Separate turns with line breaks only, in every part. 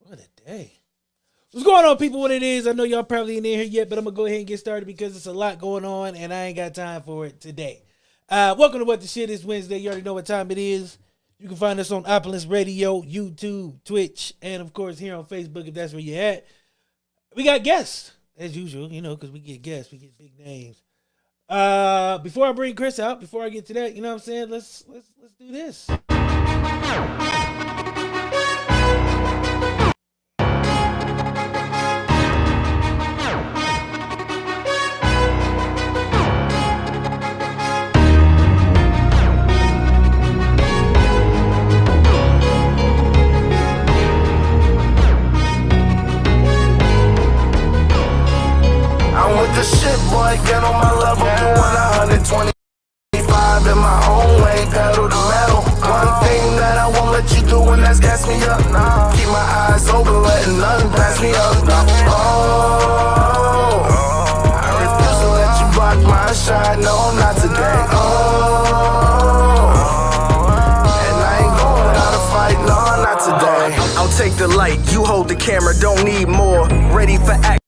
What a day. What's going on, people? What it is? I know y'all probably ain't in here yet, but I'm going to go ahead and get started because it's a lot going on and I ain't got time for it today. Welcome to What the Shit Is Wednesday. You already know what time it is. You can find us on Opulence Radio, YouTube, Twitch, and of course here on Facebook if that's where you're at. We got guests, as usual, you know, because we get guests. We get big names. Before I bring Chris out, before I get to that, you know what I'm saying? Let's do this.
The shit, boy, get on my level, doing 125 in my own way, pedal to metal. One thing that I won't let you do, and that's gas me up. Keep my eyes open, letting nothing pass me up. Oh, I refuse to let you block my shine, no, not today. Oh, and I ain't going out to fight, no, not today. I'll take the light, you hold the camera, don't need more. Ready for action.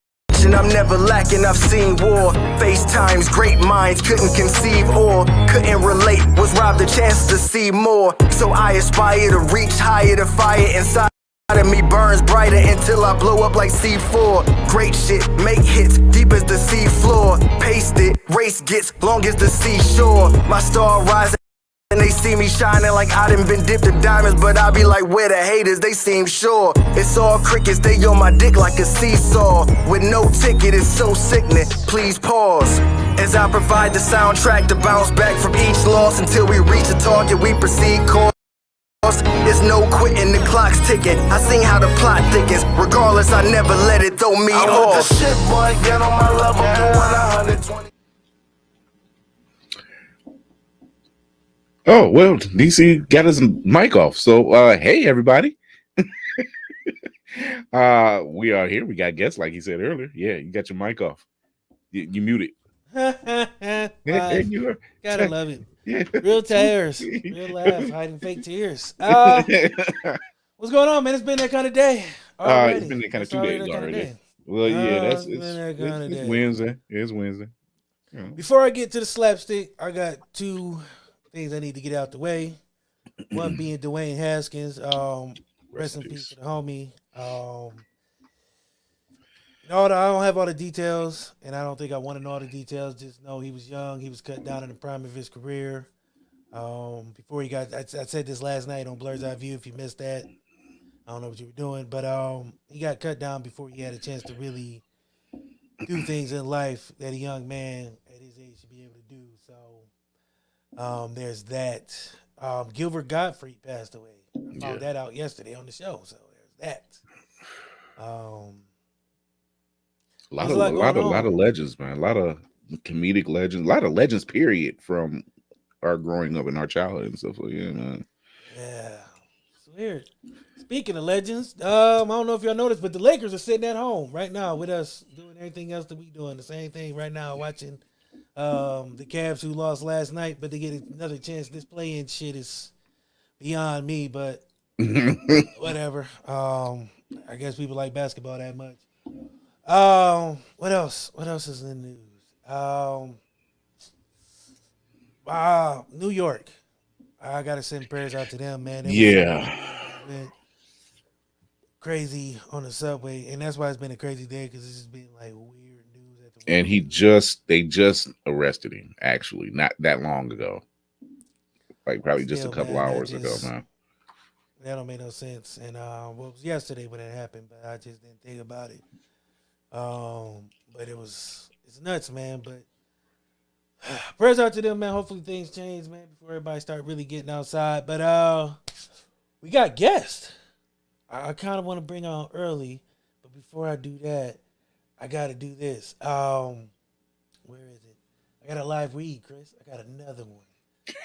I'm never lacking, I've seen war. FaceTimes, great minds couldn't conceive or couldn't relate, was robbed the chance to see more. So I aspire to reach higher, the fire inside of me burns brighter until I blow up like C4. Great shit, make hits deep as the sea floor. Paste it, race gets long as the seashore. My star rising and they see me shining like I done been dipped in diamonds, but I be like, where the haters, they seem sure. It's all crickets, they on my dick like a seesaw. With no ticket, it's so sickening, please pause. As I provide the soundtrack to bounce back from each loss until we reach a target, we proceed course. There's no quitting, the clock's ticking. I seen how the plot thickens. Regardless, I never let it throw me off. I want the shit, boy, get on my level, doing 120.
Oh, well, DC got his mic off. So, hey, everybody. We are here. We got guests, like he said earlier. Yeah, you got your mic off. You muted.
You gotta love it.
Yeah.
Real tears. Real laugh, hiding fake tears. What's going on, man? It's been that kind of day.
It's been that kind of 2 days already. Well, yeah, it's Wednesday. It's Wednesday. Yeah.
Before I get to the slapstick, I got two things I need to get out the way. One being Dwayne Haskins. Rest in peace to the homie. I don't have all the details, and I don't think I want to know all the details. Just know he was young. He was cut down in the prime of his career. Before he got, I said this last night on Blur's Eye View. If you missed that, I don't know what you were doing, but he got cut down before he had a chance to really do things in life that a young man at his age should be able to do. So there's that. Gilbert Gottfried passed away. I found that out yesterday on the show. So there's that. A lot
of legends, man. A lot of comedic legends. A lot of legends, period, from our growing up in our childhood and stuff. So yeah, man.
Yeah, it's weird. Speaking of legends, I don't know if y'all noticed, but the Lakers are sitting at home right now with us doing everything else that we doing. The same thing right now, watching the Cavs who lost last night, but they get another chance. This play-in shit is beyond me, but whatever. I guess people like basketball that much. What else? What else is in the news? New York. I gotta send prayers out to them, man. Went crazy on the subway, and that's why it's been a crazy day because it's just been like weird news at the.
And they just arrested him actually not that long ago, like probably just a couple hours ago, man.
That don't make no sense. And it was yesterday when it happened, but I just didn't think about it. But it's nuts, man. But prayers out to them, man. Hopefully things change, man, before everybody start really getting outside. But we got guests. I kind of want to bring on early, but before I do that, I got to do this. Where is it? I got a live read, Chris. I got another one.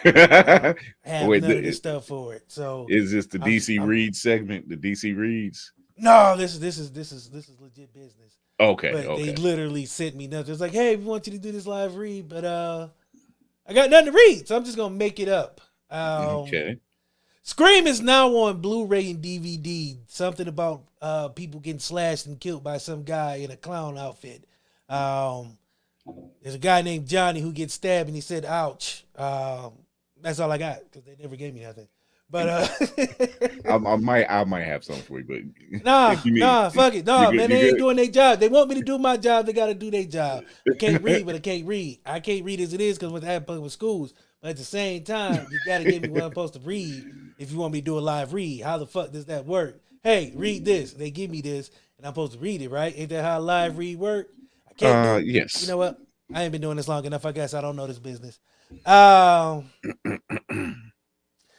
I have none of this stuff for it. So
is this the DC Reads segment? The DC Reads?
No, this is legit business.
Okay.
But
okay.
They literally sent me nothing. It's like, hey, we want you to do this live read, but I got nothing to read, so I'm just gonna make it up.
Okay.
Scream is now on Blu-ray and DVD. Something about people getting slashed and killed by some guy in a clown outfit. There's a guy named Johnny who gets stabbed and he said, "Ouch." That's all I got because they never gave me nothing. But
I might have something for you, but
fuck it,
good,
man. They ain't doing their job. They want me to do my job. They got to do their job. I can't read, but I can't read. I can't read as it is because what happened with schools. But at the same time, you got to give me what I'm supposed to read if you want me to do a live read. How the fuck does that work? Hey, read this. They give me this, and I'm supposed to read it, right? Ain't that how a live read work? I can't.
Yes.
You know what? I ain't been doing this long enough. I guess I don't know this business.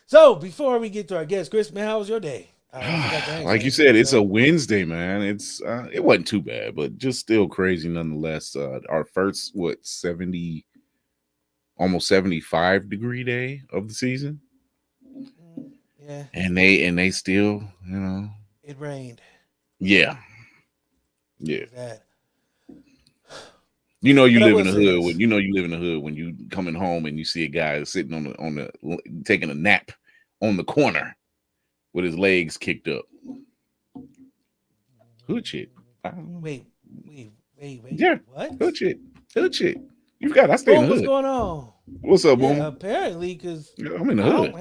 So before we get to our guest, Chris, man, how was your day?
Like you said, it's a Wednesday, man. It's it wasn't too bad, but just still crazy nonetheless. Our first 70, almost 75-degree day of the season.
Yeah.
And they still,
it rained.
Yeah. You live in the hood when you live in the hood when you coming home and you see a guy sitting on the taking a nap on the corner with his legs kicked up. Hood shit.
Wait.
Yeah.
What?
Hood shit. You got. I stay in the hood.
What's going on?
What's up, boom?
Apparently, because
I'm in the hood.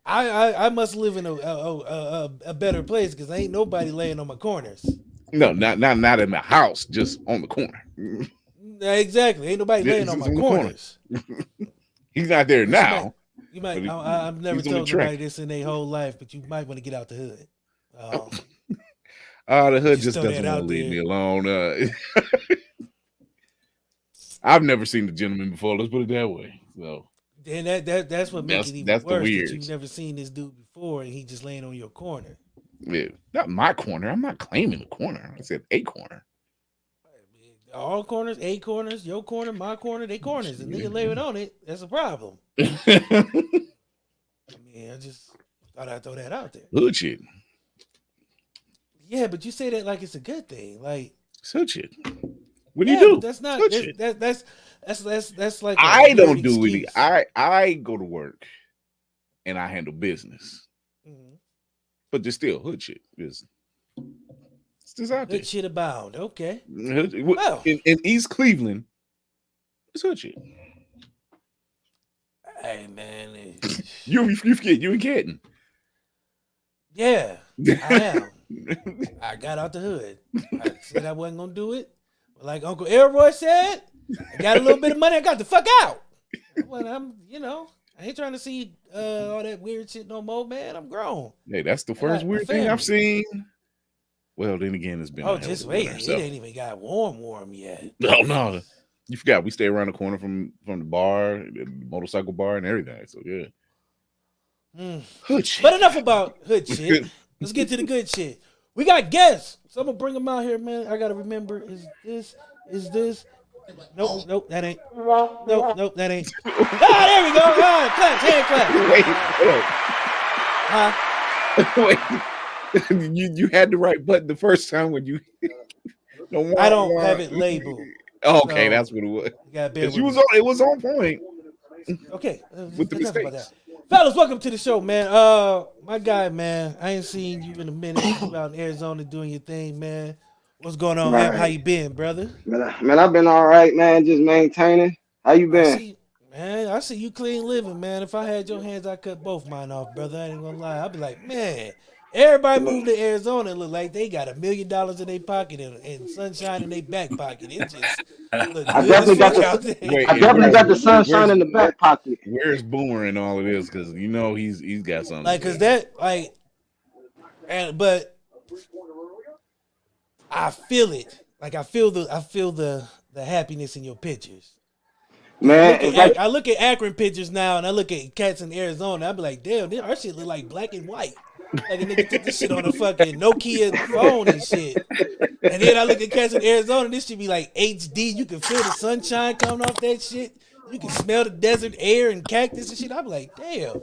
I must live in a better place because ain't nobody laying on my corners.
No, not in my house, just on the corner.
Exactly, ain't nobody laying on my corners.
He's not there now.
You might. I've never told nobody this in their whole life, but you might want to get out the hood.
The hood just doesn't want to leave me alone. I've never seen the gentleman before. Let's put it that way. So,
and that's what makes it even worse. That you've never seen this dude before, and he just laying on your corner.
Yeah, not my corner. I'm not claiming the corner. I said a corner.
All corners, eight corners, your corner, my corner, they corners, and nigga lay it on it. That's a problem. I just thought I'd throw that out there.
Hood shit.
Yeah, but you say that like it's a good thing. Like
hood shit. What do you do?
That's not. That's like
I don't do it. I go to work and I handle business, but there's still hood shit. It's just out there.
Hood shit abound. Okay.
Well, in East Cleveland, it's hood shit.
Hey man,
you forget you in Canton.
Yeah, I am. I got out the hood. I said I wasn't gonna do it. Like Uncle Elroy said, I got a little bit of money. I got the fuck out. Well, I ain't trying to see all that weird shit no more, man. I'm grown.
Hey, that's the first weird thing I've seen. Well, then again, it's been.
Oh, just wait. It ain't even got warm yet.
No. You forgot we stay around the corner from the bar, the motorcycle bar, and everything. So yeah. Hood shit.
But enough about hood shit. Let's get to the good shit. We got guests. So I'm gonna bring them out here, man. I gotta remember. Is this? Nope, that ain't. Nope, that ain't. There we go. Clap, hand
Wait.
clap.
You had the right button the first time when you.
I don't have it labeled.
Okay, so that's what it was. It was on point.
Okay,
with the mistakes.
Fellas, welcome to the show, man. My guy, man, I ain't seen you in a minute. You out in Arizona doing your thing, man. What's going on, man? How you been, brother?
Man, I've been all right, man. Just maintaining. How you been?
I see you clean living, man. If I had your hands, I'd cut both mine off, brother. I ain't gonna lie. I'd be like, man, everybody moved to Arizona and look like they got $1 million in their pocket and sunshine in their back pocket. It just
I definitely got the sunshine in the back pocket.
Where's Boomer and all of this? Because he's got something.
Like, cause that but I feel it. Like I feel the happiness in your pictures.
Man,
I look at Akron pictures now, and I look at cats in Arizona. I be like, damn, our shit look like black and white. Like a nigga took this shit on a fucking Nokia phone and shit. And then I look at cats in Arizona. This should be like HD. You can feel the sunshine coming off that shit. You can smell the desert air and cactus and shit. I'm like, damn.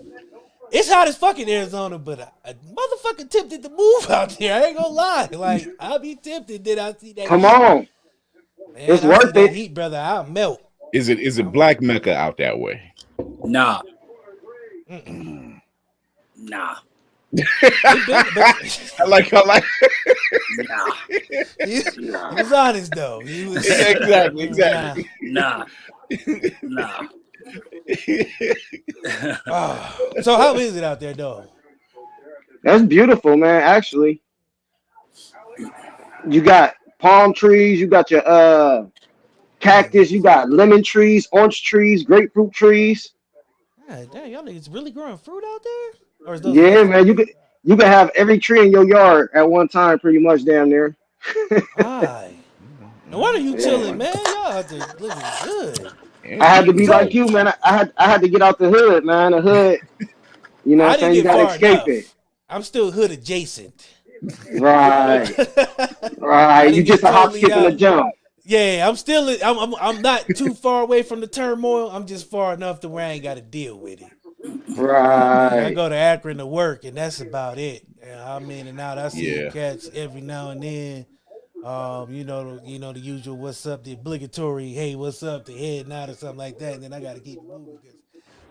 It's hot as fucking Arizona, but a motherfucker tempted to move out there. I ain't gonna lie. Like, I'll be tempted. Did I see that?
Come on. Man, it's worth it.
Heat, brother. I'll melt.
Is it Black Mecca out that way?
Nah. Nah.
I like.
Nah.
He was honest though. He was
Exactly.
Nah.
So how is it out there though?
That's beautiful, man. Actually, you got palm trees, you got your cactus, you got lemon trees, orange trees, grapefruit trees.
God, damn, y'all niggas really growing fruit out there? Or is those
Yeah, man. You could have every tree in your yard at one time, pretty much, damn near.
Aye. No wonder you chilling,
Yeah.
man. Y'all out there living good.
Yeah,
I had to be
eating
like
good.
you, man. I had to get out the hood, man. The hood, you know what
I
I'm
didn't
saying? You
get
gotta
far
escape it.
enough. I'm still hood adjacent.
Right.
I
Right. You
didn't get
just a hop,
totally
skip, and a
out.
jump.
Yeah, I'm not too far away from the turmoil. I'm just far enough to where I ain't got to deal with it. You know what I mean? I
Right.
go to Akron to work, and that's about it. I'm in and out. I see
Yeah.
cats every now and then. The usual "what's up," the obligatory "hey, what's up," the head nod or something like that, and then I got to keep it moving because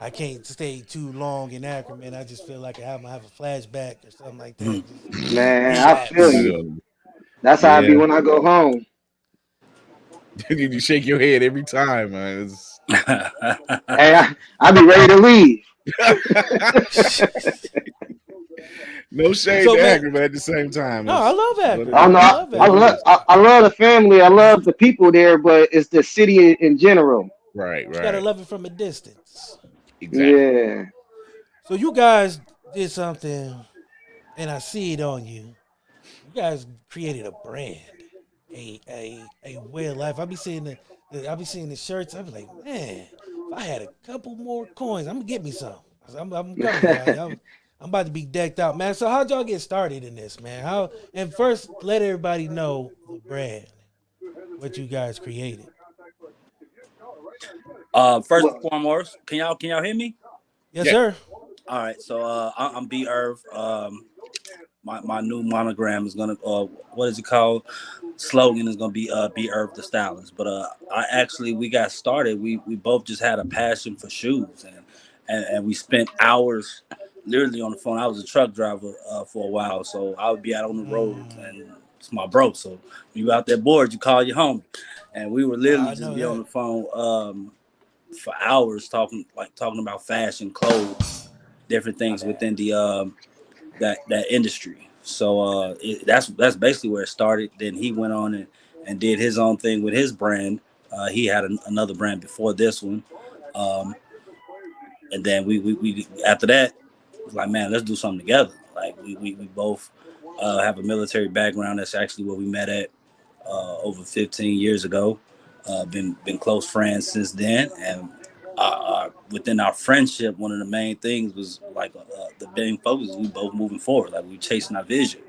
I can't stay too long in Akron, man. I just feel like I have a flashback or something like that. Just
Man, I feel
relapse.
you. That's how I be
Yeah.
when I go home.
You shake your head every time, man.
Hey, I be ready to leave.
No shade
So
to
man,
Akron, but at the same time,
no, I love
what
Akron,
I
it,
man.
know
I
it's
love
what it
Akron.
is.
I love the family. I love the people there, but it's the city in general.
Right,
You gotta
right.
love it from a distance.
Exactly.
Yeah.
So you guys did something, and I see it on you. You guys created a brand, a way of life. I be seeing the shirts. I be like, man, if I had a couple more coins, I'm gonna get me some. I'm coming, y'all. I'm about to be decked out, man. So how'd y'all get started in this, man? And first let everybody know the brand, what you guys created.
First and
Well,
foremost, can y'all hear me?
Yes,
Yeah.
sir.
All right, so I'm B Irv. My new monogram is gonna what is it called? Slogan is gonna be Irv the Stylist. But we got started. We both just had a passion for shoes, and we spent hours literally on the phone. I was a truck driver for a while, so I would be out on the road, and it's my bro. So when you out there bored, you call your homie, and we were literally
I
just
know
be on
that.
the phone for hours talking about fashion, clothes, different things within the that industry. So that's basically where it started. Then he went on and did his own thing with his brand. He had another brand before this one, um, and then we after that it was like, man, let's do something together. Like we both have a military background. That's actually where we met at over 15 years ago. Been close friends since then, and within our friendship, one of the main things was like the main focus is we both moving forward, like we chasing our vision,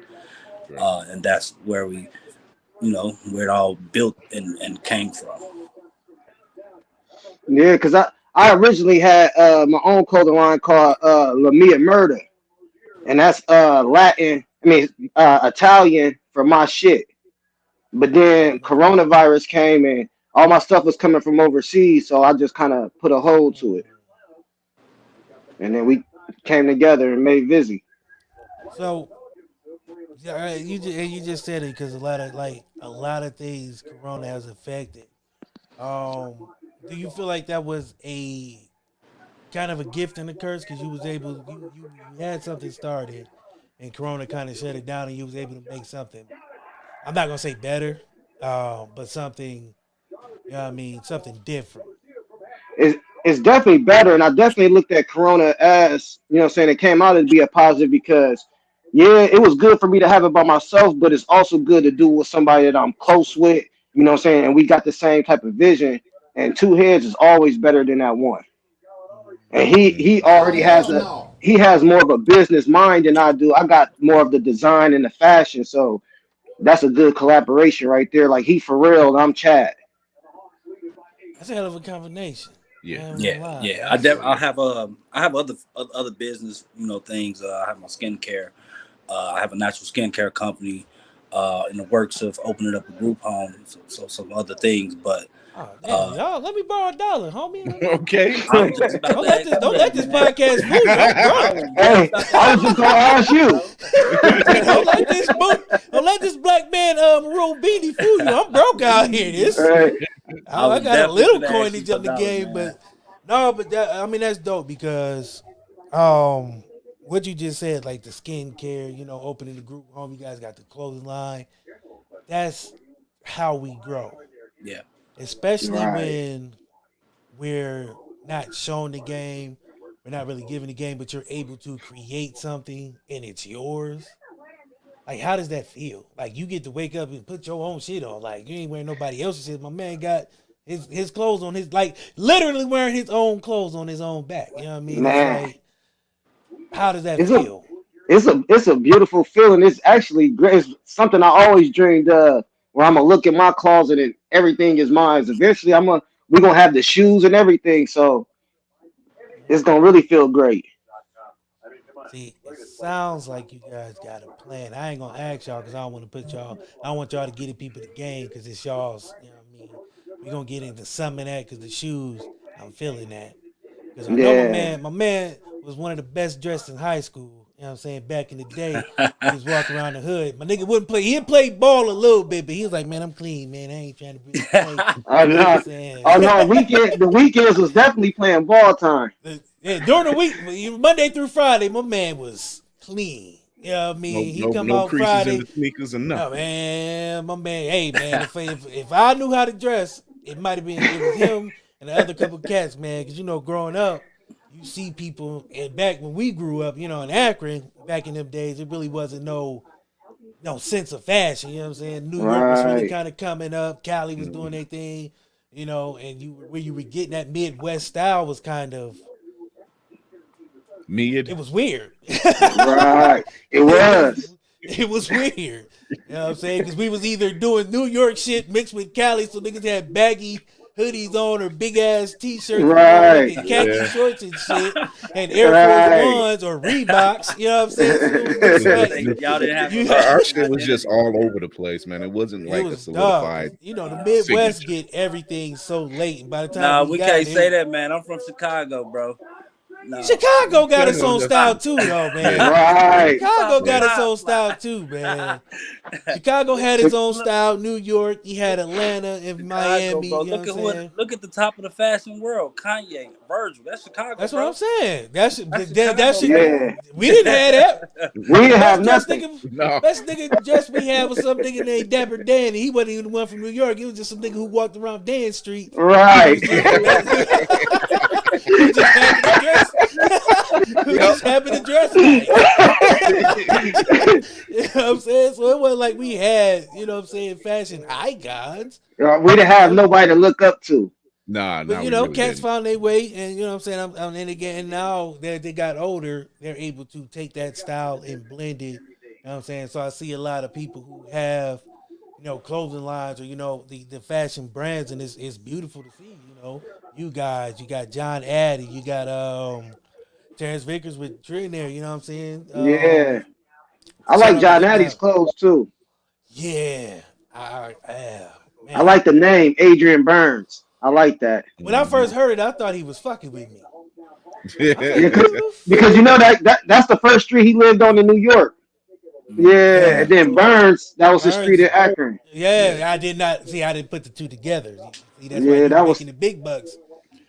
Right.
and that's where where it all built and came from.
yeah, because I originally had my own clothing line called Lamia Murder, and that's Latin. I mean Italian for my shit. But then coronavirus came and all my stuff was coming from overseas, so I just kind of put a hold to it, and then we came together and made Vizi.
So yeah, you just said it because a lot of things Corona has affected. Do you feel like that was a kind of a gift and a curse because you had something started and Corona kind of shut it down and you was able to make something. I'm not gonna say better, but something. You know what I mean? Something different.
It's definitely better, and I definitely looked at Corona as, you know what I'm saying, it came out to be a positive because yeah, it was good for me to have it by myself, but it's also good to do with somebody that I'm close with, you know what I'm saying, and we got the same type of vision, and two heads is always better than that one. And he already has he has more of a business mind than I do. I got more of the design and the fashion, so that's a good collaboration right there. Like he for real, and I'm Chad.
That's a hell of a combination. I
Yeah.
ain't gonna
Yeah,
lie.
yeah.
That's
I have other business things. I have my skincare. I have a natural skincare company. in the works of opening up a group home, so some other things. But
Oh damn, y'all! Let me borrow $1, homie.
Okay.
I was just about to ask
Don't
you
let
that,
this
man.
podcast fool you. I'm
I
broke.
was
Hey,
just about to
I was just gonna ask you.
Don't let this black man maroon beanie fool you. I'm broke out here.
Right.
I
was
got a
definitely
little
gonna ask you
coinage
for
on the
$1,
game,
man.
but no, but that's dope because what you just said, like the skincare, opening the group home, you guys got the clothing line. That's how we grow.
Yeah.
Especially
Right.
when we're not showing the game, we're not really giving the game, but you're able to create something and it's yours. Like, how does that feel? Like, you get to wake up and put your own shit on. Like, you ain't wearing nobody else's shit. My man got his clothes on his, like, literally wearing his own clothes on his own back. You know what I mean?
Man.
It's like, how does that
It's
feel?
it's a beautiful feeling. It's actually great. It's something I always dreamed of. Where I'm gonna look in my closet and everything is mine. Eventually, we're gonna have the shoes and everything. So it's gonna really feel great.
See, it sounds like you guys got a plan. I ain't gonna ask y'all because I don't want to put y'all. I don't want y'all to get at people the game because it's y'all's. You know what I mean? We gonna get into some of that because the shoes. I'm feeling that because I know
Yeah.
my man was one of the best dressed in high school. You know what I'm saying? Back in the day, he was walking around the hood. My nigga wouldn't play. He'd play ball a little bit, but he was like, "Man, I'm clean, man. I ain't trying to really play."
Oh
You know what I'm
no.
saying?
Oh no. The weekends was definitely playing ball time.
Yeah, during the week, Monday through Friday, my man was clean. You know what I mean? He come
No
out
creases
Friday.
in the sneakers and
No,
nothing.
man, my man. Hey, man, if I knew how to dress, it might have been it was him and the other couple cats, man. Because growing up, you see people, and back when we grew up, in Akron, back in them days, it really wasn't no sense of fashion. You know what I'm saying? New York was really
Right.
kind of coming up. Cali was doing their thing. And where you were getting that Midwest style was kind of.
Mid.
It was weird.
Right. It was.
It was weird. You know what I'm saying? Because we was either doing New York shit mixed with Cali, so niggas had baggy hoodies on or big ass t-shirts with
Right.
motherfucking khaki
Yeah.
shorts and shit, and Air
Right.
Force Ones or Reeboks. You know what I'm saying? So it was just like,
Y'all didn't have
You-
Our shit was just all over the place, man. It wasn't
it
like a
was
solidified.
dog. The Midwest
signature.
get everything so late, and by the time
Nah,
we
we
got
can't
there,
say that, man. I'm from Chicago, bro. No.
Chicago got its own
Chicago
style too, though, man.
Right.
Chicago got its
Stop.
own style too, man. Chicago had its own style. New York, you had Atlanta and Miami.
bro.
You know what I'm saying?
Look at the top of the fashion world. Kanye, Virgil. That's Chicago.
That's
bro.
what I'm saying. That shit.
Chicago,
That shit.
Yeah.
We didn't have that.
We didn't have
Best
nothing.
No.
nigga just we had was some nigga named Dapper Dan, and he wasn't even the one from New York. He was just some nigga who walked around Dan Street.
Right.
Who just happened to dress. Who just happened to dress right. You know what I'm saying? So it wasn't like we had, fashion icons.
We didn't have nobody to look up to.
Nah,
But
we really
cats
didn't.
found their way, and you know what I'm saying. And again, now that they got older, they're able to take that style and blend it. You know what I'm saying. So I see a lot of people who have, clothing lines or the fashion brands, and it's beautiful to see. You guys, you got John Addy, you got Terrence Vickers with Trinidad. You know what I'm saying.
Yeah. I
shout
like
out
John
to them
Addy's
guys.
clothes too.
Yeah, man.
I like the name Adrian Burns. I like that.
When I first heard it, I thought he was fucking with me.
Because that's the first street he lived on in New York. Yeah, and then Burns, that was the street in Akron.
Yeah, I did not see. I didn't put the two together. See, that's
Yeah,
why he
that
was
was-
making the big bucks.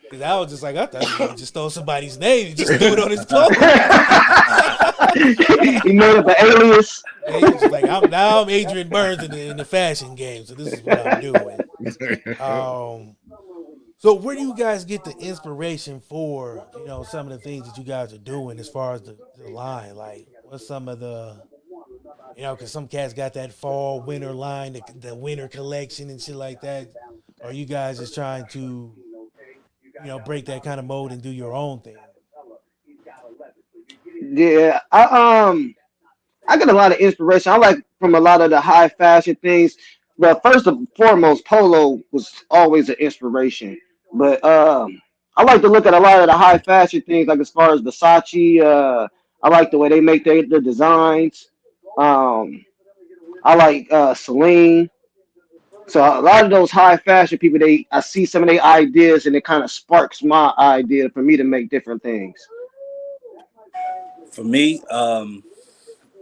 Because I was just like, I thought he just stole somebody's name and just threw it on his clothes.
He made up an alias.
And he was just like, I'm Adrian Burns in the fashion game, so this is what I'm doing. So where do you guys get the inspiration for, some of the things that you guys are doing as far as the line? Like, what's some of the, because some cats got that fall, winter line, the winter collection and shit like that. Are you guys just trying to, break that kind of mold and do your own thing?
Yeah, I get a lot of inspiration. I like from a lot of the high fashion things. But first and foremost, polo was always an inspiration. But I like to look at a lot of the high fashion things, like as far as Versace. I like the way they make their designs. I like Celine. So a lot of those high fashion people, I see some of their ideas, and it kind of sparks my idea for me to make different things.
For me,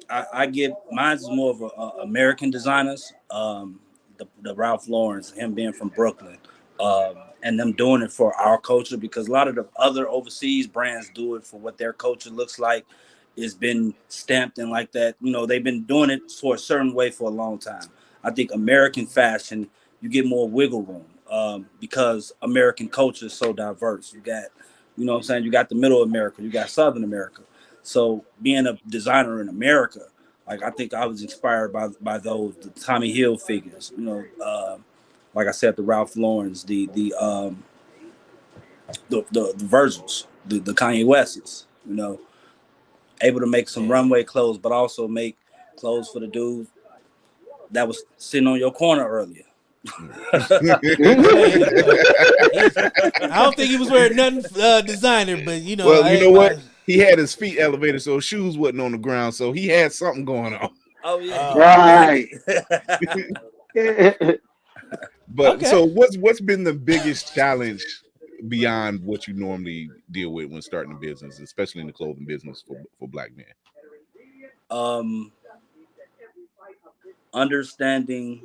I get mine's more of American designers. The Ralph Lauren's, him being from Brooklyn, and them doing it for our culture, because a lot of the other overseas brands do it for what their culture looks like. It's been stamped in like that. You know, they've been doing it for a certain way for a long time. I think American fashion, you get more wiggle room because American culture is so diverse. You got, you know what I'm saying, you got the middle America, you got Southern America. So being a designer in America, like I think I was inspired by those the Tommy Hill figures, you know, like I said, the Ralph Lauren's, the Virgils, the Kanye Wests, you know, able to make some runway clothes, but also make clothes for the dude that was sitting on your corner earlier.
I don't think he was wearing nothing designer, but you know.
Well, you know what? He had his feet elevated, so shoes wasn't on the ground, so he had something going on.
Oh yeah,
right.
But so what's been the biggest challenge beyond what you normally deal with when starting a business, especially in the clothing business for Black men?
Understanding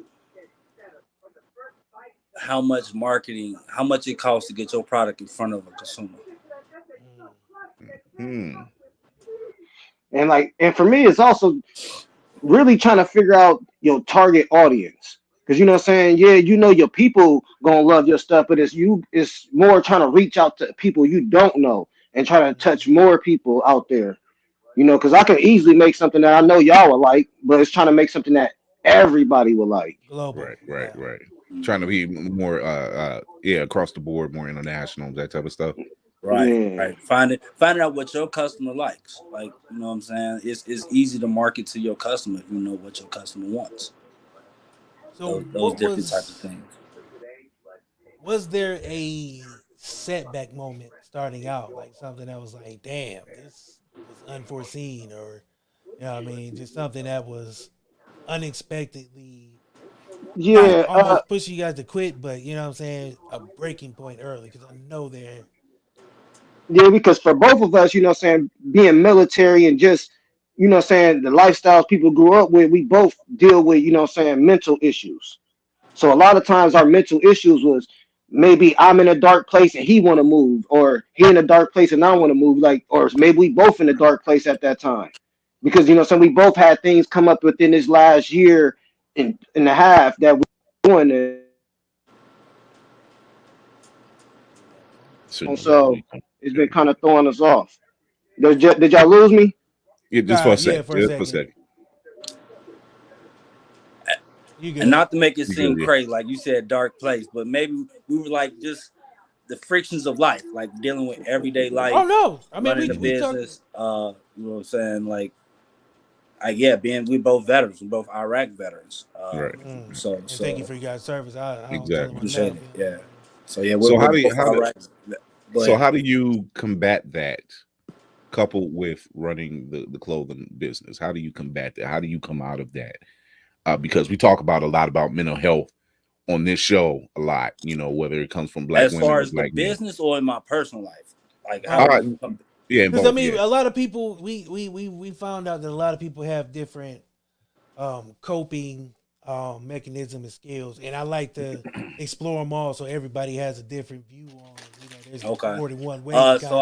how much marketing, how much it costs to get your product in front of a consumer.
And for me, it's also really trying to figure out your target audience. Because you know what I'm saying? Yeah, you know your people gonna love your stuff, but it's more trying to reach out to people you don't know and try to touch more people out there. You know, because I can easily make something that I know y'all will like, but it's trying to make something that everybody will like.
Global.
Right. Trying to be more across the board, more international, that type of stuff.
Right. Finding out what your customer likes. Like, you know what I'm saying? It's easy to market to your customer if you know what your customer wants. So those different types of things.
Was there a setback moment starting out, like something that was like, damn, this was unforeseen, or you know what I mean, just something that was unexpectedly almost push you guys to quit, but you know what I'm saying, a breaking point early, because I know there.
Yeah, because for both of us, you know what I'm saying, being military and just, you know what I'm saying, the lifestyles people grew up with, we both deal with, you know what I'm saying, mental issues. So a lot of times our mental issues was maybe I'm in a dark place and he want to move, or he in a dark place and I want to move, like, or maybe we both in a dark place at that time. Because, you know, so we both had things come up within this last year and a half that we're doing it. So it's been kind of throwing us off. Did y'all lose me?
Yeah, just for a second.
And not to make it seem crazy, like you said, dark place, but maybe we were like just the frictions of life, like dealing with everyday life.
Oh no, I mean
running the business. You know what I'm saying? Like, we both veterans, we both Iraq veterans.
Right.
So
thank you for your guys' service. I
exactly.
Appreciate it. Yeah. So
how do you combat that, coupled with running the clothing business? How do you combat that? How do you come out of that? Because we talk a lot about mental health on this show a lot, you know, whether it comes from Black women,
as far as the business or in my personal life, like
because I mean, a lot of people we found out that a lot of people have different coping mechanism and skills, and I like to explore them all so everybody has a different view on, you know, there's more than one way.
So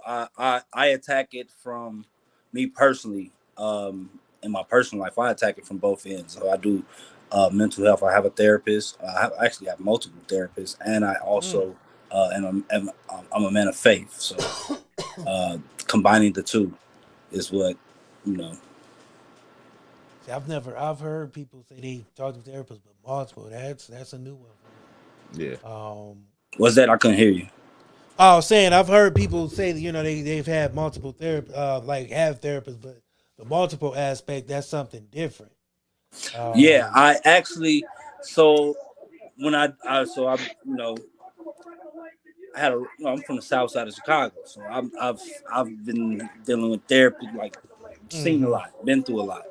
I attack it from me personally. In my personal life, I attack it from both ends. So I do mental health. I have a therapist. I actually have multiple therapists, and I also I'm a man of faith. So combining the two is what, you know.
See, I've heard people say they talk to therapists, but multiple. That's a new one.
Yeah.
What's that? I couldn't hear you.
I was saying I've heard people say that, you know, they've had multiple therapists, but the multiple aspect, that's something different.
Yeah, I actually. So when I you know, I'm from the south side of Chicago, so I've been dealing with therapy, like seen a lot, been through a lot.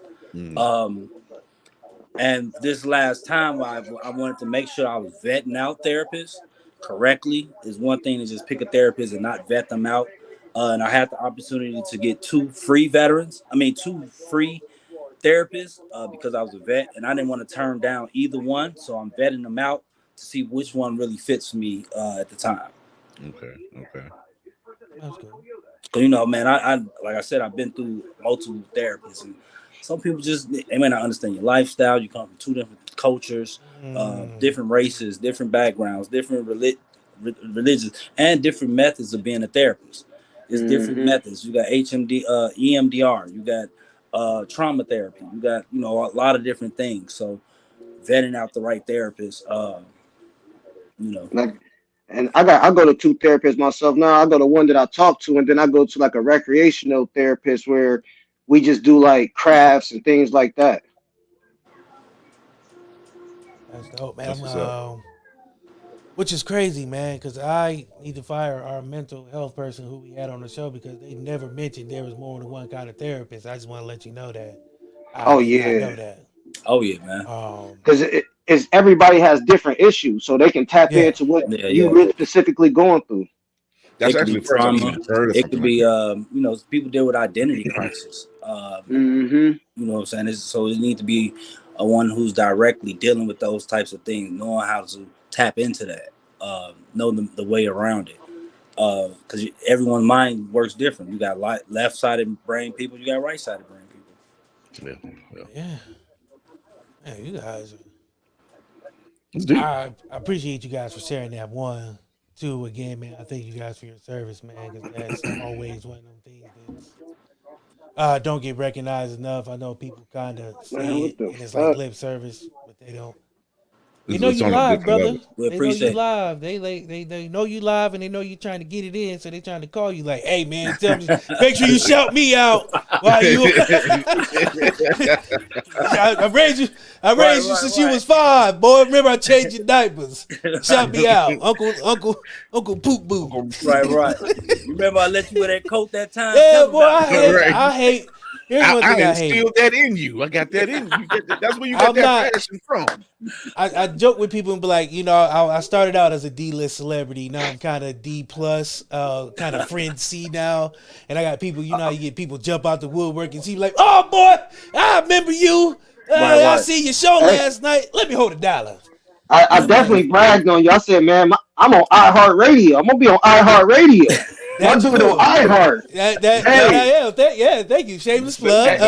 And this last time, I wanted to make sure I was vetting out therapists correctly. Is one thing to just pick a therapist and not vet them out. And I had the opportunity to get two free therapists because I was a vet, and I didn't want to turn down either one. So I'm vetting them out to see which one really fits me at the time.
Okay.
That's cool.
So, you know, man, I like I said, I've been through multiple therapists, and some people they may not understand your lifestyle. You come from two different cultures, different races, different backgrounds, different religions, and different methods of being a therapist. It's different methods. You got HMD, EMDR, you got trauma therapy, you got, you know, a lot of different things. So vetting out the right therapist, you know.
And I go to two therapists myself now. I go to one that I talk to, and then I go to like a recreational therapist where we just do like crafts and things like that.
That's dope, man.
That's what's up.
Which is crazy, man, because I need to fire our mental health person who we had on the show because they never mentioned there was more than one kind of therapist. I just want to let you know that. I did not know that.
Oh yeah, man.
Because it's everybody has different issues, so they can tap into what you really specifically going through.
That's actually trauma.
It could be, you know, people deal with identity crisis. You know what I'm saying? So it needs to be one who's directly dealing with those types of things, knowing how to tap into that, know the way around it. Because everyone's mind works different. You got left-sided brain people, you got right-sided brain people.
Yeah. Man, you guys.
It's deep.
I appreciate you guys for sharing that. 1, 2, again, man. I thank you guys for your service, man, because that's always one of them things that don't get recognized enough. I know people kind of say it, and it's like lip service, but they don't. They know you live, brother. They know you live. They know you live, and they know you trying to get it in, so they trying to call you like, "Hey, man, tell me, make sure you shout me out while you." I raised you since you was 5, boy. Remember, I changed your diapers. Shout me out, Uncle Poop Boo.
Right. Remember, I let you wear that coat that time.
Yeah, boy. I hate. Here's one thing I hate.
Instilled that in you. I got that in you. That's where you got that passion from.
I joke with people and be like, you know, I started out as a D-list celebrity. Now I'm kind of D+, kind of friend C now. And I got people, you know how you get people jump out the woodwork and see like, oh, boy, I remember you. I see your show last night. Let me hold $1.
I definitely bragged on you. I said, man, I'm on iHeartRadio. I'm going to be on iHeartRadio. I'm doing it on iHeart.
Thank you. Shameless plug.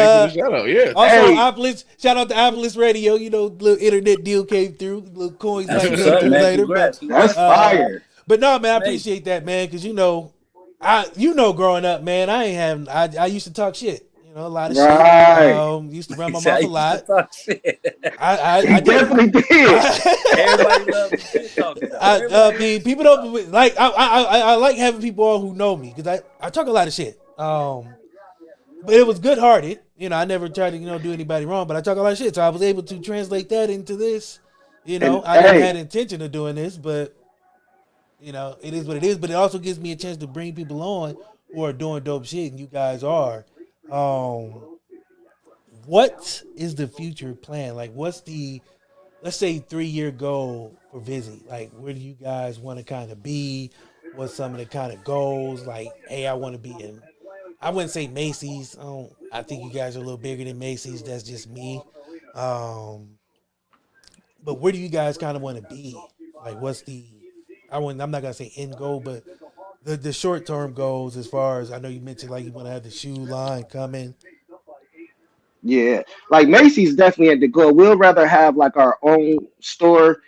Opulence. Shout out to Opulence Radio. You know, little internet deal came through. Little coins might come through later.
That's fire.
But no, man, I appreciate that, man, because you know, growing up, man, I used to talk shit. You know, a lot of shit. Used to run my mouth a lot. I
definitely did.
Everybody loves shit talking.
I mean, people don't like. I like having people on who know me because I talk a lot of shit. But it was good hearted. You know, I never tried to do anybody wrong, but I talk a lot of shit, so I was able to translate that into this. You know, I never had intention of doing this, but you know, it is what it is. But it also gives me a chance to bring people on who are doing dope shit, and you guys are. What is the future plan? Like, what's the, let's say, 3-year goal for Vizi? Like, where do you guys want to kind of be? What's some of the kind of goals? Like, hey, I want to be in, I wouldn't say Macy's. I think you guys are a little bigger than Macy's. That's just me. But where do you guys kind of want to be? Like, what's the, I'm not going to say end goal, but the short-term goals as far as, I know you mentioned, like, you want to have the shoe line coming.
Yeah, like Macy's definitely at the goal. We'll rather have like our own store.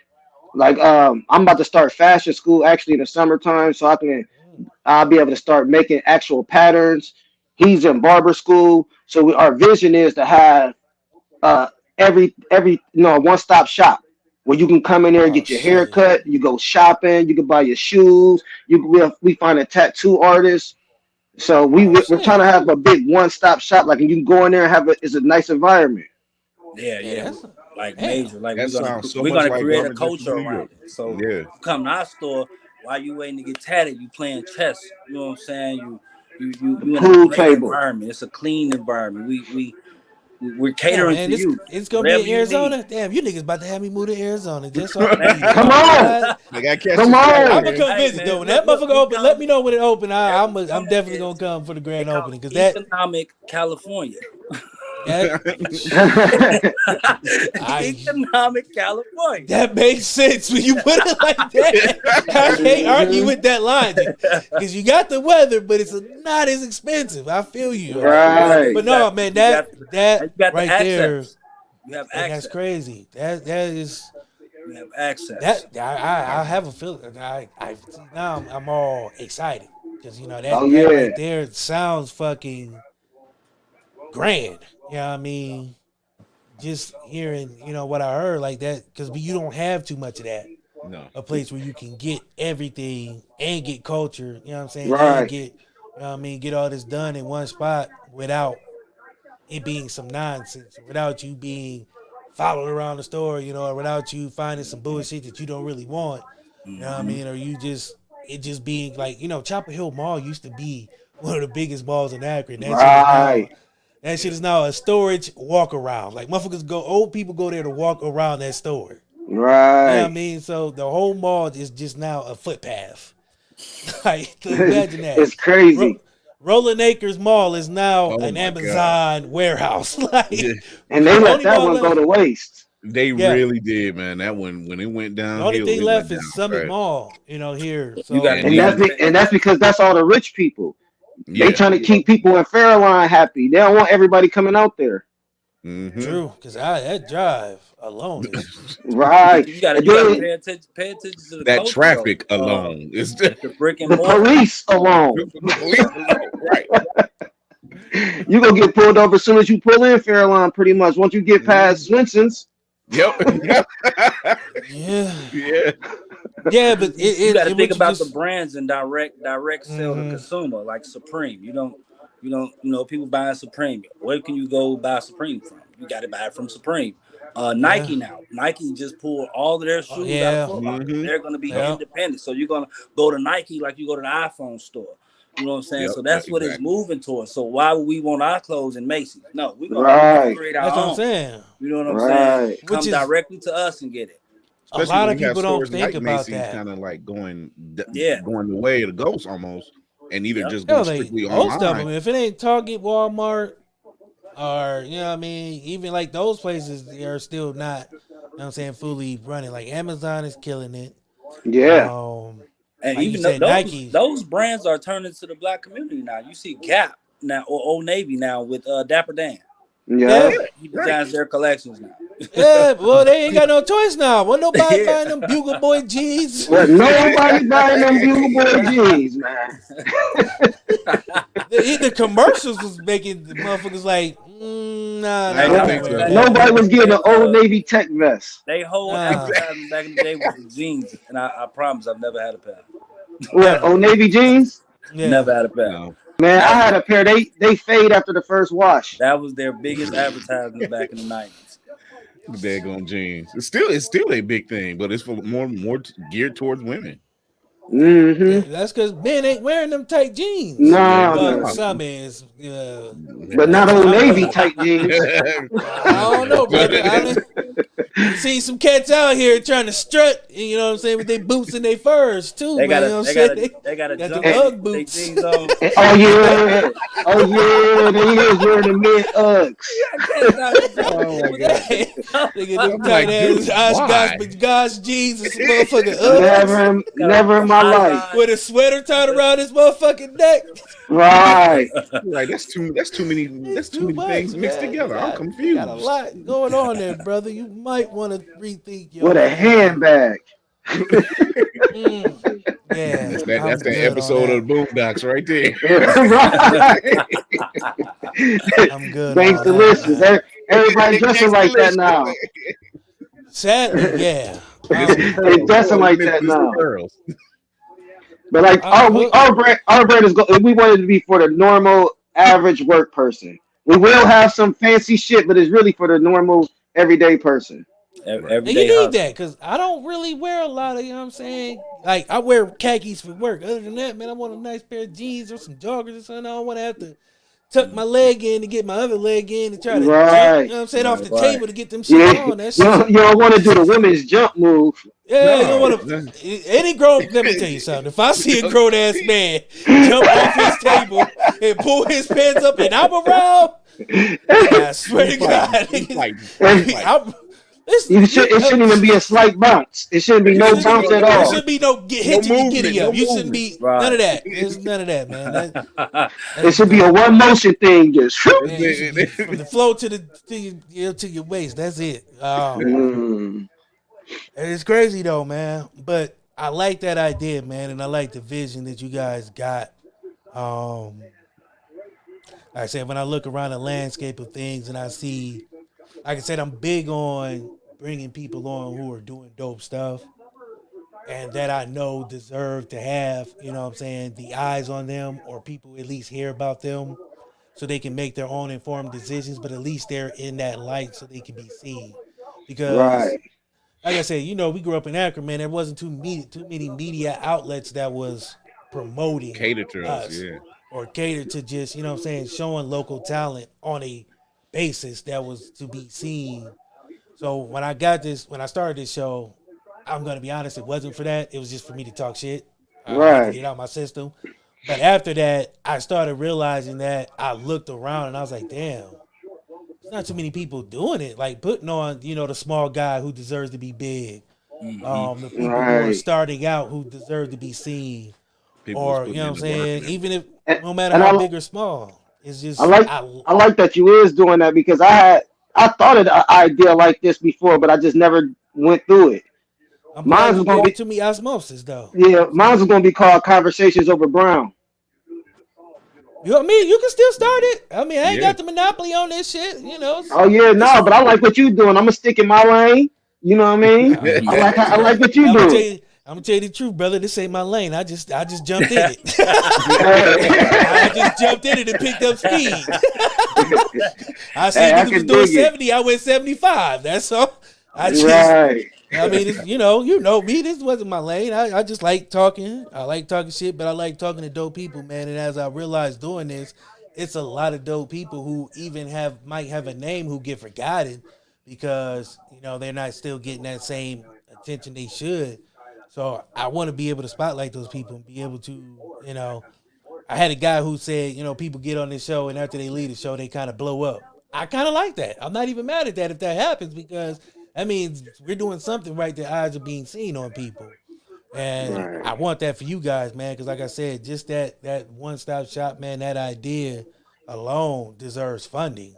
Like I'm about to start fashion school actually in the summertime, so I'll be able to start making actual patterns. He's in barber school, so our vision is to have every one-stop shop where you can come in there and get your hair cut. You go shopping, you can buy your shoes. We find a tattoo artist. So we're trying to have a big one-stop shop, like, and you can go in there and it's a nice environment.
Yeah. Like major, like
we're
gonna create a culture around it. So come to our store while you waiting to get tatted, you playing chess. You know what I'm saying? You in a great environment. It's a clean environment. We We're catering to you.
It's gonna
Whatever
be
you
in Arizona.
need.
Damn, you niggas about to have me move to Arizona just so I can be
Come on.
They got catch
Come
this
on.
flight,
I'm
man.
gonna come
Hey,
visit
man,
though. When
look,
that motherfucker
we
open,
come-
let me know when it open. I'm
Arizona
definitely
is-
gonna come for the grand
They call
opening because that
economic California. Economic California.
that makes sense when you put it like that. I can't argue with that logic because you got the weather, but it's not as expensive. I feel you.
Right.
But no, man, that
you got the
right there,
access. You have
man,
access.
that's crazy. That is.
You have access.
That I have a feeling. Now I'm all excited because you know that,
Oh,
that
yeah.
right there sounds fucking grand. You know what I mean? Just hearing what I heard like that because you don't have too much of that.
No.
A place where you can get everything and get culture. You know what I'm saying?
Right.
And get get all this done in one spot without it being some nonsense, without you being followed around the store, or without you finding some bullshit that you don't really want. You know what I mean? Or it just being like, Chapel Hill Mall used to be one of the biggest malls in Akron.
Right.
That shit is now a storage walk around. Like old people go there to walk around that store. You know what I
Right.
mean? So the whole mall is just now a footpath. Like, imagine that.
It's crazy.
Rolling Acres Mall is now
Oh
an
my
Amazon warehouse. Like,
Yeah.
And they let
only
that
mall
one go to waste.
They
Yeah.
really did, man. That one when it went down.
the only thing left is Summit Mall, here. So,
You got
And that's because that's all the rich people.
Yeah.
They trying to keep people in Fairline happy. They don't want everybody coming out there.
Mhm.
true, because that drive alone is
Right.
You got
And
to
then
pay attention to the
That
culture,
traffic
though.
alone is the
The brick and
the
mortar.
police alone.
right.
You gonna get pulled over as soon as you pull in Fairline, pretty much. Once you get past Swenson's.
Yep.
yeah,
Yeah.
but
You got to think about
the
the brands and direct sale to
Mhm.
consumer, like Supreme. You don't, people buying Supreme. Where can you go buy Supreme from? You got to buy it from Supreme. Nike now. Nike just pulled all of their shoes
yeah.
out of Foot Locker.
Mhm.
They're going to be
Yeah.
independent. So you're going to go to Nike like you go to the iPhone store. You know what I'm saying?
Yep,
So that's what it's
exactly.
moving towards. So why would we want our clothes in Macy's? No, we're going
Right.
to create our
That's what
own.
I'm saying.
You know what I'm
Right.
saying? Come
Which is-
directly to us and get it.
A lot
Especially
of
when you have
people don't
stores
think
like
about
Macy's
that.
kind of like going
Yeah.
going the way of the ghost almost, and either
Yep.
just
No,
going
they
strictly
most of
online.
them. If it ain't Target, Walmart, or even like those places, they are still not. Fully running. Like Amazon is killing it.
Yeah.
And
Like you
even
said, Nike.
those brands are turning to the black community now. You see Gap now or Old Navy now with Dapper Dan.
Yeah.
He designs their collections now.
Yeah, well, they ain't got no choice now. Wasn't nobody
Yeah.
buying them Bugle Boy jeans.
But nobody buying them Bugle Boy jeans, man.
The commercials was making the motherfuckers like, nah.
I don't think so.
Nobody was getting an Old Navy tech vest.
They whole
Nah.
advertising back in the day was the jeans, and I promise I've never had a pair.
What, Old Navy jeans?
Yeah.
Never had a pair.
No.
Man, I had a pair. They fade after the first wash.
That was their biggest advertisement back in the 90s.
Daggone jeans. It's still a big thing, but it's for more geared towards women.
Mm-hmm.
That's because men ain't wearing them tight jeans.
Nah,
Well,
nah.
some is.
But not Old Navy tight jeans.
I don't know, brother. You see some cats out here trying to strut, you know what I'm saying, with their boots and their furs too,
They
man.
got
You know what I'm
they
saying?
got
Got
jump
the Ugg
they
boots.
jeans on.
Oh yeah. Oh yeah. They is wearing the mid Uggs.
Oh my god.
They get them
I'm
tight
like,
ass
dude, why?
God's jeans and some motherfucking Uggs
Never in my life.
with a sweater tied around his motherfucking neck.
Right.
Like that's too many
Too much,
things mixed
man.
together. I'm
Got
confused.
a lot going on there, brother. You might want to rethink your.
With a handbag.
Yeah,
That's
I'm
that
good on
episode
that.
of the Boondocks right there.
Right.
I'm good.
Thanks
on
to
that,
listeners.
man.
Everybody dressing like that now.
Sadly, yeah.
They dressing like that now.
Girls.
But like our brand is we want it to be for the normal average work person. We will have some fancy shit, but it's really for the normal everyday person.
And
Every
you
day
need
hustle.
that because I don't really wear a lot of, you know what I'm saying? Like, I wear khakis for work. Other than that, man, I want a nice pair of jeans or some joggers or something. I don't want to have to tuck my leg in to get my other leg in and try to jump,
Right.
you know what I'm saying, off the
Right.
table to get them shit
Yeah.
on. That
You
shit.
don't want to do the women's jump move.
Yeah, you don't
No,
want to. Any grown, let me tell you something. If I see a grown ass man jump off his table and pull his pants up and I'm around, I swear to God,
It shouldn't even be a slight bounce. It shouldn't be no bounce at
There
all.
should be no hit to your giddy up.
No
You shouldn't be
Right.
none of that. There's none of that, man.
It should be a one motion thing. Just
Man, you should be from the flow to your waist. That's it. It's crazy though, man. But I like that idea, man, and I like the vision that you guys got. Like I said, when I look around the landscape of things and I see, like I said, I'm big on bringing people on who are doing dope stuff and that I know deserve to have, you know what I'm saying, the eyes on them, or people at least hear about them so they can make their own informed decisions, but at least they're in that light so they can be seen. Because,
right.
like I said, you know, we grew up in Akron, man. There wasn't too many media outlets that was promoting
cater to us, yeah.
Or cater to just, you know what I'm saying, showing local talent on a basis that was to be seen. So when I started this show, I'm going to be honest, it wasn't for that. It was just for me to talk shit. I had to get out my system. But after that, I started realizing that I looked around and I was like, damn, there's not too many people doing it. Like putting on, you know, the small guy who deserves to be big. The people who are starting out who deserve to be seen. Or, you know what I'm saying? Even if, no matter how big or small, it's just.
I like that you is doing that, because I thought of an idea like this before, but I just never went through it.
Mine was going to be to me osmosis, though.
Yeah, mine was going to be called Conversations Over Brown.
You know what I mean? You can still start it. I mean, I ain't got the monopoly on this shit, you know.
Oh yeah, no, but I like what you doing. I'm gonna stick in my lane. You know what I mean? I like what you doing.
I'm gonna tell you the truth, brother. This ain't my lane. I just jumped in it. I just jumped in it and picked up speed. I said niggas was doing 70. I went 75. That's all. I mean, you know me. This wasn't my lane. I just like talking. I like talking shit, but I like talking to dope people, man. And as I realized doing this, it's a lot of dope people who even might have a name who get forgotten because, you know, they're not still getting that same attention they should. So I want to be able to spotlight those people and be able to, you know, I had a guy who said, you know, people get on this show and after they leave the show, they kind of blow up. I kind of like that. I'm not even mad at that if that happens, because that means we're doing something right. The eyes are being seen on people. And I want that for you guys, man, because like I said, just that one-stop shop, man, that idea alone deserves funding.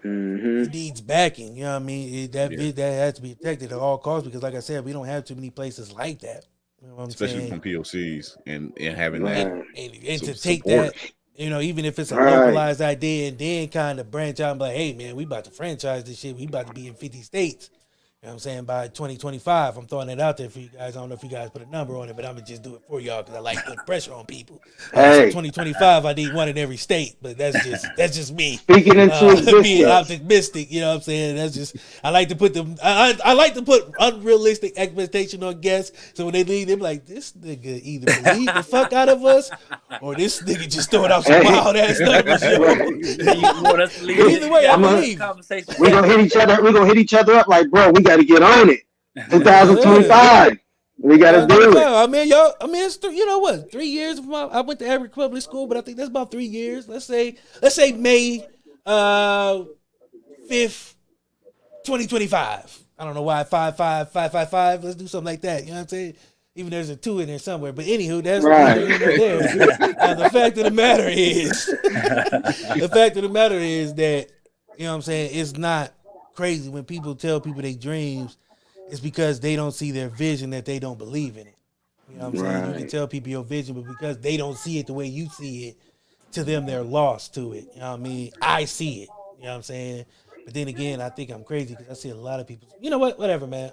It needs backing, you know what I mean? That has to be protected at all costs, because like I said, we don't have too many places like that. You know what I'm
Especially
saying?
from POCs and having that.
And to take that, you know, even if it's a localized idea, and then kind of branch out and be like, hey, man, we about to franchise this shit. We about to be in 50 states. You know what I'm saying? By 2025, I'm throwing it out there for you guys. I don't know if you guys put a number on it, but I'm going to just do it for y'all because I like putting pressure on people. So 2025, I need one in every state, but that's just me.
Speaking into
being optimistic, you know what I'm saying? That's just, I like to put them, I like to put unrealistic expectation on guests. So when they leave, they're like, this nigga either believe the fuck out of us, or this nigga just throwing out some wild ass numbers, yo. Either way, I believe.
We're going to hit each other up like, bro, we got to get on it. 2025. We got to do it.
I mean, y'all, it's you know what? 3 years. I went to Aria Public School, but I think that's about 3 years. Let's say May 5th, 2025. I don't know why 55555. Let's do something like that. You know what I'm saying? Even there's a 2 in there somewhere. But anywho, that's right. The fact of the matter is that, you know what I'm saying, it's not crazy when people tell people their dreams. It's because they don't see their vision, that they don't believe in it. You know what I'm saying? You can tell people your vision, but because they don't see it the way you see it, to them they're lost to it. You know what I mean? I see it. You know what I'm saying? But then again, I think I'm crazy because I see a lot of people. You know what? Whatever, man.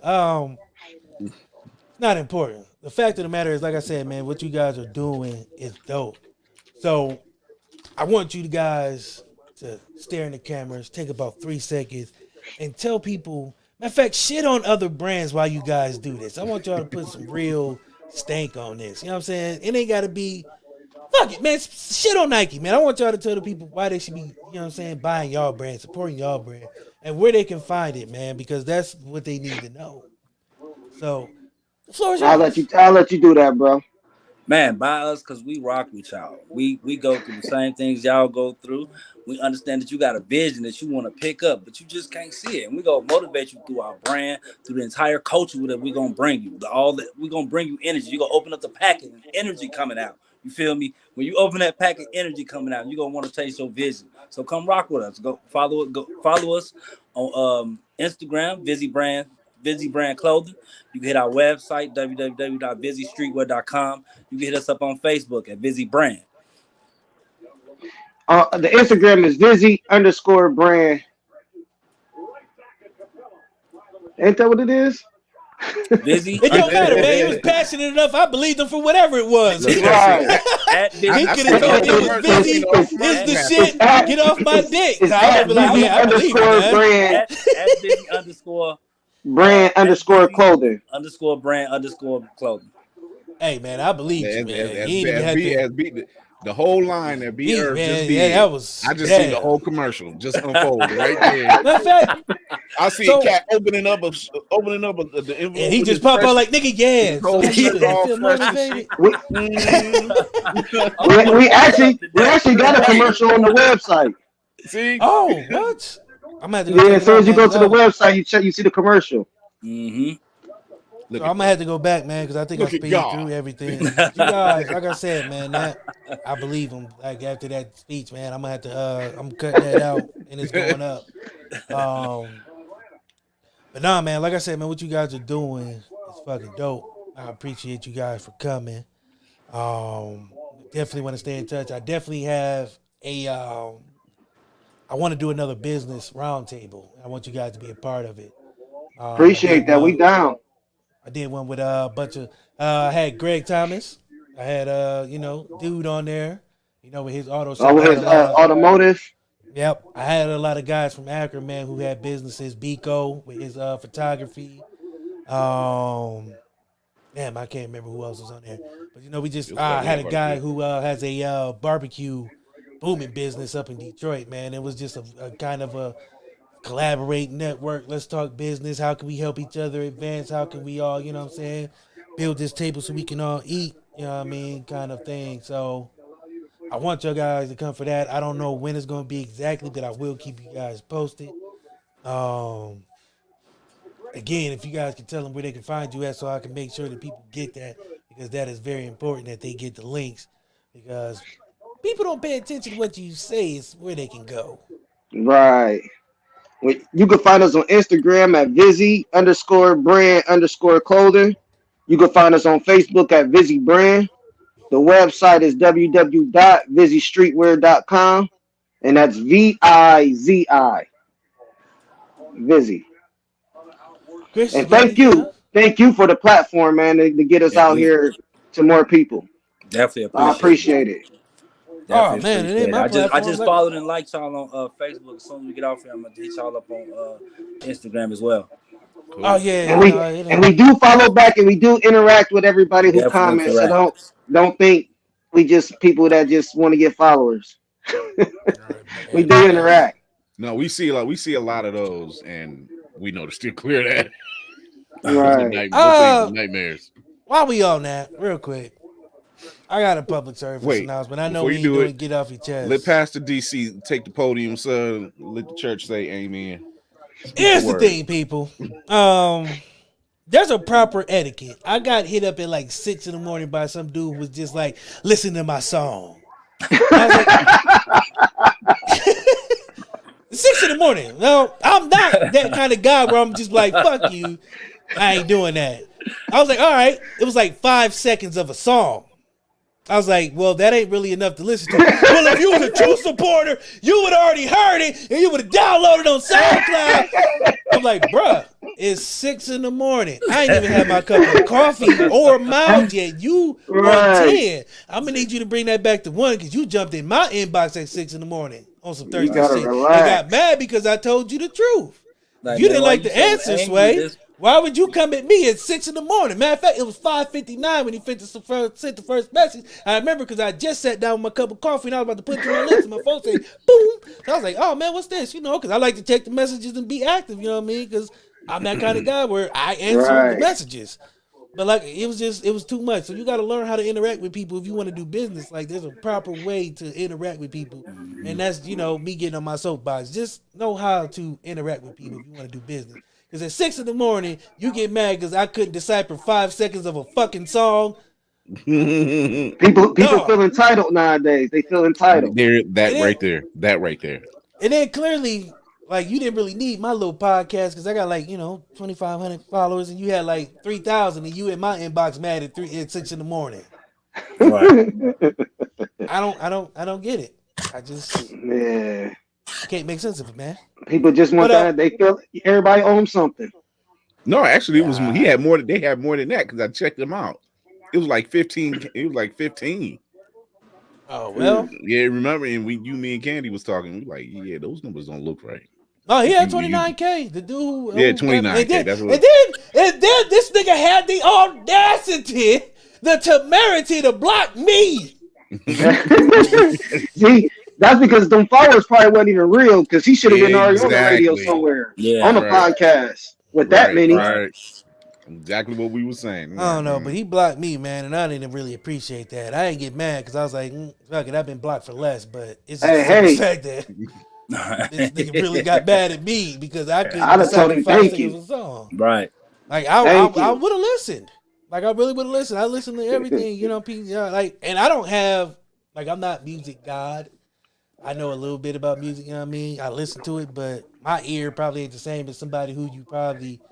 It's not important. The fact of the matter is, like I said, man, what you guys are doing is dope. So I want you guys to stare in the cameras, take about 3 seconds, and tell people, matter of fact, shit on other brands while you guys do this. I want y'all to put some real stank on this. You know what I'm saying? It ain't got to be Fuck it, man. Shit on Nike, man. I want y'all to tell the people why they should be, you know what I'm saying, buying y'all brand, supporting y'all brand, and where they can find it, man, because that's what they need to know. So, the floor is yours.
I'll let you do that, bro.
Man, buy us because we rock with y'all. We go through the same things y'all go through. We understand that you got a vision that you want to pick up, but you just can't see it. And we're going to motivate you through our brand, through the entire culture that we're going to bring you. We're going to bring you energy. You're going to open up the packet and energy coming out. You feel me? When you open that packet, energy coming out, you're going to want to taste your vision. So come rock with us. Go follow us on Instagram, Vizi Brand Clothing. You can hit our website, www.vizistreetwear.com. You can hit us up on Facebook at Vizi Brand.
The Instagram is Vizi_brand. Ain't that what it is?
Vizi.
It don't matter, man. He was passionate enough. I believed him for whatever it was.
Right.
He could have told me it was Vizi. It's the shit. Get off my dick.
It's
I
at
would be like, yeah, I believe it, man.
Brand.
At Vizi
_brand_clothing.
_brand_clothing.
Hey, man, I believe you, man. He
As
had to.
beat the whole line that be Earth just be.
That was.
I just see the whole commercial just unfold right there.
Matter of fact,
I see a cat opening up the envelope.
And he just pop out like, nigga, yeah. So he feel motivated.
We actually got a commercial on the website.
See?
Oh, what? I'm gonna have to go
as soon as you go to the website, you see the commercial.
Mm-hmm.
So I'm gonna have to go back, man, because I think I speed through everything. You guys, like I said, man, I believe him. Like after that speech, man, I'm gonna have to. I'm cutting that out, and it's going up. But nah, man, like I said, man, what you guys are doing is fucking dope. I appreciate you guys for coming. Definitely want to stay in touch. I definitely have a. I want to do another business roundtable. I want you guys to be a part of it.
Appreciate that. We down.
I did one with a bunch of. I had Greg Thomas. I had dude on there. With his auto shop.
With his automotive.
Yep, I had a lot of guys from Akron, man, who had businesses. Biko with his photography. Damn, I can't remember who else was on there. But we just I had a guy who has a barbecue booming business up in Detroit, man. It was just a kind of a collaborate network. Let's talk business. How can we help each other advance? How can we all, build this table so we can all eat, kind of thing. So I want you guys to come for that. I don't know when it's going to be exactly, but I will keep you guys posted. Again, if you guys can tell them where they can find you at so I can make sure that people get that, because that is very important that they get the links, because people don't pay attention to what you say. It's where they can go.
Right. You can find us on Instagram at Vizi_brand_clothing. You can find us on Facebook at Vizi Brand. The website is www.vizistreetwear.com, and that's Vizi. Vizi. And thank you for the platform, man, to get us out here to more people.
Definitely
appreciate it.
Oh man, it ain't my
I just followed and liked y'all on Facebook. As soon as we get off here, I'm gonna hit y'all up on Instagram as well.
Cool. Oh yeah,
and we do follow back, and we do interact with everybody who comments. So don't think we just people that just want to get followers. We do interact.
No, we see a lot of those, and we know to still clear that.
Right.
Nightmares.
While we on that, real quick, I got a public service announcement. I know we do it. Get off your chest.
Let Pastor DC take the podium, son. Let the church say amen.
Here's the thing, people. There's a proper etiquette. I got hit up at like 6 a.m. by some dude who was just like, listen to my song. I was like, 6 a.m. No, I'm not that kind of guy where I'm just like, fuck you. I ain't doing that. I was like, all right. It was like 5 seconds of a song. I was like, well, that ain't really enough to listen to. Well, if you was a true supporter, you would have already heard it and you would have downloaded on SoundCloud. I'm like, bruh, it's 6 a.m. I ain't even had my cup of coffee or mouth yet. You on 10. I'm going to need you to bring that back to 1 because you jumped in my inbox at 6 a.m. on some Thursday shit. I got mad because I told you the truth. Like, you didn't like the answer, Sway. Why would you come at me at 6 in the morning? Matter of fact, it was 5:59 when he sent the first message. I remember because I just sat down with my cup of coffee and I was about to put it to my lips and my phone said, boom. So I was like, oh man, what's this? You know, because I like to check the messages and be active, you know what I mean? Because I'm that kind of guy where I answer the messages. But like, it was too much. So you got to learn how to interact with people if you want to do business. Like, there's a proper way to interact with people. And that's, you know, me getting on my soapbox. Just know how to interact with people if you want to do business. Because at 6 in the morning, you get mad because I couldn't decipher 5 seconds of a fucking song.
People feel entitled nowadays. They feel entitled.
That right there.
And then clearly, like, you didn't really need my little podcast because I got like, you know, 2,500 followers and you had like 3,000 and you in my inbox mad at 6 in the morning.
Right.
I don't get it. I just can't make sense of it, man.
People just want that. They feel everybody owes something.
No, actually, it was they had more than that because I checked them out. It was like 15. It was like 15.
Oh well.
Yeah, remember? And me and Candy was talking. We were like, yeah, those numbers don't look right.
Oh, he had 29K. The dude.
Yeah, 29K.
And then this nigga had the audacity, the temerity to block me.
See, that's because them followers probably wasn't even real because he should have been already on the radio somewhere. Yeah, on the podcast with that many. Right.
Exactly what we were saying.
I don't know, but he blocked me, man, and I didn't really appreciate that. I didn't get mad because I was like, fuck it, I've been blocked for less, but it's just the fact that this nigga really got mad at me because I couldn't decide 5 seconds of a song.
Right.
Like, I would have listened. Like, I really would have listened. I listened to everything, you know, like, and I don't have, like, I'm not music god. I know a little bit about music, you know what I mean? I listen to it, but my ear probably ain't the same as somebody who you probably, you know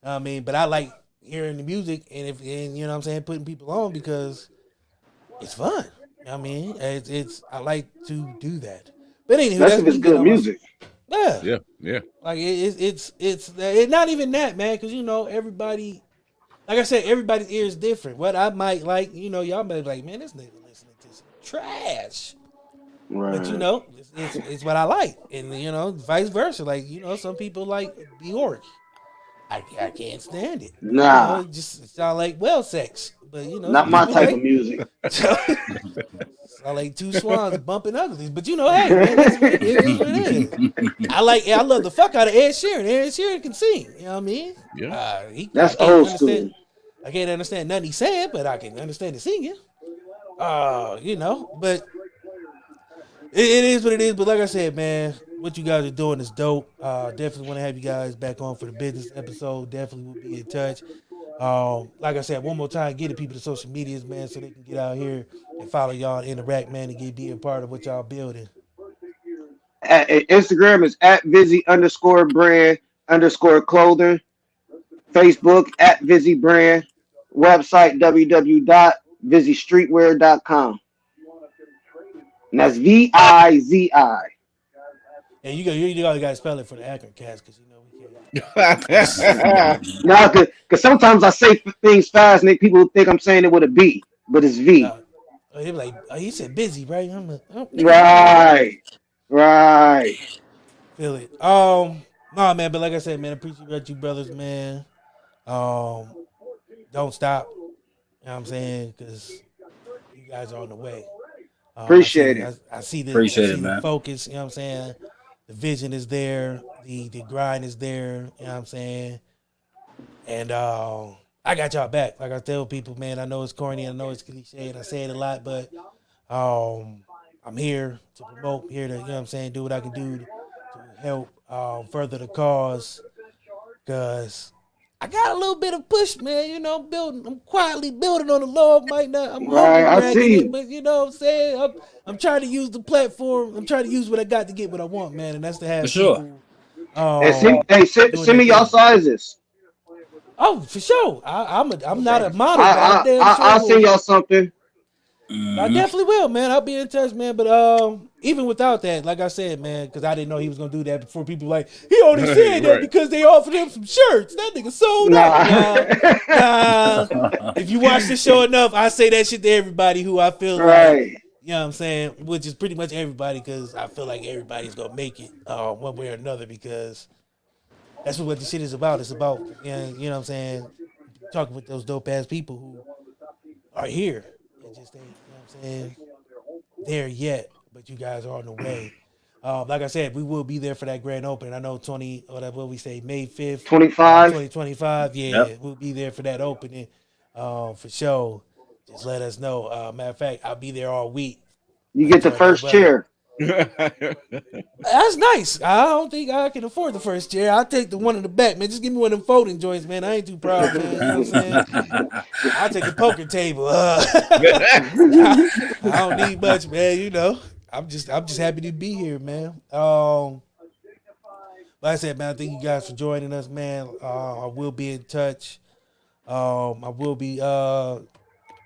what I mean? But I like hearing the music and you know what I'm saying, putting people on because it's fun. You know what I mean? I like to do that. But anyway, that's
good music.
Yeah.
Yeah.
Like it's not even that, man, because you know, everybody, like I said, everybody's ear is different. What I might like, you know, y'all might be like, man, this nigga listening to some trash. Right. But you know, it's what I like. And you know, vice versa. Like, you know, some people like Bjork. I can't stand it.
Nah.
You know, it just sound like well sex. But you know,
not my type of music.
I like two swans bumping uglies. But you know, hey, man, it is what it is. I love the fuck out of Ed Sheeran. Ed Sheeran can sing. You know what I mean?
Yeah.
That's old school.
I can't understand nothing he's saying, but I can understand the singing. You know, but it is what it is. But like I said, man, what you guys are doing is dope. Definitely want to have you guys back on for the business episode. Definitely will be in touch. Like I said, one more time, get the people to social medias, man, so they can get out here and follow y'all and interact, man, and be a part of what y'all building.
Instagram is at Vizi_brand_clothing. Facebook at Vizi brand. Website www.vizistreetwear.com. And that's Vizi.
And you gotta spell it for the Akron cast because you know we can't.
No, because sometimes I say things fast and people think I'm saying it with a B, but it's V.
They be like, he said busy, right? I'm like,
right.
Feel it. Nah, man, but like I said, man, appreciate you brothers, man. Don't stop. You know what I'm saying? Because you guys are on the way.
Appreciate it.
I see the
man.
Focus, you know what I'm saying? The vision is there, the grind is there, you know what I'm saying? And I got y'all back. Like I tell people, man, I know it's corny, I know it's cliche, and I say it a lot, but I'm here to promote, here to, you know what I'm saying, do what I can do to help further the cause, because I got a little bit of push, man. You know, I'm quietly building on the Lord. Might not, I'm
right, I see
it, but you know what I'm saying? I'm trying to use the platform. I'm trying to use what I got to get what I want, man. And that's to have
sure.
People,
send me y'all sizes.
Oh, for sure. I'm not a model.
I'll send y'all something.
I definitely will, man. I'll be in touch, man. But even without that, like I said, man, because I didn't know he was gonna do that before. People like he only said that because they offered him some shirts. That nigga sold out. Nah. If you watch the show enough, I say that shit to everybody who I feel like, you know what I'm saying, which is pretty much everybody, because I feel like everybody's gonna make it one way or another, because that's what the shit is about. It's about, you know what I'm saying, talking with those dope ass people who are here and just ain't, you know what I'm saying, there yet, but you guys are on the way. Like I said, we will be there for that grand opening. I know what we say, May 5th,
25.
2025. Yeah, we'll be there for that opening for sure. Just let us know. Matter of fact, I'll be there all week.
You get the first chair.
That's nice. I don't think I can afford the first chair. I'll take the one in the back, man. Just give me one of them folding joints, man. I ain't too proud, man. You know what I'm saying? I'll take a poker table. I don't need much, man. You know, I'm just happy to be here, man. Like I said, man, thank you guys for joining us, man. I will be in touch. I will be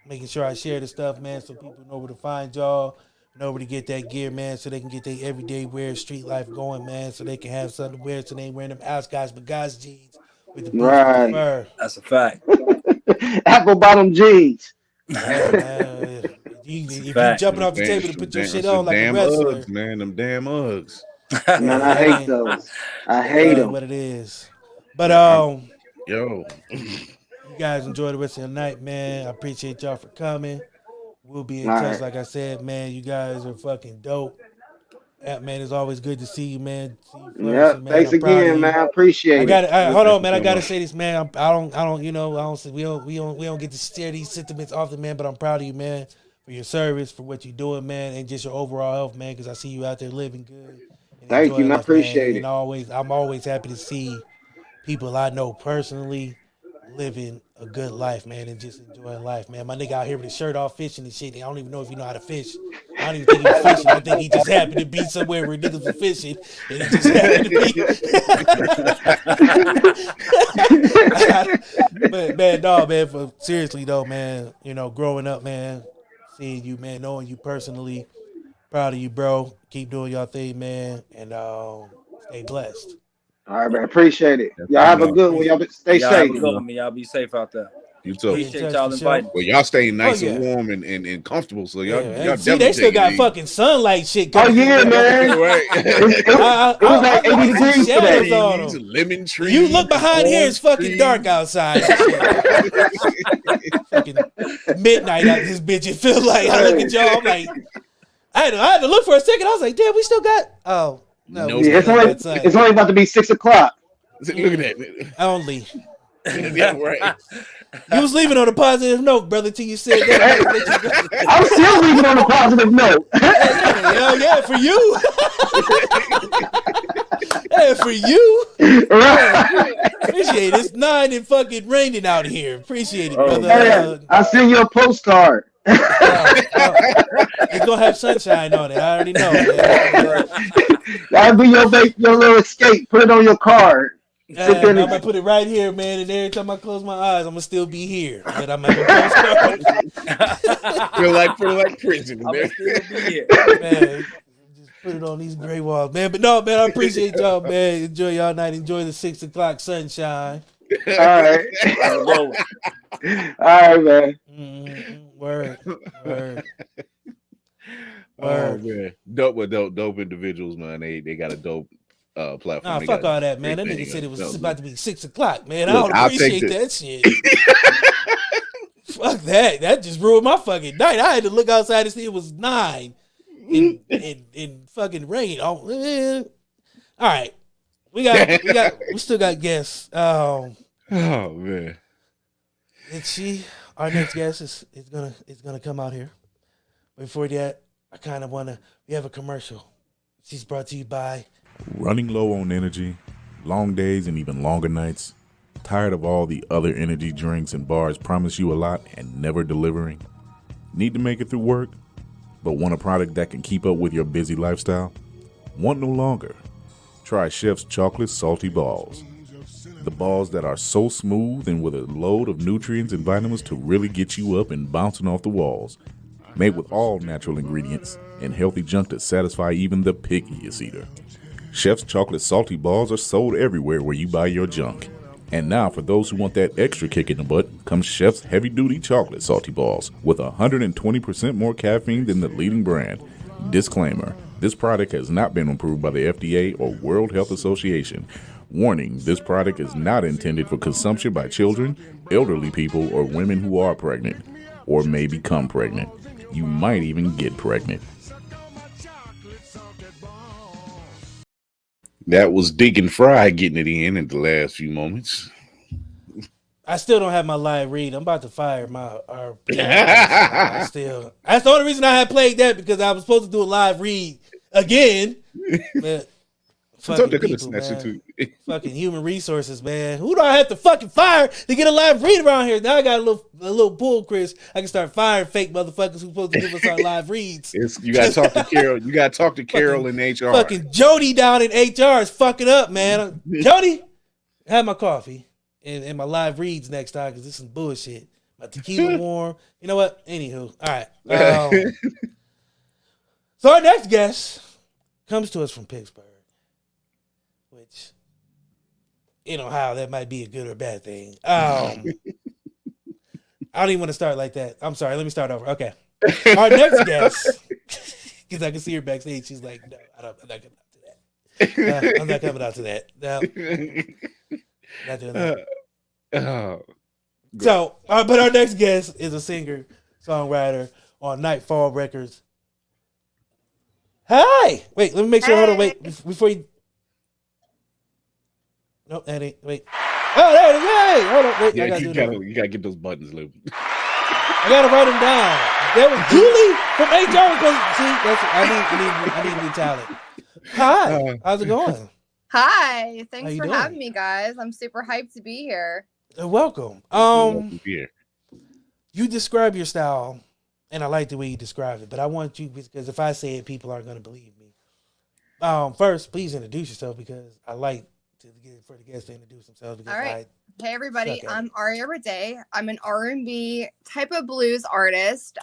making sure I share the stuff, man, so people know where to find y'all. Know where to get that gear, man, so they can get their everyday wear, street life going, man, so they can have something to wear, so they ain't wearing them Outscots but guys jeans with the boots with the fur.
That's a fact.
Apple bottom jeans.
If you jumping off the table to put your shit on like a wrestler,
Uggs, man, them damn Uggs.
Man, I hate those. I hate them.
What it is. But
yo,
you guys enjoy the rest of the night, man. I appreciate y'all for coming. We'll be in touch, like I said, man. You guys are fucking dope. Yeah, man, it's always good to see you, man.
Yeah, thanks again, man. I appreciate it.
Hold on, man. I gotta say this, man. I don't, we don't get to share these sentiments often, man. But I'm proud of you, man, for your service, for what you're doing, man, and just your overall health, man. Because I see you out there living good.
Thank you, man. I appreciate it.
And I'm always happy to see people I know personally living a good life, man, and just enjoying life, man. My nigga out here with his shirt off fishing and shit. I don't even know if he know how to fish. I don't even think he was fishing. I think he just happened to be somewhere where niggas were fishing, and it just happened to be. But man, no, man. Seriously though, man. You know, growing up, man, seeing you, man, knowing you personally, proud of you, bro. Keep doing your thing, man, and stay blessed.
All right, man. Appreciate it. Y'all have a good one. Y'all stay safe.
Y'all be safe out there.
You too.
Appreciate y'all inviting.
Well, y'all staying nice and warm and comfortable, so y'all
see, they still got fucking sunlight shit.
Oh yeah, man. It was like 80 degrees today.
Lemon tree.
You look behind here, it's fucking dark outside. Fucking midnight out this bitch. It feels like I look at y'all. I'm like, I had to look for a second. I was like, damn, we still got. Oh. No,
yeah, it's only about to be 6 o'clock.
Look at that.
Only.
Yeah, right.
You was leaving on a positive note, brother, till you said that.
I'm still leaving on a positive note.
Yeah, for you. Yeah, for you.
Right.
Appreciate it. It's 9 and fucking raining out here. Appreciate it, brother.
Hey, I'll send you a postcard.
It's gonna have sunshine on it. I already know.
That'll be your little escape. Put it on your card.
I'm gonna put it right here, man. And every time I close my eyes, I'm gonna still be here. But I'm gonna
feel like prison.
I'm gonna still be here,
man. Just put it on these gray walls, man. But no, man, I appreciate y'all, man. Enjoy y'all night. Enjoy the 6 o'clock sunshine.
All right. All right, man.
Word.
Oh man, dope individuals, man. They got a dope platform.
Nah, fuck all that, man. That nigga said it was about to be 6 o'clock, man.
Look,
I don't appreciate that shit. Fuck that. That just ruined my fucking night. I had to look outside to see it was 9 in fucking rain. Oh, man. All right, we still got guests. Oh
man,
our next guest is gonna come out here. Before that, I kind of want to. We have a commercial. She's brought to you by
Running low on energy, long days and even longer nights. Tired of all the other energy drinks and bars promise you a lot and never delivering? Need to make it through work, but want a product that can keep up with your busy lifestyle? Want no longer? Try Chef's Chocolate Salty Balls. The balls that are so smooth and with a load of nutrients and vitamins to really get you up and bouncing off the walls. Made with all natural ingredients and healthy junk to satisfy even the pickiest eater. Chef's Chocolate Salty Balls are sold everywhere where you buy your junk. And now for those who want that extra kick in the butt, comes Chef's Heavy Duty Chocolate Salty Balls with 120% more caffeine than the leading brand. Disclaimer, this product has not been approved by the FDA or World Health Association. Warning, this product is not intended for consumption by children, elderly people, or women who are pregnant or may become pregnant. You might even get pregnant.
That was Deacon Fry getting it in at the last few moments.
I still don't have my live read. I'm about to fire our that's the only reason I had played that, because I was supposed to do a live read again. But fucking people, man. Fucking human resources, man. Who do I have to fucking fire to get a live read around here? Now I got a little bull, Chris. I can start firing fake motherfuckers who's supposed to give us our live reads.
You gotta talk to Carol. You gotta talk to Carol in HR.
Fucking Jody down in HR is fucking up, man. Jody, have my coffee and my live reads next time, because this is some bullshit. My tequila warm. You know what? Anywho, all right. So our next guest comes to us from Pittsburgh, which, in Ohio, that might be a good or bad thing. I don't even want to start like that. I'm sorry. Let me start over. Okay. Our next guest, because I can see her backstage. She's like, no, I'm not coming out to that. I'm not coming out to that. No, not doing that. So, but our next guest is a singer, songwriter on Nightfall Records. Hi. Wait, let me make sure. Hold on. Wait, before you. Nope, that ain't. Wait. Oh, there it is. Hey, hold on. Wait,
yeah, you gotta get those buttons, Lou.
I gotta write them down. That was Julie from HR. Because see, I need new talent. Hi, how's it going?
Hi, thanks for having me, guys. I'm super hyped to be here.
Welcome. You describe your style, and I like the way you describe it. But I want you, because if I say it, people aren't going to believe me. First, please introduce yourself, because I like for the guests to introduce themselves. Because
all right. Hey, everybody. I'm Aria Radae. I'm an R&B type of blues artist.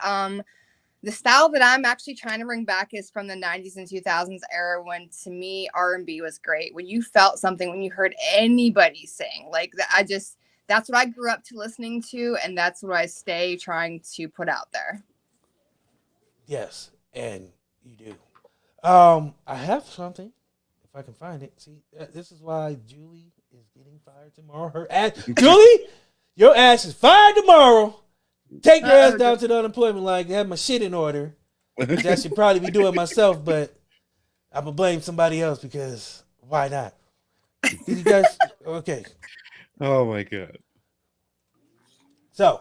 The style that I'm actually trying to bring back is from the 90s and 2000s era, when, to me, R&B was great. When you felt something, when you heard anybody sing. Like, that's what I grew up to listening to, and that's what I stay trying to put out there. Yes,
and you do. I have something, if I can find it. See, this is why Julie is getting fired tomorrow. Her ass, Julie, your ass is fired tomorrow. Take your ass down to the unemployment line. Have my shit in order. Which I should probably be doing myself, but I'm gonna blame somebody else, because why not? You guys, okay?
Oh my god!
So,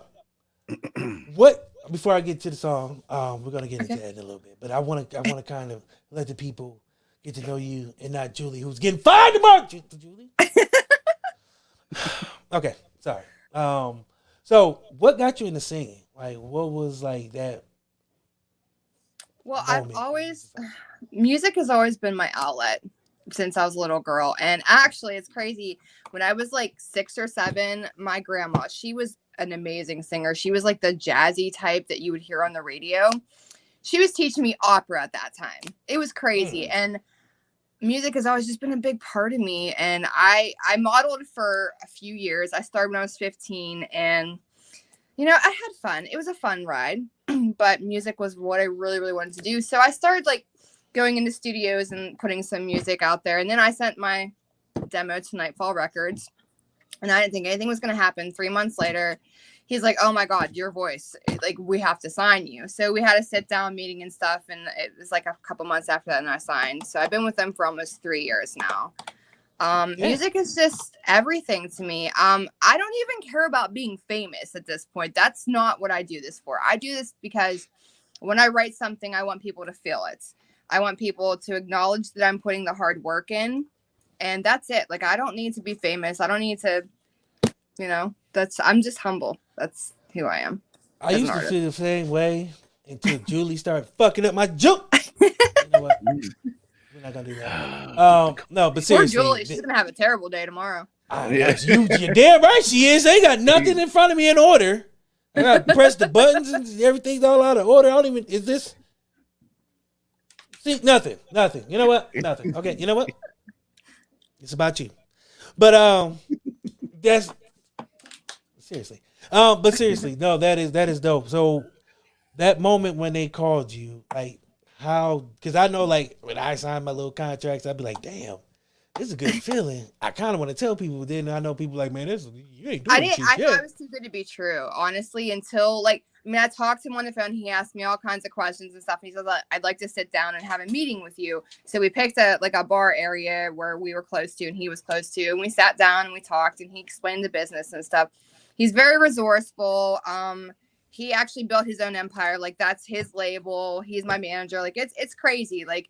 what? Before I get to the song, we're gonna get into that in a little bit. But I want to kind of let the people get to know you, and not Julie, who's getting fired tomorrow. Julie. Okay, sorry. So what got you into singing? Like, what was like that?
Well, music has always been my outlet since I was a little girl. And actually, it's crazy. When I was like 6 or 7, my grandma, she was an amazing singer. She was like the jazzy type that you would hear on the radio. She was teaching me opera at that time. It was crazy. And music has always just been a big part of me. And I modeled for a few years. I started when I was 15, and, you know, I had fun. It was a fun ride, but music was what I really, really wanted to do. So I started like going into studios and putting some music out there. And then I sent my demo to Nightfall Records, and I didn't think anything was going to happen. 3 months later, he's like, oh my God, your voice, like, we have to sign you. So we had a sit down meeting and stuff. And it was like a couple months after that, and I signed. So I've been with them for almost 3 years now. Music is just everything to me. I don't even care about being famous at this point. That's not what I do this for. I do this because when I write something, I want people to feel it. I want people to acknowledge that I'm putting the hard work in, and that's it. Like, I don't need to be famous. I don't need to, you know, I'm just humble. That's who I am.
I used to feel the same way until Julie started fucking up my joke. You know what? We're not gonna do that. No, but seriously,
poor Julie, she's gonna have a terrible day tomorrow.
You're damn right she is. They got nothing in front of me in order. I gotta press the buttons and everything's all out of order. I don't even. Is this? See, nothing. You know what? Nothing. Okay, you know what? It's about you. But that's seriously. But seriously, no, that is dope. So that moment when they called you, like, how? Because I know, like, when I signed my little contracts, I'd be like, damn, it's a good feeling. I kind of want to tell people, but then I know people like, man, you ain't doing shit
I
yet.
thought it was too good to be true, honestly, until like, I mean, I talked to him on the phone. He asked me all kinds of questions and stuff. And he said, I'd like to sit down and have a meeting with you. So we picked a bar area where we were close to and he was close to. And we sat down and we talked and he explained the business and stuff. He's very resourceful. He actually built his own empire. Like, that's his label. He's my manager. Like, it's crazy. Like,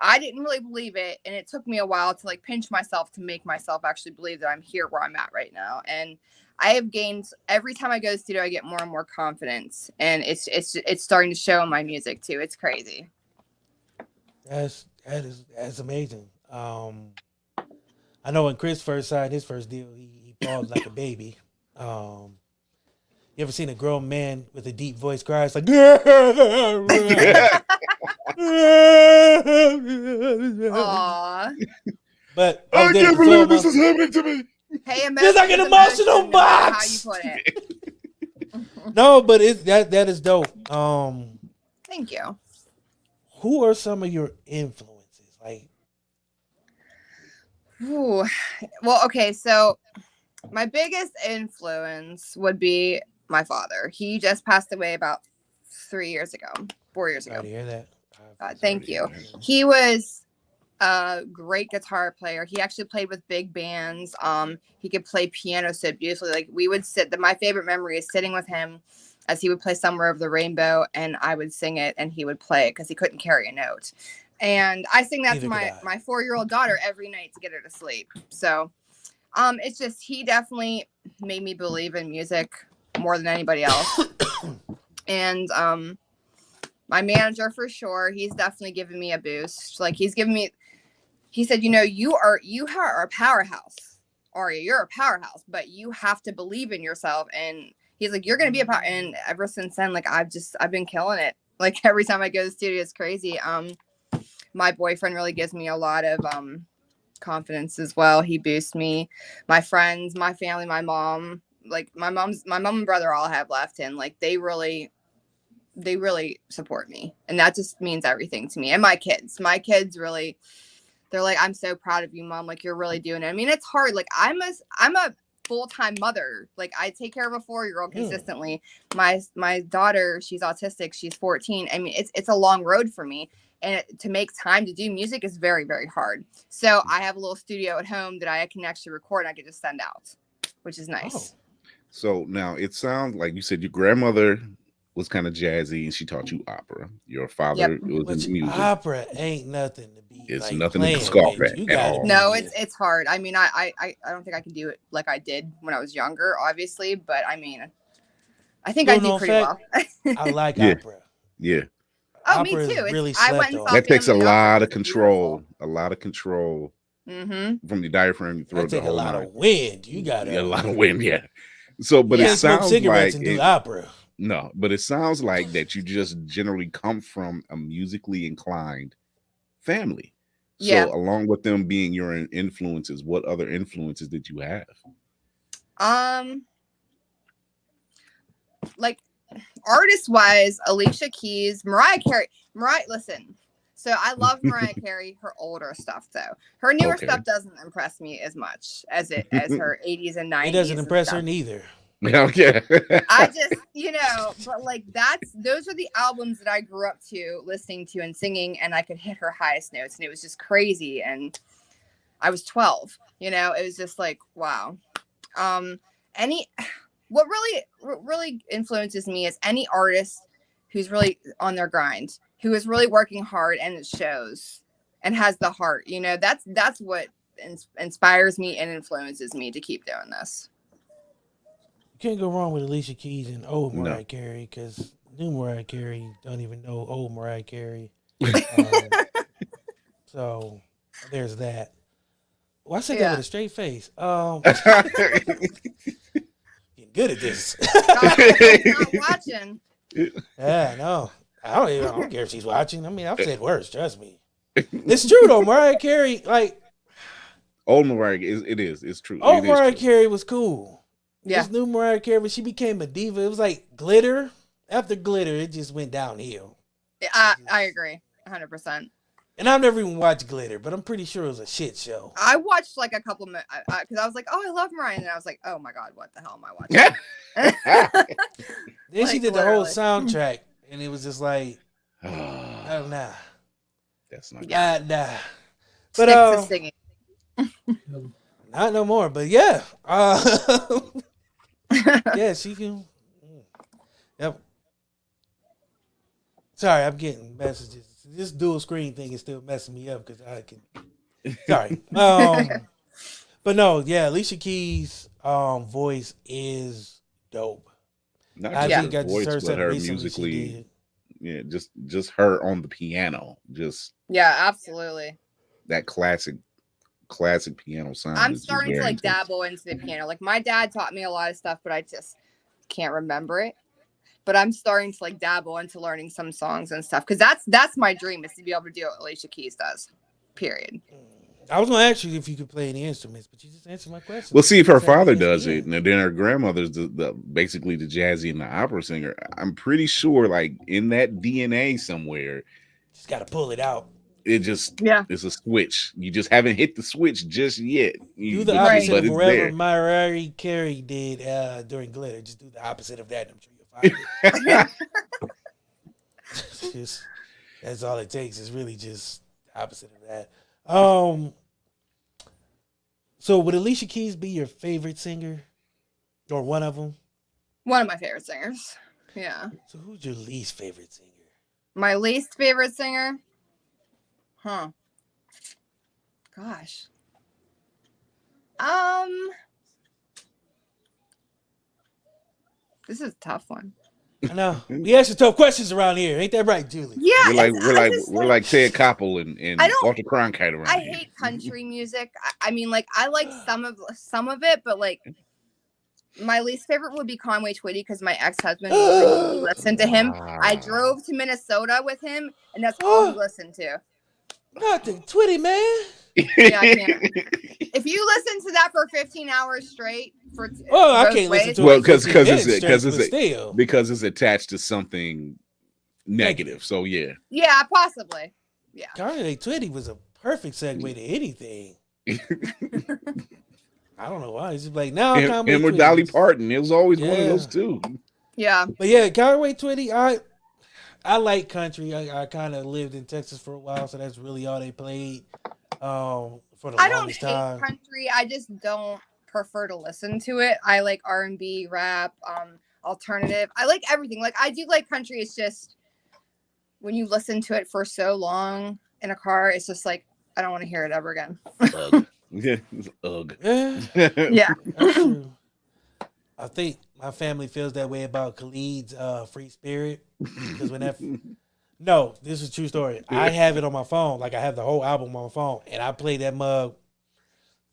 I didn't really believe it. And it took me a while to like pinch myself to make myself actually believe that I'm here where I'm at right now. And I have gained, every time I go to the studio, I get more and more confidence, and it's starting to show in my music too. It's crazy.
That's amazing. I know when Chris first signed his first deal, he bawled like a baby. You ever seen a grown man with a deep voice cry? It's like,
Aww.
But
I can't believe this is happening to me.
Hey,
it's like an emotional box.
How you put it.
No, but that is dope.
Thank you.
Who are some of your influences? Like,
ooh. Well, okay, so my biggest influence would be my father. He just passed away about 4 years ago.
Sorry to hear that.
Thank you. He was a great guitar player. He actually played with big bands. He could play piano so beautifully. Like, we would my favorite memory is sitting with him as he would play Somewhere Over the Rainbow, and I would sing it and he would play it because he couldn't carry a note. And I sing that to my 4-year-old daughter every night to get her to sleep. So it's just, he definitely made me believe in music more than anybody else. And my manager, for sure, he's definitely given me a boost. Like, he said, you are a powerhouse, Aria. You're a powerhouse, but you have to believe in yourself. And he's like, you're going to be a power. And ever since then, like, I've been killing it. Like, every time I go to the studio, it's crazy. My boyfriend really gives me a lot of confidence as well. He boosts me. My friends, my family, my mom, like my mom and brother all have left, and like they really support me, and that just means everything to me. And my kids really, they're like, I'm so proud of you, Mom. Like, you're really doing it. I mean, it's hard. Like, I'm a full-time mother. Like, I take care of a 4-year-old consistently. My daughter, she's autistic. She's 14. I mean, it's a long road for me. And to make time to do music is very, very hard. So I have a little studio at home that I can actually record and I can just send out, which is nice.
Oh. So now it sounds like you said your grandmother was kind of jazzy and she taught you opera. Your father was in music.
Opera ain't nothing to be.
It's
like
nothing to scoff at all.
No, it's hard. I mean, I don't think I can do it like I did when I was younger, obviously, but I mean, I think I do pretty well.
I like opera.
Yeah.
Oh, me too.
Really
that takes a lot of control. A lot of control from the diaphragm. You throw
that take a lot of wind. You got
a lot of wind. Yeah. So, but it sounds like
and do opera.
No, but it sounds like that you just generally come from a musically inclined family. So, along with them being your influences, what other influences did you have?
Like, artist-wise, Alicia Keys, Mariah Carey. Listen. So I love Mariah Carey, her older stuff though. Her newer stuff doesn't impress me as much as her 80s and 90s.
It doesn't impress her neither.
Okay.
I just, but like those are the albums that I grew up to listening to and singing, and I could hit her highest notes, and it was just crazy. And I was 12, it was just like, wow. What really influences me is any artist who's really on their grind, who is really working hard, and it shows, and has the heart. That's what inspires me and influences me to keep doing this.
You can't go wrong with Alicia Keys and old Mariah Carey, because new Mariah Carey don't even know old Mariah Carey. So there's that. Well, I said that with a straight face. Good at this.
Not watching.
Yeah, no. I don't care if she's watching. I mean, I've said worse, trust me. It's true though. Mariah Carey, like
old Mariah, it's true.
Old Mariah Carey was cool.
Yeah.
This new Mariah Carey, when she became a diva, it was like glitter. After glitter, it just went downhill.
I agree, 100%.
And I've never even watched Glitter, but I'm pretty sure it was a shit show.
I watched like a couple minutes because I was like, oh, I love Mariah. And I was like, oh my God, what the hell am I watching?
Then she
Like,
did the whole
literally.
soundtrack, and it was just like, nah.
That's not
Nah.
Stick
But
to singing.
not no more. But yeah, yeah, she can. Yep. Sorry, I'm getting messages. This dual screen thing is still messing me up because I can. Sorry. But no, yeah, Alicia Keys' voice is dope.
Not
I
just
think
her
I just
voice,
heard
but
something
her
recently
musically.
she did.
Yeah, just her on the piano, just
Yeah, absolutely.
that classic piano sound.
I'm
is just
starting to
very
like
intense.
dabble into the piano. Like my dad taught me a lot of stuff, but I just can't remember it. But I'm starting to like dabble into learning some songs and stuff because that's my dream is to be able to do what Alicia Keys does. Period.
I was gonna ask you if you could play any instruments, but you just answered my question.
Well, see if her
Just have
father
the
does it,
instrument.
and then her grandmother's basically the jazzy and the opera singer. I'm pretty sure, like in that DNA somewhere,
Just gotta pull it out.
it just
Yeah.
it's a switch. You just haven't hit the switch just yet.
Do the
But
opposite of
it's
whatever
there.
Mariah Carey did during Glitter. Just do the opposite of that. And I'm sure you'll find it. Just, that's all it takes. Is really just the opposite of that. So would Alicia Keys be your favorite singer, or one of them?
One of my favorite singers. Yeah.
So who's your least favorite singer?
My least favorite singer? Huh. Gosh. This is a tough one.
I know we ask tough questions around here. Ain't that right, Julie?
Yeah.
We're like Ted Koppel and
I don't-
Walter Cronkite around
I
here.
hate country music. I mean, like, I like some of it, but like, my least favorite would be Conway Twitty because my ex-husband really listened to him. I drove to Minnesota with him, and that's all he listened to.
Not the Twitty, man.
Yeah, I can't. If you listen to that for 15 hours straight,
I
both
can't listen
ways-
to
Well,
it still.
because it's attached to something negative. So yeah.
Yeah, possibly. Yeah.
Conway Twitty was a perfect segue to anything. I don't know why. It's just like now.
And with Dolly Parton, it was always one of those two.
Yeah.
But yeah, Conway Twitty, I like country. I kind of lived in Texas for a while, so that's really all they played for the
I don't
longest
hate
time.
country. I just don't prefer to listen to it. I like R&B, rap, alternative. I like everything. Like I do like country. It's just when you listen to it for so long in a car, it's just like I don't want to hear it ever again.
Ugh. Ugh.
Yeah.
That's true. I think my family feels that way about Khalid's Free Spirit. Because no, this is a true story. I have it on my phone. Like I have the whole album on my phone. And I played that mug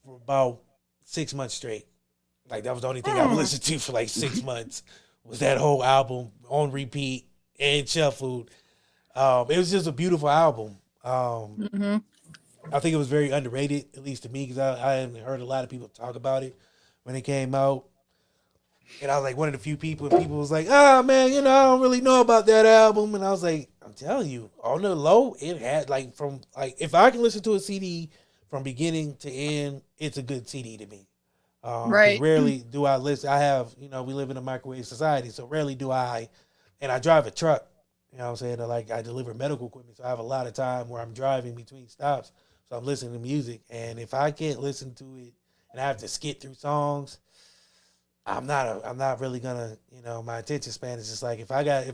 for about 6 months straight. Like that was the only thing I would listen to for like 6 months. Was that whole album on repeat and shuffled. It was just a beautiful album. I think it was very underrated, at least to me, because I hadn't heard a lot of people talk about it when it came out. And I was like one of the few people, and people was like, oh, man, I don't really know about that album. And I was like, I'm telling you, on the low, it had if I can listen to a CD from beginning to end, it's a good CD to me.
Right.
Rarely do I listen. I have, we live in a microwave society, so rarely do I, and I drive a truck, you know what I'm saying? Like I deliver medical equipment, so I have a lot of time where I'm driving between stops. So I'm listening to music, and if I can't listen to it and I have to skip through songs, I'm not really gonna, my attention span is just like if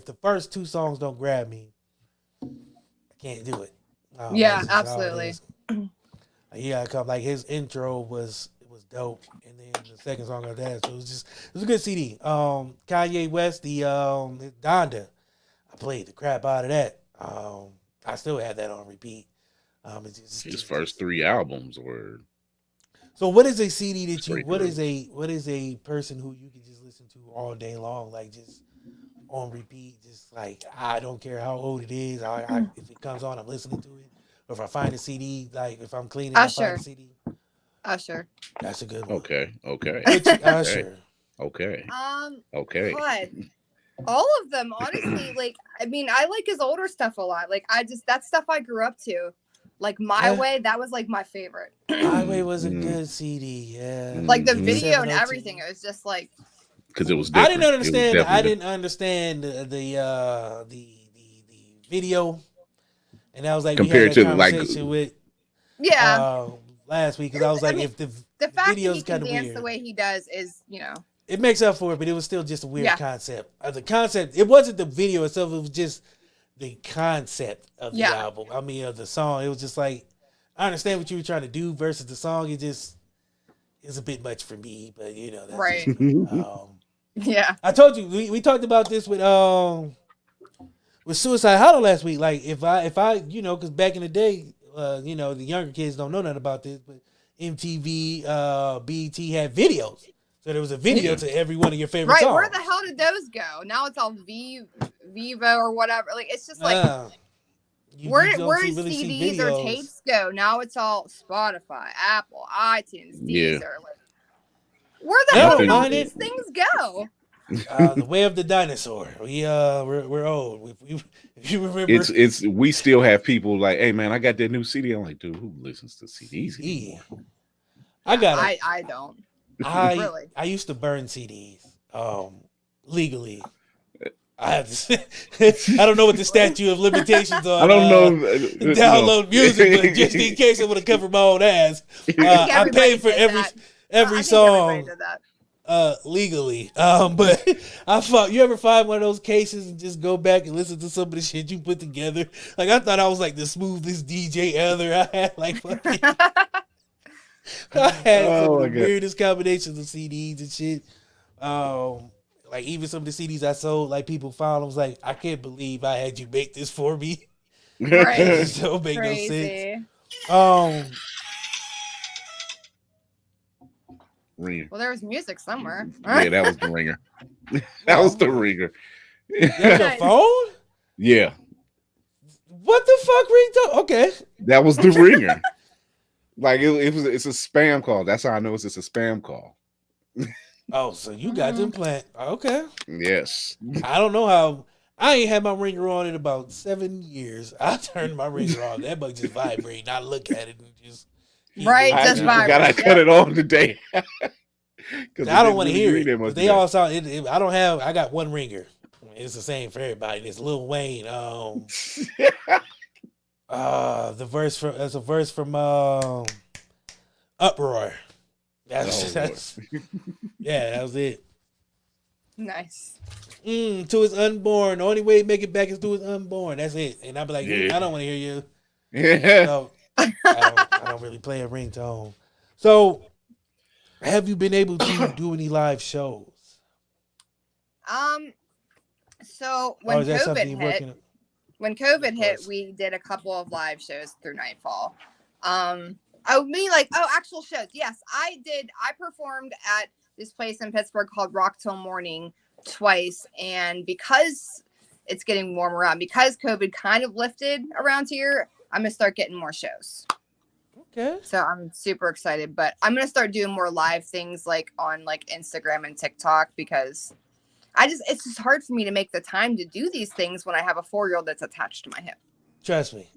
the first 2 songs don't grab me, I can't do it.
Yeah, absolutely.
Yeah, like his intro was dope, and then the second song of that, so it was a good CD. Kanye West, the Donda, I played the crap out of that. I still have that on repeat.
His first 3 albums were.
So what is a CD that you? What is a person who you can just listen to all day long, like just on repeat, just like I don't care how old it is. If it comes on, I'm listening to it. Or if I find a CD, like if I'm cleaning, I find a CD.
Usher.
That's a good one.
Okay.
Usher.
Okay. Okay.
God. All of them, honestly. Like, I mean, I like his older stuff a lot. Like, that's stuff I grew up to. Like My Way, that was like my favorite.
My Way was a good CD, yeah.
Like the video and everything, it was just like
because it was different.
I didn't understand the video, and I was like
compared to like
with last week because I was like, if the
fact
video's
that he can dance
weird,
the way he does is, you know,
it makes up for it, but it was still just a weird concept. The concept, it wasn't the video itself; it was just the concept of the album. I mean, of the song. It was just like, I understand what you were trying to do versus the song. It just is a bit much for me, but you know, that's
right.
Yeah, I told you we talked about this with Suicide Hollow last week. Like if I you know, because back in the day, you know, the younger kids don't know nothing about this, but MTV, BET had videos. So there was a video to every one of your favorite songs.
Where the hell did those go? Now it's all Vivo or whatever. Like it's just like where did CDs or tapes go? Now it's all Spotify, Apple, iTunes, Deezer. Like, where the hell did all these things go?
The Way of the Dinosaur. We're old. If you remember,
we still have people like, hey man, I got that new CD. I'm like, dude, who listens to CDs anymore?
I got
it. I don't.
I used to burn CDs legally. I have to say, I don't know what the statute of limitations are.
I don't know.
Download music, but just in case I would have covered my own ass, I paid for every song legally. But you ever find one of those cases and just go back and listen to some of the shit you put together? Like I thought I was like the smoothest DJ ever. I had like fucking. I had some of the weirdest combinations of CDs and shit. Like even some of the CDs I sold, like people found, I was like, I can't believe I had you make this for me.
Right.
It don't make no sense.
Ringer.
Well, there was music somewhere.
Yeah, that was the ringer. That was the ringer.
That's your phone?
Yeah.
What the fuck, ringtone? Okay.
That was the ringer. Like it's a spam call. That's how I know it's just a spam call.
Oh, so you got them plant. Okay.
Yes.
I don't know how. I ain't had my ringer on in about 7 years. I turned my ringer on. That bug just vibrating. I look at it and just
just vibrate.
I cut it on today.
I don't want to hear it. They all sound. I don't have. I got one ringer. It's the same for everybody. It's Lil Wayne. The verse from that's a verse from Uproar. That's yeah, that was it.
Nice.
To his unborn. The only way to make it back is to his unborn. That's it. And I'd be like, I don't want to hear you.
Yeah.
So, I don't really play a ringtone. So, have you been able to do any live shows?
So when COVID hit, we did a couple of live shows through Nightfall. Actual shows. Yes, I did. I performed at this place in Pittsburgh called Rock Till Morning twice. And because it's getting warmer out, because COVID kind of lifted around here, I'm going to start getting more shows.
Okay.
So I'm super excited, but I'm going to start doing more live things like on like Instagram and TikTok because it's just hard for me to make the time to do these things when I have a 4-year-old that's attached to my hip.
Trust me,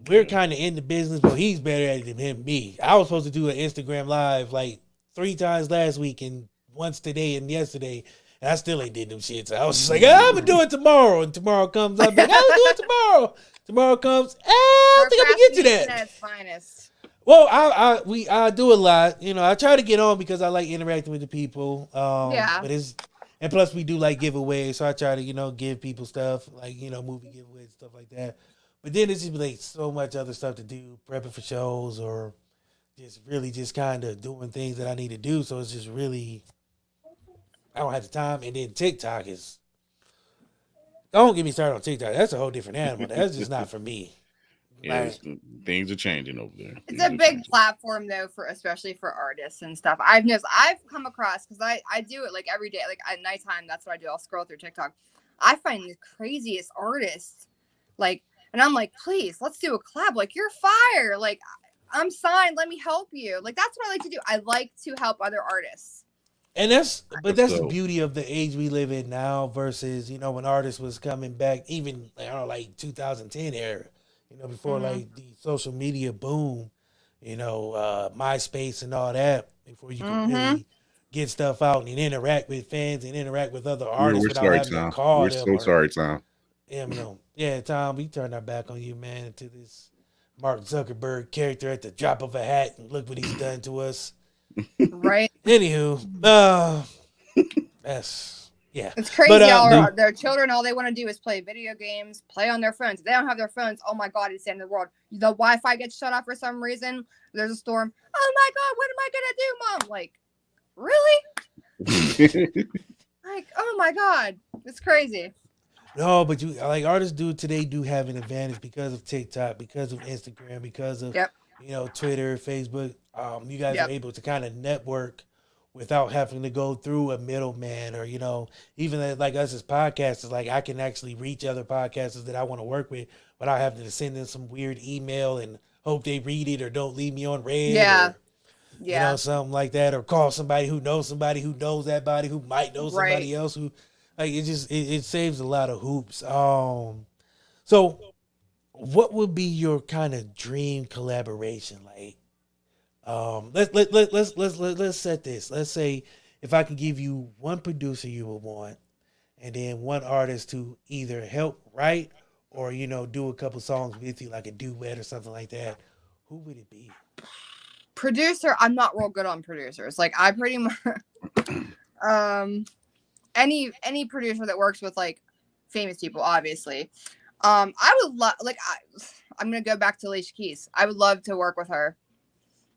we're kind of in the business, but he's better at it than me. I was supposed to do an Instagram live like 3 times last week and once today and yesterday, and I still ain't did them shit. So I was just like, I'm gonna do it tomorrow, and tomorrow comes, I'm like, I'll do it tomorrow. Tomorrow comes, I don't think I'm gonna get to that.
At its finest.
Well, I do a lot. You know, I try to get on because I like interacting with the people. But and plus we do like giveaways, so I try to, give people stuff like, movie giveaways, stuff like that. But then it's just like so much other stuff to do, prepping for shows or just kind of doing things that I need to do. So it's just really, I don't have the time. And then TikTok don't get me started on TikTok. That's a whole different animal. That's just not for me.
Yeah, things are changing over there.
It's a big platform though, especially for artists and stuff. I've come across, because I do it like every day, like at nighttime. That's what I do. I'll scroll through TikTok. I find the craziest artists, like, and I'm like, please, let's do a collab. Like, you're fire. Like, I'm signed. Let me help you. Like, that's what I like to do. I like to help other artists.
And that's the beauty of the age we live in now versus, when artists was coming back, even like 2010 era. before like the social media boom, MySpace and all that, before you could really get stuff out and interact with fans and interact with other artists
We're
without
sorry,
having to
Tom.
call
We're
them
so
or
sorry, Tom.
Yeah, Tom, we turned our back on you, man, into this Mark Zuckerberg character at the drop of a hat, and look what he's done to us.
Right.
Anywho,
it's crazy. Their children, all they want to do is play video games, play on their phones. If they don't have their phones, oh my God, it's the end of the world. The Wi-Fi gets shut off for some reason. There's a storm. Oh my God, what am I gonna do, Mom? Like, really? Like, oh my God, it's crazy.
No, but artists today do have an advantage because of TikTok, because of Instagram, because of Twitter, Facebook. You guys are able to kind of network without having to go through a middleman, or even like us as podcasters. Like, I can actually reach other podcasters that I want to work with without having to send them some weird email and hope they read it or don't leave me on red. Or, something like that, or call somebody who knows that body who might know somebody else who. Like, it saves a lot of hoops. So what would be your kind of dream collaboration? Like, let's set this. Let's say if I could give you one producer you would want, and then one artist to either help write or do a couple songs with you, like a duet or something like that. Who would it be?
Producer, I'm not real good on producers. Like, I pretty much any producer that works with like famous people, obviously. I would love, I'm gonna go back to Alicia Keys. I would love to work with her.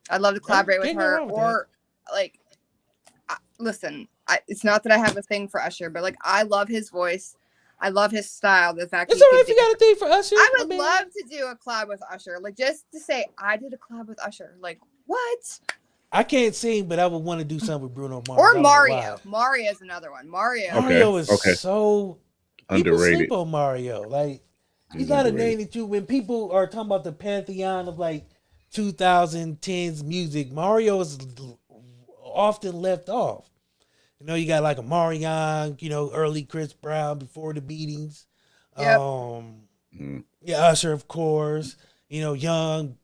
I'd love to collaborate with her, or like, listen, it's not that I have a thing for Usher, but like, I love his voice. I love his style. The fact
it's all right if you got a thing for Usher.
I would love to do a collab with Usher, like just to say I did a collab with Usher. Like, what?
I can't sing, but I would want to do something with Bruno Mars.
Or Mario. Mario is another one.
Mario is so
underrated.
People sleep on Mario. Like, he's not a name that when people are talking about the pantheon of like 2010s music, Mario is often left off. You got like a Marion, early Chris Brown before the beatings.
Yep.
Usher, of course. Young,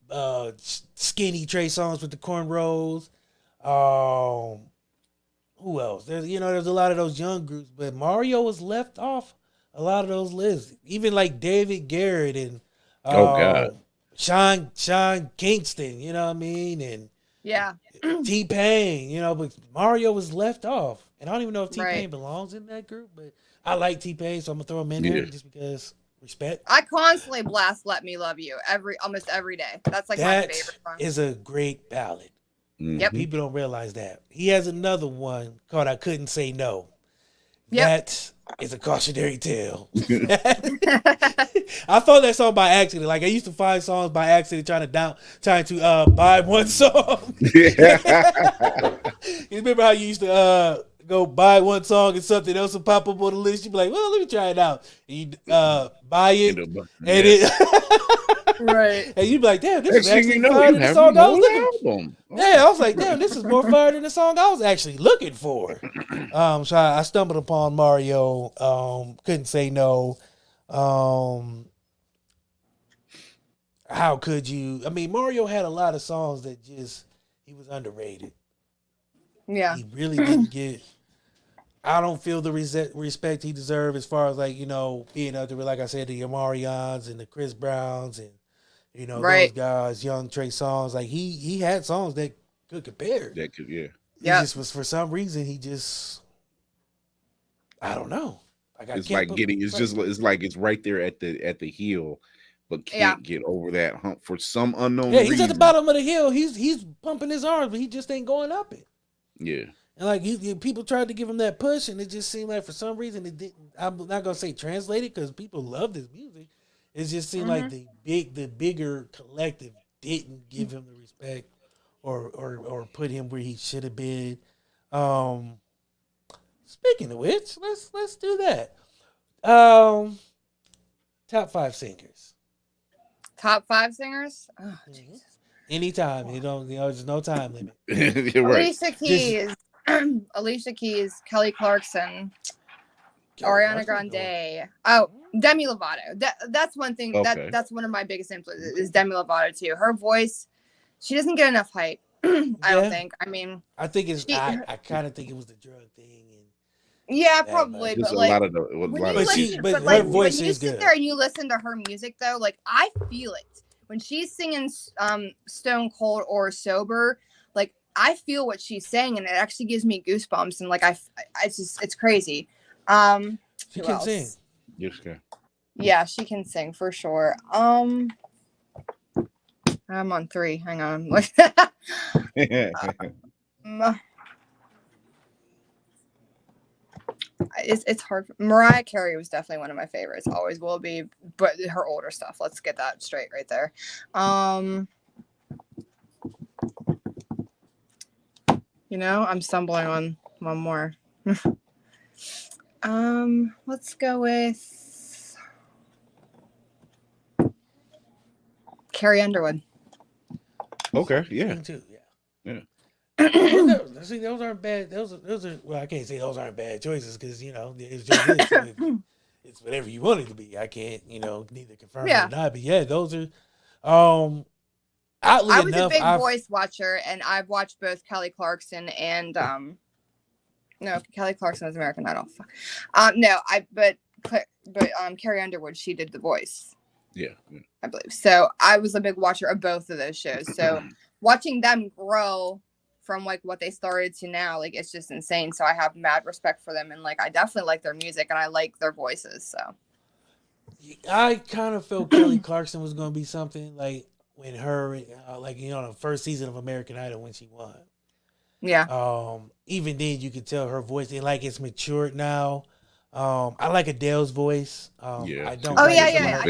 skinny Trey Songz with the cornrows. Who else? There's a lot of those young groups, but Mario was left off a lot of those lists. Even like David Garrett and Sean Kingston, you know what I mean? And T-Pain, but Mario was left off. And I don't even know if T-Pain belongs in that group, but I like T-Pain, so I'm gonna throw him in there just because respect.
I constantly blast "Let Me Love You" almost every day. That's like my favorite song.
Is a great ballad.
Yep.
People don't realize that. He has another one called "I Couldn't Say No."
Yep.
That is a cautionary tale. I found that song by accident. Like, I used to find songs by accident trying to buy one song. You remember how you used to go buy one song and something else will pop up on the list? You'd be like, well, let me try it out. And you buy it, and
right.
And you'd be like, damn, this is actually fire than the song I was looking for. Yeah, I was like, damn, this is more fire than the song I was actually looking for. So I stumbled upon Mario. Couldn't Say No. How could you? I mean, Mario had a lot of songs that he was underrated.
Yeah.
He really didn't get. I don't feel the respect he deserved as far as being up there with, like I said, the Amarions and the Chris Browns and those guys, young Trey Songz. Like he had songs that could compare.
That could, yeah.
He just was, for some reason, I don't know.
It's like it's right there at the heel, but can't get over that hump for some unknown reason.
Yeah, he's at the bottom of the hill. He's pumping his arms, but he just ain't going up it.
Yeah.
And like people tried to give him that push, and it just seemed like for some reason it didn't. I'm not gonna say translated because people love this music. It just seemed like the bigger collective didn't give him the respect or put him where he should have been. Speaking of which, let's do that. Top 5 singers.
Top 5 singers? Oh, Jesus.
Anytime. There's no time limit.
Alicia Keys. Alicia Keys, Kelly Clarkson. Ariana Grande. Oh, Demi Lovato. That's one thing.
Okay.
That's one of my biggest influences is Demi Lovato too. Her voice, she doesn't get enough hype. I don't think. I mean,
I think it's. I kind of think it was the drug thing.
Yeah, probably.
Just
but
a
like,
lot of the.
Her voice
when you
is
sit
good.
there and you listen to her music, though, like I feel it when she's singing "Stone Cold" or "Sober." Like I feel what she's saying, and it actually gives me goosebumps. And like it's crazy.
She can sing.
Yes, okay.
Yeah, she can sing for sure. I'm on 3. Hang on. It's hard. Mariah Carey was definitely one of my favorites. Always will be. But her older stuff. Let's get that straight right there. I'm stumbling on one more. Let's go with Carrie Underwood.
Okay, yeah.
Me too,
yeah.
See, those aren't bad. Those are. Well, I can't say those aren't bad choices because it's just it, so it's whatever you want it to be. I can't neither confirm it or not. But yeah, those are. Oddly
I was
enough,
a big voice watcher, and I've watched both Kelly Clarkson and no, Kelly Clarkson was American Idol. But Carrie Underwood, she did the voice.
Yeah,
I believe so. I was a big watcher of both of those shows. So watching them grow from like what they started to now, like it's just insane. So I have mad respect for them, and like I definitely like their music and I like their voices. So
I kind of felt Kelly Clarkson was going to be something like when her the first season of American Idol when she won.
Yeah.
Even then you could tell her voice and like it's matured now. I like Adele's voice. I don't.
Oh
like
yeah.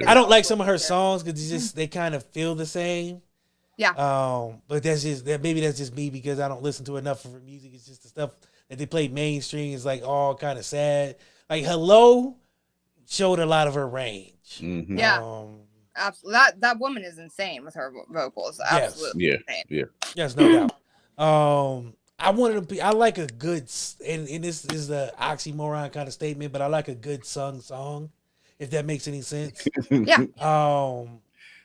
I don't like some of her songs because they kind of feel the same.
Yeah.
But maybe that's just me because I don't listen to enough of her music. It's just the stuff that they play mainstream is like all kind of sad. Like Hello showed a lot of her range.
Mm-hmm.
Yeah. Absolutely. That woman is insane with her vocals. Absolutely.
Yes.
Insane.
Yeah.
Yes, no doubt. I like a good, and this is the oxymoron kind of statement, but I like a good sung song, if that makes any sense.
Yeah.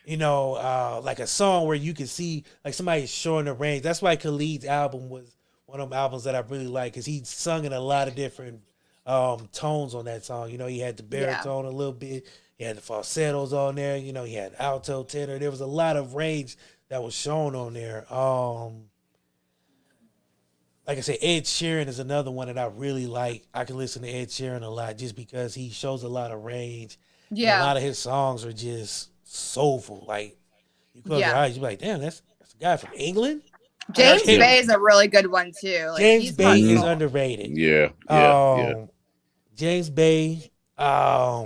Like a song where you can see like somebody's showing the range. That's why Khalid's album was one of them albums that I really like because he sung in a lot of different tones on that song. He had the baritone a little bit, he had the falsettos on there. He had alto, tenor. There was a lot of range that was shown on there. Like I said, Ed Sheeran is another one that I really like. I can listen to Ed Sheeran a lot just because he shows a lot of range.
Yeah.
And a lot of his songs are just soulful. Like, you close your eyes, you're like, damn, that's a guy from England?
James Bay is a really good one, too. Like,
James Bay is underrated.
Yeah.
James Bay, I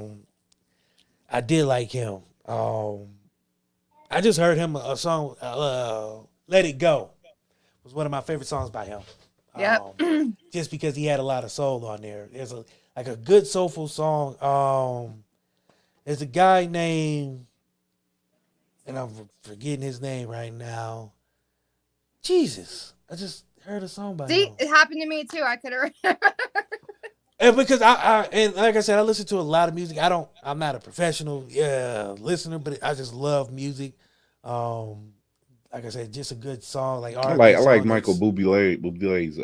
did like him. I just heard him a song, Let It Go. Was one of my favorite songs by him.
Yep.
Just because he had a lot of soul on there. There's a good soulful song. There's a guy named, and I'm forgetting his name right now. Jesus, I just heard a song by him.
See, it happened to me too. I could have.
And because and like I said, I listen to a lot of music. I'm not a professional listener, but I just love music. Like I said, just a good song. Like
I like Michael Bublé's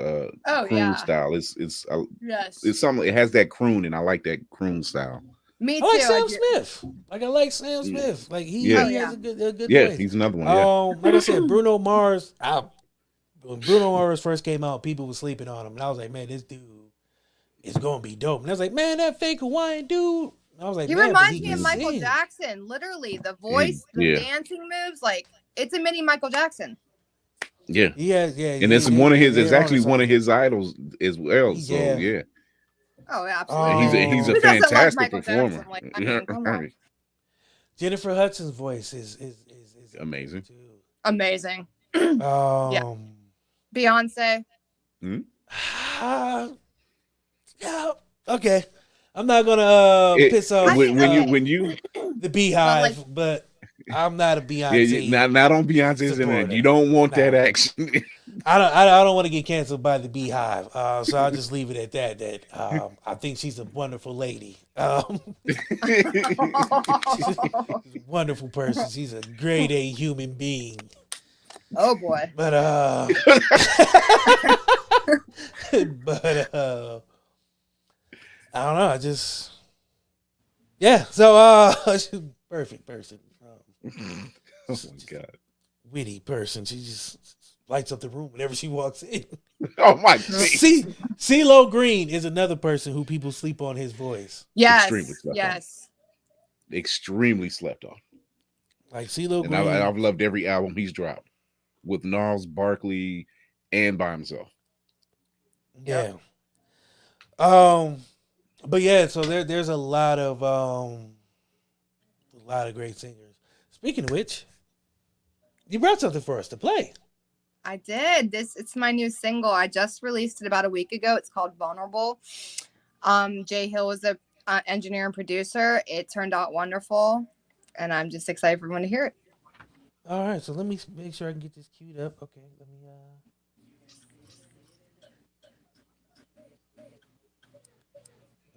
croon style. It's something. It has that croon, and I like that croon style.
Me too.
I like Sam Smith. I like Sam Smith. Like he has a good voice.
He's another one.
Like I said, Bruno Mars. When Bruno Mars first came out, people were sleeping on him, and I was like, man, this dude is gonna be dope. And I was like, man, that fake Hawaiian dude. And I was like,
he reminds me of Michael Jackson. Literally, the voice, the dancing moves, like. It's a mini Michael Jackson.
Yeah. And it's
one
of his. It's actually one of his idols as well. So yeah.
Oh, absolutely.
He's a fantastic performer.
Like, come on.
Jennifer Hudson's voice is
amazing.
Too.
Amazing. Yeah. Beyonce.
Yeah. Okay. I'm not gonna piss off
when you
the Beehive, but I'm not a Beyonce.
Not on Beyonce's internet. You don't want that action.
I don't want to get canceled by the Beehive, so I'll just leave it at that. That I think she's a wonderful lady. She's a wonderful person. She's a grade A human being.
Oh boy.
But I don't know. I just So she's a perfect person.
Oh my God.
Witty person. She just lights up the room whenever she walks in.
Oh my God.
CeeLo Green is another person who people sleep on his voice.
Yes.
Extremely slept
Yes.
on. Extremely slept on.
Like CeeLo
And
Green.
I've loved every album he's dropped with Gnarls Barkley and by himself.
Yeah. But yeah, so there's a lot of great singers. Speaking of which, you brought something for us to play.
I did. It's my new single. I just released it about a week ago. It's called Vulnerable. Jay Hill was the engineer and producer. It turned out wonderful, and I'm just excited for everyone to hear it.
All right, so let me make sure I can get this queued up. Okay, let me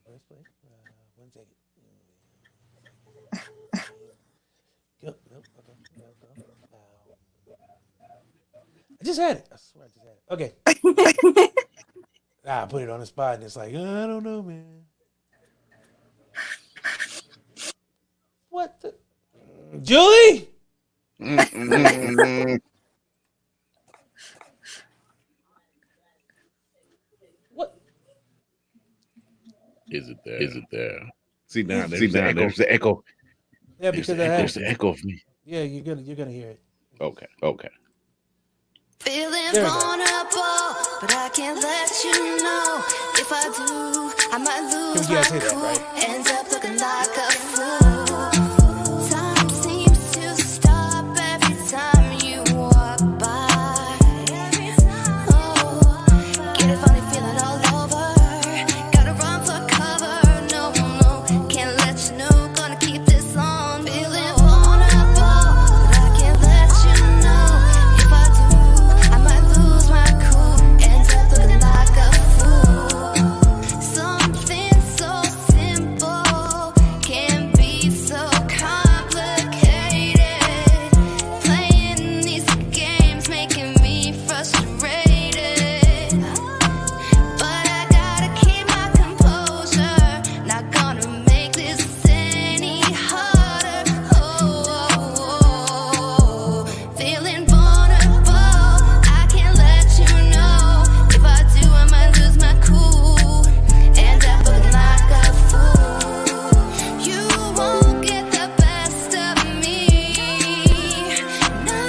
press play. 1 second. Yep, okay. I just had it. I swear I just had it. Okay. I put it on the spot and it's like, I don't know, man. What the? Julie? What?
Is it there? See now, there's the echo.
Yeah, because
there's the echo of me.
Yeah, you're gonna hear it.
Okay.
Feeling vulnerable, but I can't let you know. If I do, I might lose my cool.
Right?
Ends up looking like a fool. Time seems to stop every time you walk by. Oh, get a funny feeling all over. Gotta run for cover. No, can't let you know. Gonna keep this on. Feeling vulnerable, but I can't let you know. If I do, I might lose my cool, ends up looking like a fool. Something so simple can be so complicated. Playing these games making me frustrated. But I gotta keep my composure. Not gonna make this any harder. Feeling vulnerable. I can't let you know. If I do, I might lose my cool. End up looking like a fool. You won't get the best of me. No,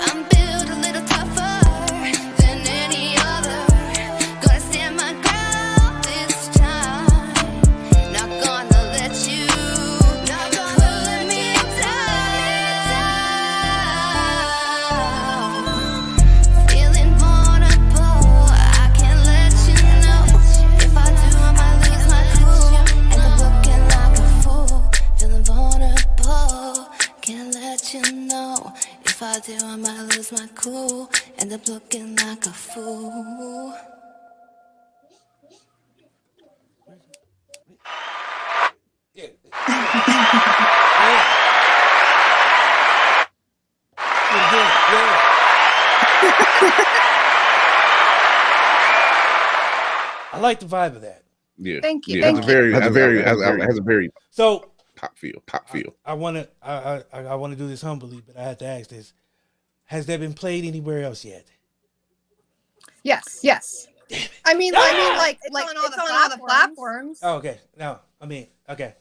I'm built a little tougher than any other. Gonna stand my ground this time. Not gonna let you put me down. Feeling vulnerable, I can't let you know. If I do, I might lose my cool. End up looking like a fool. Feeling vulnerable, can't let you know. If I do, I might lose my cool. End up looking like a fool.
Yeah. I like the vibe of that.
Yeah.
Thank you.
Yeah,
Thank
has
you.
a very
So
pop feel.
I want to do this humbly, but I have to ask this: has that been played anywhere else yet?
Yes. I mean, like it's on all the platforms.
Oh, okay. No, I mean, okay.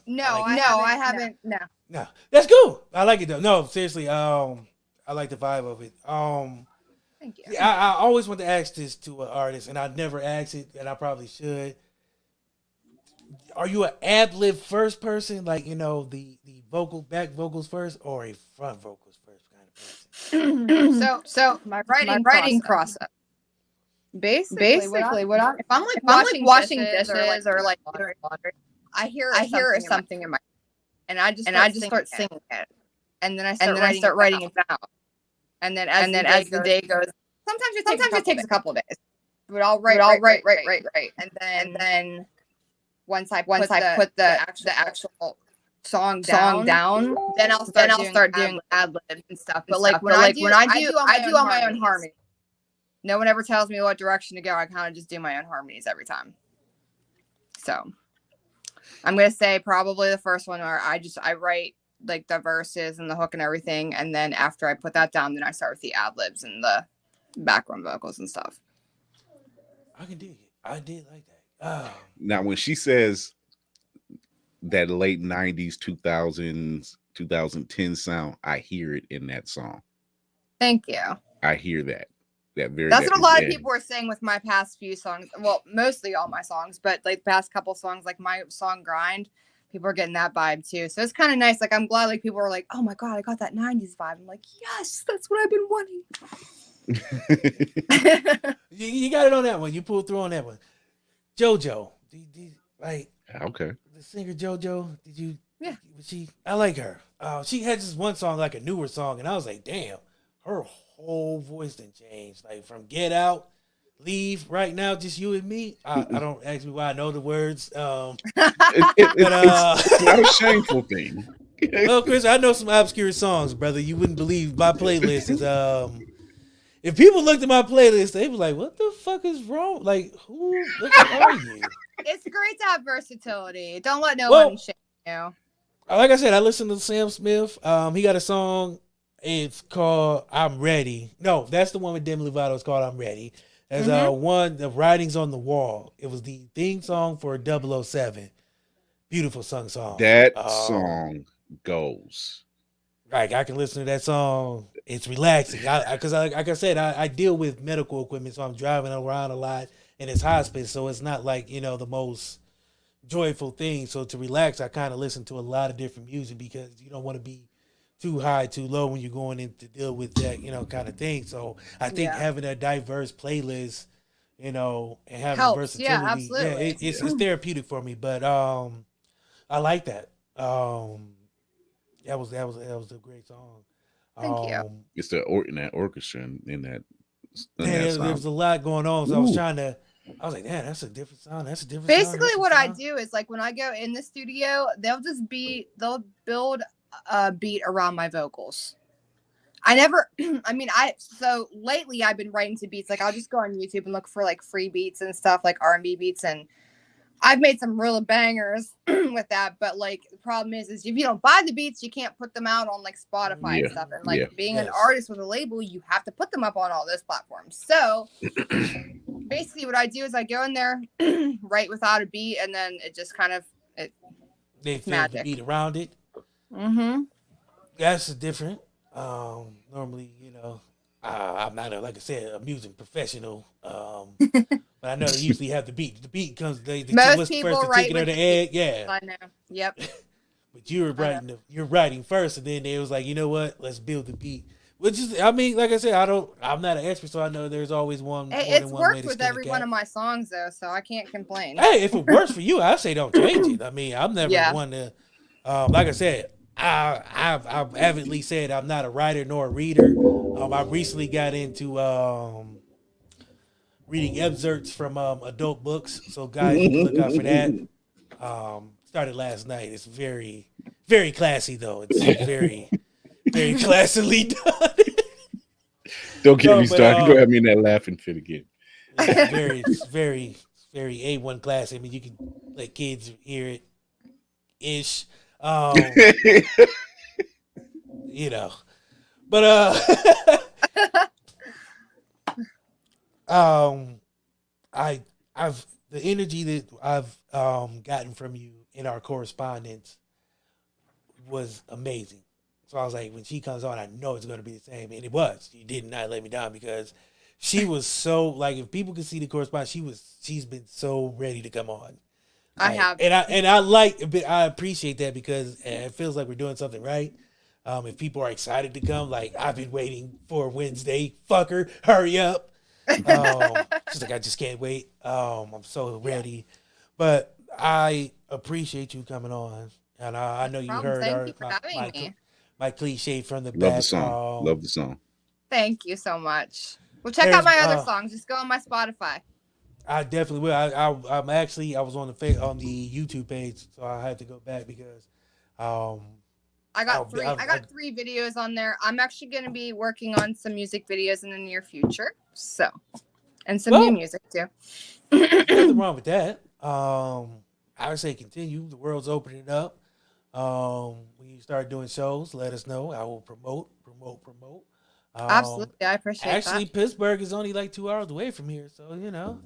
No,
I
I haven't. No.
No, that's cool. I like it though. No, seriously. I like the vibe of it.
Thank you.
I always want to ask this to an artist, and I never asked it, and I probably should. Are you an ad-lib first person, like the back vocals first, or a front vocals first kind of person?
So my writing process. Basically, what if I'm washing dishes or like laundry, I hear something in my, and I just start singing it, and then I start writing it down. And then as the day goes, sometimes it takes a couple days. But I'll write. And then once I put the actual song down, then I'll start doing ad libs and stuff. But like when I do all my own harmonies. No one ever tells me what direction to go. I kind of just do my own harmonies every time. So I'm gonna say probably the first one where I write like the verses and the hook and everything, and then after I put that down, then I start with the ad libs and the background vocals and stuff.
I can dig it. I did like that.
Now, when she says that late 90s, 2000s, 2010 sound, I hear it in that song.
Thank you.
I hear that.
That's what a lot of people were saying with my past few songs. Well, mostly all my songs, but like the past couple songs, like my song Grind, people are getting that vibe too. So it's kind of nice. Like I'm glad like people are like, oh my God, I got that 90s vibe. I'm like, yes, that's what I've been wanting.
You got it on that one. You pulled through on that one. JoJo. Like
okay.
The singer JoJo, did you?
Yeah.
I like her. She had just one song, like a newer song, and I was like, damn, her whole voice didn't change. Like from Get Out, Leave, Right Now, Just You and Me. I don't ask me why I know the words.
It's not a shameful thing.
Well, Chris, I know some obscure songs, brother. You wouldn't believe my playlist is if people looked at my playlist, they was like, what the fuck is wrong? Like, who are you?
It's great to have versatility. Don't let no one shame you.
Like I said, I listened to Sam Smith. He got a song. It's called I'm Ready. No, that's the one with Demi Lovato. It's called I'm Ready. There's one, The Writings on the Wall. It was the theme song for 007. Beautiful song.
That song goes.
Like, I can listen to that song. It's relaxing. Because like I said, I deal with medical equipment, so I'm driving around a lot, and it's hospice, so it's not like, the most joyful thing. So to relax, I kind of listen to a lot of different music because you don't want to be too high, too low when you're going in to deal with that, kind of thing. So I think having a diverse playlist, and having
helps.
versatility,
yeah, absolutely.
It's therapeutic for me. But I like that. That was a great song.
Thank you.
It's that orchestra in that.
There was a lot going on, so I was like, man, that's a different sound. That's a different.
Basically, what I do is like when I go in the studio, they'll build a beat around my vocals. So lately I've been writing to beats. Like I'll just go on YouTube and look for like free beats and stuff, like R&B beats, and I've made some real bangers with that. But like the problem is if you don't buy the beats, you can't put them out on like Spotify and stuff. And like being an artist with a label, you have to put them up on all those platforms. So basically what I do is I go in there, write without a beat, and then it just kind of
they feel the beat around it.
Mm-hmm.
That's different. Normally, I'm not like I said, a music professional. But I know they usually have the beat. The beat comes.
Most people
first,
write
the
with
egg.
Beat.
Yeah,
I know. Yep.
But you're writing first, and then they was like, you know what? Let's build the beat. Which is, like I said, I'm not an expert, so I know there's always one.
It's worked with every one of my songs, though, so I can't complain.
Hey, if it works for you, I say don't change it. I mean, I'm never one to. Like I said, I've avidly said I'm not a writer nor a reader. I recently got into reading excerpts from adult books, so guys, you can look out for that. Started last night. It's very, very classy, though. It's very, very classily done.
Don't get me started. Go ahead, me in that laughing fit again.
It's very, very A1 class. I mean, you can let kids hear it, ish. But I've the energy that I've gotten from you in our correspondence was amazing. So I was like, when she comes on, I know it's going to be the same, and it was. She did not let me down because she was so like, if people could see the correspondence, she's been so ready to come on.
I have,
and I appreciate that because it feels like we're doing something right. If people are excited to come, like I've been waiting for Wednesday, fucker, hurry up. She's like, I just can't wait. I'm so ready, but I appreciate you coming on, and I know you heard
Thank you for having me.
My cliche from the
Love
back.
the song. Love the song.
Thank you so much. Well, check out my other songs. Just go on my Spotify.
I definitely will. I'm actually I was on the YouTube page, so I had to go back because
I got three videos on there. I'm actually going to be working on some music videos in the near future. So, and some new music too.
Nothing wrong with that. I would say continue. The world's opening up. When you start doing shows, let us know. I will promote.
Absolutely, I appreciate
actually,
that.
Pittsburgh is only like 2 hours away from here, so you know.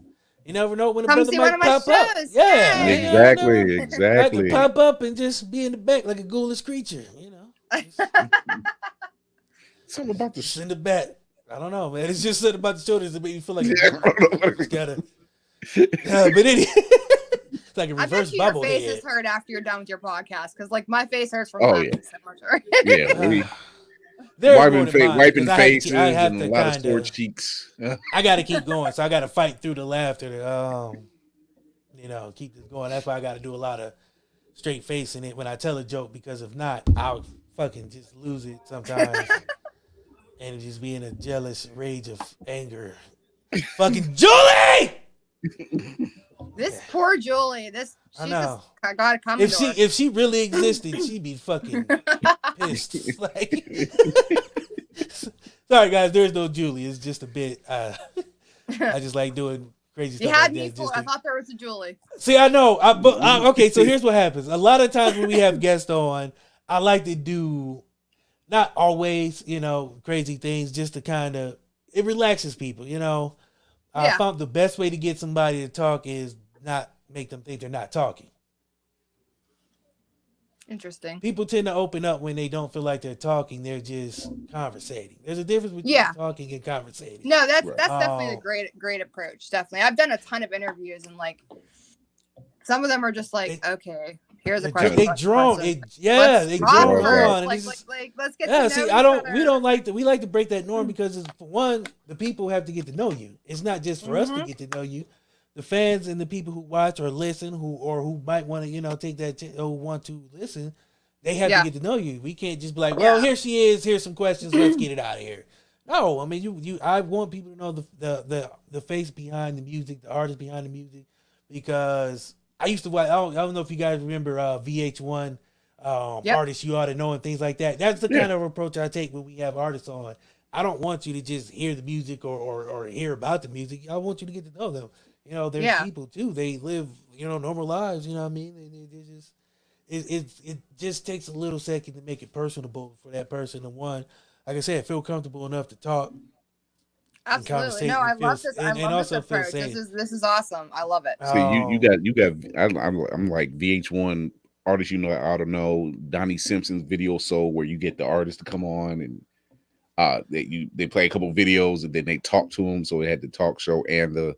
You never know when a
Come
brother
see
might
one of my
pop up.
shows.
Yeah,
Yay!
Exactly.
I can pop up and just be in the back like a ghoulish creature, you know.
Something about
Just in the back. I don't know, man. It's just something about the shoulders that make you feel like gotta. But anyway, it's like a reverse bubble.
I bet you your face is hurt after you're done with your podcast because, like, my face hurts from laughing so much.
Wiping faces and a lot of sore cheeks.
I got to keep going, so I got to fight through the laughter to, you know, keep this going. That's why I got to do a lot of straight facing it when I tell a joke, because if not, I'll fucking just lose it sometimes and just be in a jealous rage of anger. Fucking Julie!
This poor Julie.
I know.
I gotta come.
If she really existed, she'd be fucking pissed. Like, sorry guys, there's no Julie. It's just a bit. I just like doing crazy stuff.
You had
like
me
that.
for. I thought there was a Julie.
See, I know. Okay, so here's what happens. A lot of times when we have guests on, I like to do, not always, you know, crazy things, just to kind of, it relaxes people, you know. I found the best way to get somebody to talk is not make them think they're not talking.
Interesting.
People tend to open up when they don't feel like they're talking. They're just conversating. There's a difference between talking and conversating.
No, that's definitely a great approach. Definitely. I've done a ton of interviews and like some of them are just like, okay, here's a question.
They drone. They drone on.
Like, let's get to know
see, we like to break that norm because it's, for one, the people have to get to know you. It's not just for us to get to know you. The fans and the people who watch or listen, who might want to, you know, take that who want to listen, they have to get to know you. We can't just be like, well, here she is. Here's some questions. Let's get it out of here. No, I mean, I want people to know the face behind the music, the artist behind the music, because I used to watch. I don't know if you guys remember VH1 artists you ought to know and things like that. That's the kind of approach I take when we have artists on. I don't want you to just hear the music or hear about the music. I want you to get to know them. You know, they're people too. They live, you know, normal lives. You know what I mean? It just takes a little second to make it personable for that person. And one, like I said, feel comfortable enough to talk.
Absolutely. No, I love this. I love this approach. This is awesome. I love it.
So you got. I'm like VH1 artists. You know, I don't know Donnie Simpson's Video Soul, where you get the artist to come on and they play a couple of videos and then they talk to them. So it had the talk show and the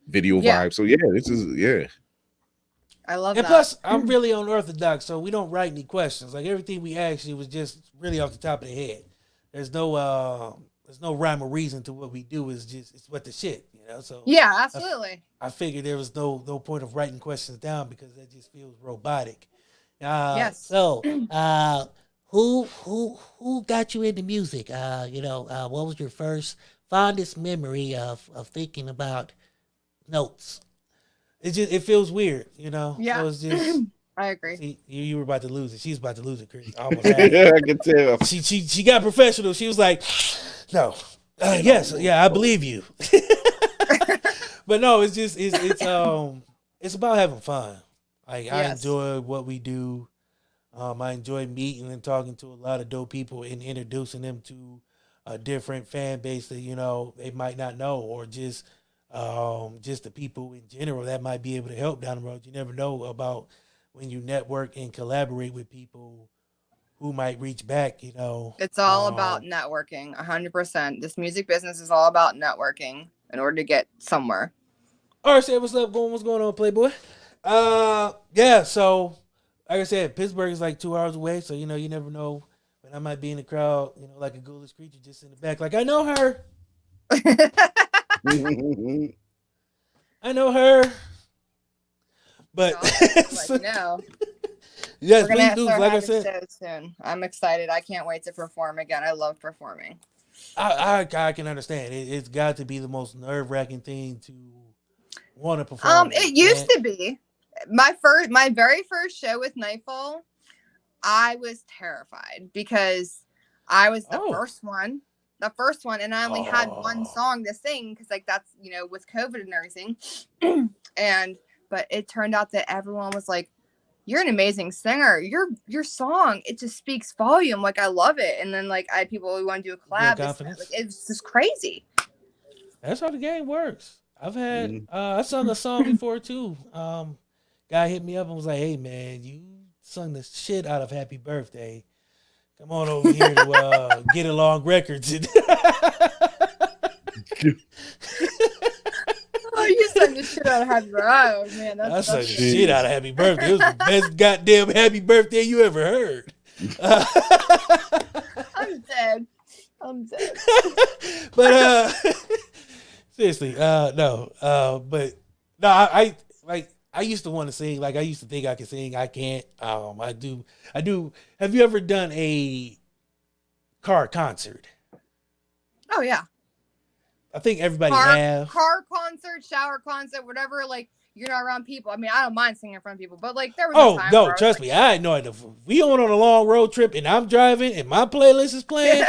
video vibe. So this is
I love
and
that.
Plus, I'm really unorthodox, so we don't write any questions. Like, everything we ask you was just really off the top of the head. There's no rhyme or reason to what we do. It's what the shit, you know. So
yeah, absolutely.
I figured there was no point of writing questions down because that just feels robotic.
Yes.
So, who got you into music? What was your first fondest memory of thinking about notes?
It feels weird, you know.
Yeah,
so it's just,
I agree.
See, you were about to lose it. She's about to lose it, Chris. I almost had it.
I can tell.
She got professional. She was like, no, yes, I believe you. But no, it's about having fun. Like, I enjoy what we do. I enjoy meeting and talking to a lot of dope people and introducing them to a different fan base that, you know, they might not know, or just the people in general that might be able to help down the road. You never know about when you network and collaborate with people who might reach back, you know.
It's all about networking, 100%. This music business is all about networking in order to get somewhere.
All right, say what's up, what's going on, Playboy? So like I said, Pittsburgh is like 2 hours away, so, you know, you never know when I might be in the crowd, you know, like a ghoulish creature just in the back. Like, I know her. I know her. But
no.
Yes, please do. Like I said,
soon. I'm excited. I can't wait to perform again. I love performing.
I can understand. It's got to be the most nerve-wracking thing to want to perform.
It used to be my very first show with Nightfall. I was terrified because I was the first one, and I only had one song to sing because like that's with COVID and everything, but it turned out that everyone was like, "You're an amazing singer. Your song, it just speaks volume. Like I love it." And then like I had people who want to do a collab. Like, it's just crazy.
That's how the game works. I've had I sung a song before too. Guy hit me up and was like, "Hey man, you sung the shit out of Happy Birthday. Come on over here to Get Along Records."
Oh, you sung the shit out of Happy Birthday. Oh man,
I sung the shit out of Happy Birthday. It was the best goddamn Happy Birthday you ever heard.
I'm dead.
But seriously, no. But no, I used to want to sing. Like I used to think I could sing. I can't. I do. Have you ever done a car concert?
Oh yeah.
I think everybody have.
Car concert, shower concert, whatever. Like you're not around people. I mean, I don't mind singing in front of people, but like there was no time.
Oh no, trust me. I know it. If we on a long road trip and I'm driving and my playlist is playing,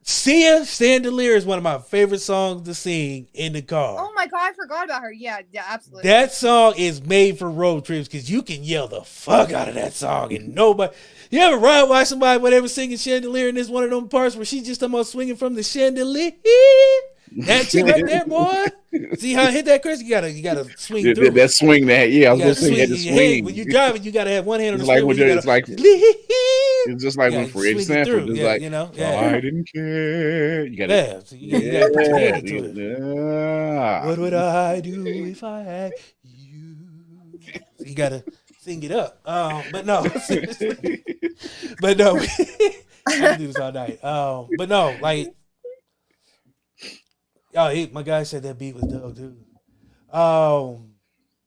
Sia Chandelier is one of my favorite songs to sing in the car.
Oh my god, I forgot about her. Yeah, absolutely.
That song is made for road trips because you can yell the fuck out of that song and nobody. You ever ride by somebody whatever singing Chandelier and it's one of them parts where she's just almost swinging from the chandelier? That shit right there, boy. See how I hit that, Chris? You gotta swing through.
That swing, I was gonna say you had to swing.
When you're driving, you gotta have one hand on the
steering.
It's
just like when for example, just like I didn't care. You gotta,
so you gotta put your hand into it. Yeah. What would I do if I had you? So you gotta sing it up. But no, but no, I can do this all night. But no, like. Oh, my guy said that beat was dope too.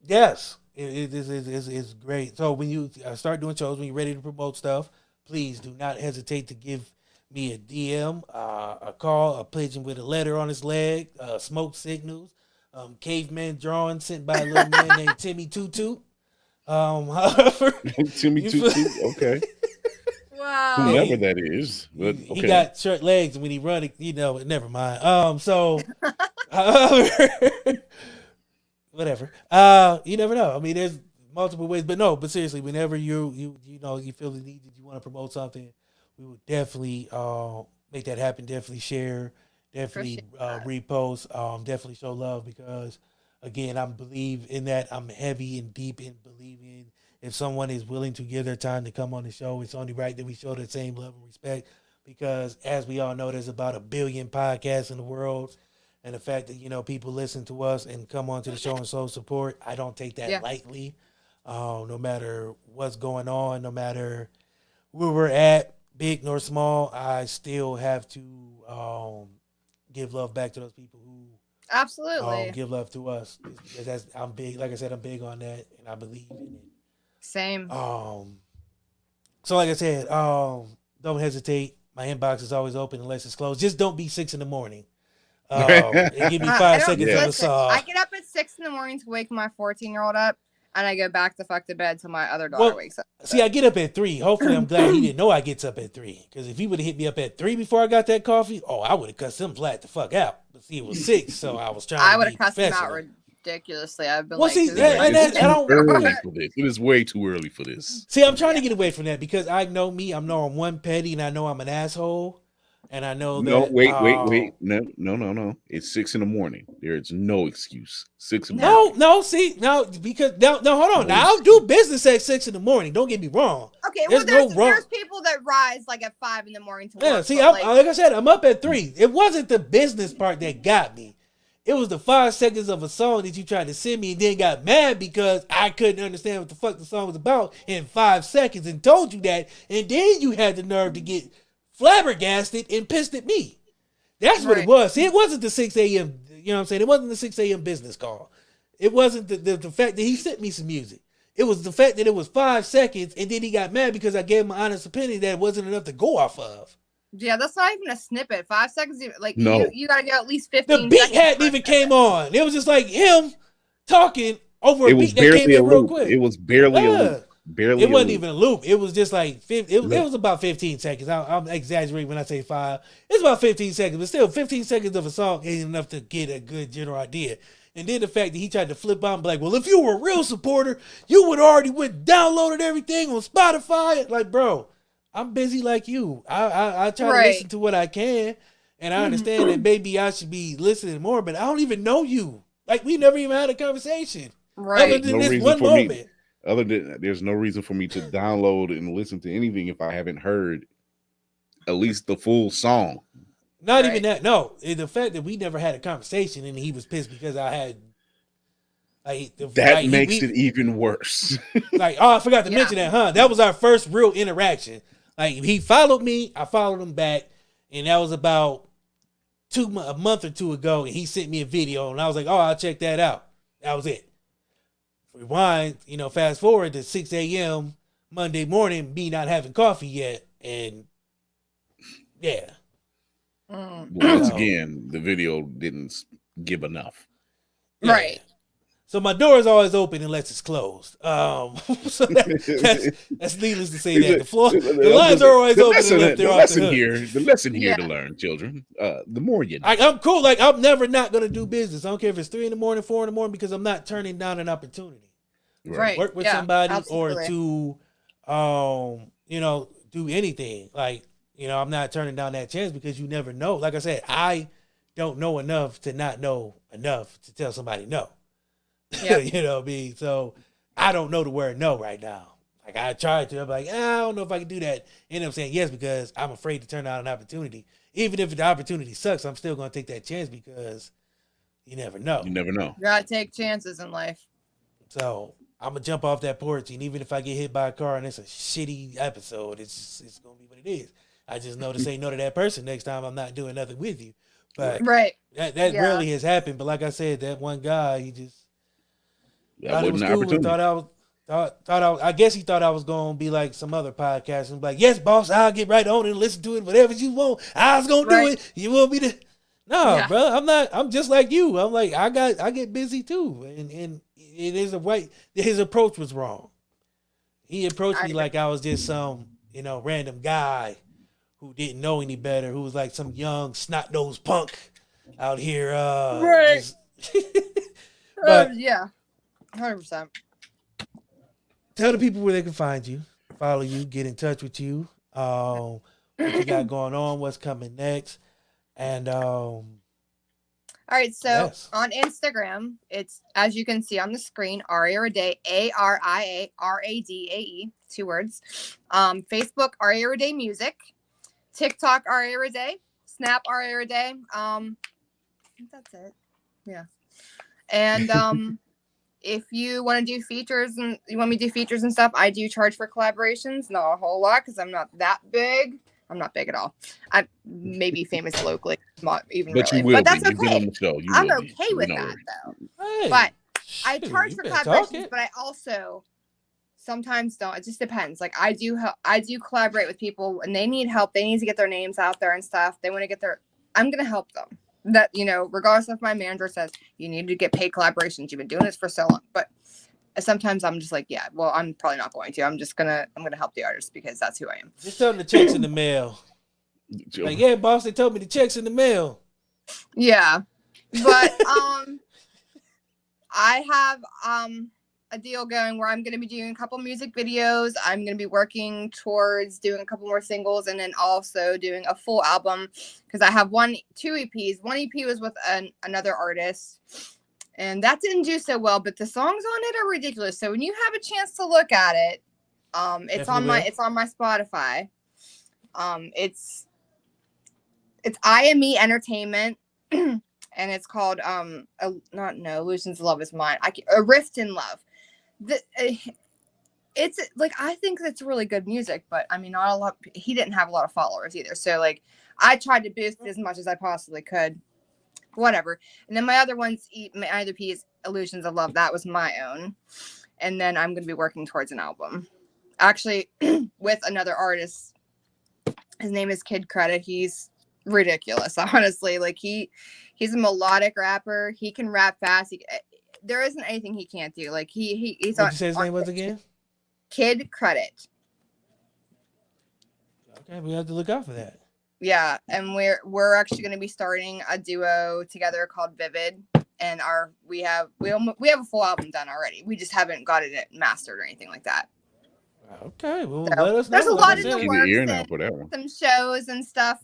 Yes, it's great. So when you start doing shows, when you're ready to promote stuff, please do not hesitate to give me a DM, a call, a pigeon with a letter on his leg, smoke signals, caveman drawing sent by a little man named Timmy Tutu. However,
Timmy Tutu, okay.
Wow.
Whoever that is. But, okay.
He got short legs when he run, never mind. So whatever. You never know. I mean, there's multiple ways, but seriously, whenever you feel the need that you want to promote something, we will definitely make that happen. Definitely share, definitely repost, definitely show love because again, I believe in that. I'm heavy and deep in believing if someone is willing to give their time to come on the show, it's only right that we show that same love and respect because as we all know, there's about 1 billion podcasts in the world. And the fact that, people listen to us and come on to the show and show support, I don't take that lightly. No matter what's going on, no matter where we're at, big nor small, I still have to give love back to those people who
absolutely
give love to us. I'm big, like I said, I'm big on that and I believe in it.
Same.
So like I said, don't hesitate. My inbox is always open unless it's closed. Just don't be 6 a.m. And give me 5 seconds of a song.
I get up at 6 a.m. to wake my 14-year-old up, and I go back the fuck to bed till my other daughter wakes up.
See, I get up at 3. Hopefully, I'm glad he didn't know I gets up at 3. Because if he would have hit me up at 3 before I got that coffee, I would have cussed him flat the fuck out. But see, it was 6, so I was trying. I would have cussed him out
ridiculously. I've been
early for this. It is way too early for this.
See, I'm trying to get away from that because I know me. I know I'm one petty, and I know I'm an asshole. And I know that.
No, wait. No. It's 6 a.m. There is no excuse. 6 a.m.
No, because hold on. Now I'll do business at 6 a.m. Don't get me wrong.
Okay, there's people that rise like at 5 a.m. to work.
Yeah, see, like I said, I'm up at 3. It wasn't the business part that got me. It was the 5 seconds of a song that you tried to send me and then got mad because I couldn't understand what the fuck the song was about in 5 seconds and told you that. And then you had the nerve to get flabbergasted and pissed at me. That's what it was. See, it wasn't the 6 a.m. You know what I'm saying? It wasn't the 6 a.m. business call. It wasn't the fact that he sent me some music. It was the fact that it was 5 seconds and then he got mad because I gave him an honest opinion that it wasn't enough to go off of.
Yeah, that's not even a snippet. 5 seconds, like
No.
you gotta go at least 15
The beat
seconds
hadn't
for a
even
snippet.
came on. It was just like him talking over a
It was
beat that came
barely a
in real
loop.
quick.
It was barely a
Yeah.
loop. Barely.
It wasn't
a loop.
even a loop. It was just like it
Look.
was about 15 seconds. I'm exaggerating when I say 5. It's about 15 seconds, but still 15 seconds of a song ain't enough to get a good general idea. And then the fact that he tried to flip out and be like, well, if you were a real supporter, you would already downloaded everything on Spotify. Like, bro, I'm busy like you. I try to listen to what I can, and I understand that maybe I should be listening more, but I don't even know you. Like, we never even had a conversation.
Right.
Other than this one moment.
Other than there's no reason for me to download and listen to anything if I haven't heard at least the full song.
Not even that. No, the fact that we never had a conversation and he was pissed because I had
that makes it even worse.
Like, oh, I forgot to mention that, huh? That was our first real interaction. Like, he followed me, I followed him back, and that was about a month or two ago. And he sent me a video, and I was like, oh, I'll check that out. That was it. Rewind, fast forward to 6 a.m. Monday morning, me not having coffee yet, and yeah.
Once again, the video didn't give enough.
Yeah.
Right.
So my door is always open unless it's closed. So that's needless to say that the lines are always open unless they're off the hook.
The lesson here to learn, children. The more you know.
I'm cool. Like, I'm never not gonna do business. I don't care if it's 3 a.m, 4 a.m, because I'm not turning down an opportunity.
Right.
Work with somebody or to do anything. Like, I'm not turning down that chance because you never know. Like I said, I don't know enough to not know enough to tell somebody no. Yep. You know what I mean? So I don't know the word no right now. Like, I tried to, I'm like, I don't know if I can do that. End up saying yes because I'm afraid to turn down an opportunity. Even if the opportunity sucks, I'm still going to take that chance because you never know.
You never know.
You gotta take chances in life.
So I'm going to jump off that porch, and even if I get hit by a car and it's a shitty episode, it's going to be what it is. I just know to say no to that person next time I'm not doing nothing with you. But that rarely has happened. But like I said, that one guy, he just thought it was cool and I guess he thought I was going to be like some other podcast and be like, yes, boss, I'll get right on and listen to it, whatever you want. I was going to do it. You want me to? No, bro, I'm not. I'm just like you. I'm like, I get busy too. And it is his approach was wrong. He approached me like I was just some, random guy who didn't know any better, who was like some young snot-nosed punk out here.
Right.
But
yeah, 100%.
Tell the people where they can find you, follow you, get in touch with you, what you got going on, what's coming next, and
all right, so on Instagram, it's, as you can see on the screen, Aria Radae, ARIARADAE, 2 words. Facebook, Aria Radae Music. TikTok, Aria Radae. Snap, Aria Radae. I think that's it. Yeah. And if you want to do features and you want me to do features and stuff, I do charge for collaborations. Not a whole lot because I'm not that big. I'm not big at all. I may be famous locally, not even
but
really.
You will
but that's
be.
okay.
On the show.
I'm okay with that though.
Hey,
but I charge for collaborations, but I also sometimes don't. It just depends. Like I do collaborate with people and they need help. They need to get their names out there and stuff. They want to get I'm gonna help them. That, regardless if my manager says you need to get paid collaborations, you've been doing this for so long. But sometimes I'm just like, yeah, well, I'm probably not going to. I'm gonna help the artist because that's who I am.
Just tell them the check's in the mail. Like, yeah, boss, they told me the check's in the mail.
Yeah. But I have a deal going where I'm going to be doing a couple music videos. I'm going to be working towards doing a couple more singles and then also doing a full album because I have 2 EPs. One EP was with another artist and that didn't do so well, but the songs on it are ridiculous. So when you have a chance to look at it, it's on my Spotify. It's IME Entertainment and it's called Illusions of Love is Mine. A Rift in Love. It's like, I think that's really good music, but I mean, not a lot. He didn't have a lot of followers either, so like I tried to boost it as much as I possibly could. Whatever. And then my other piece, Illusions of Love, that was my own, and then I'm going to be working towards an album, actually, with another artist His name is Kid Credit. He's ridiculous, honestly. Like he's a melodic rapper. He can rap fast. There isn't anything he can't do. Like he's
What you say his name was again?
Kid Credit.
Okay, we have to look out for that.
Yeah, and we're actually going to be starting a duo together called Vivid, and we have a full album done already. We just haven't got it mastered or anything like that.
Okay, well,
So,
let us know.
there's a lot in the
In the
works.
ear now for that one.
Some shows and stuff.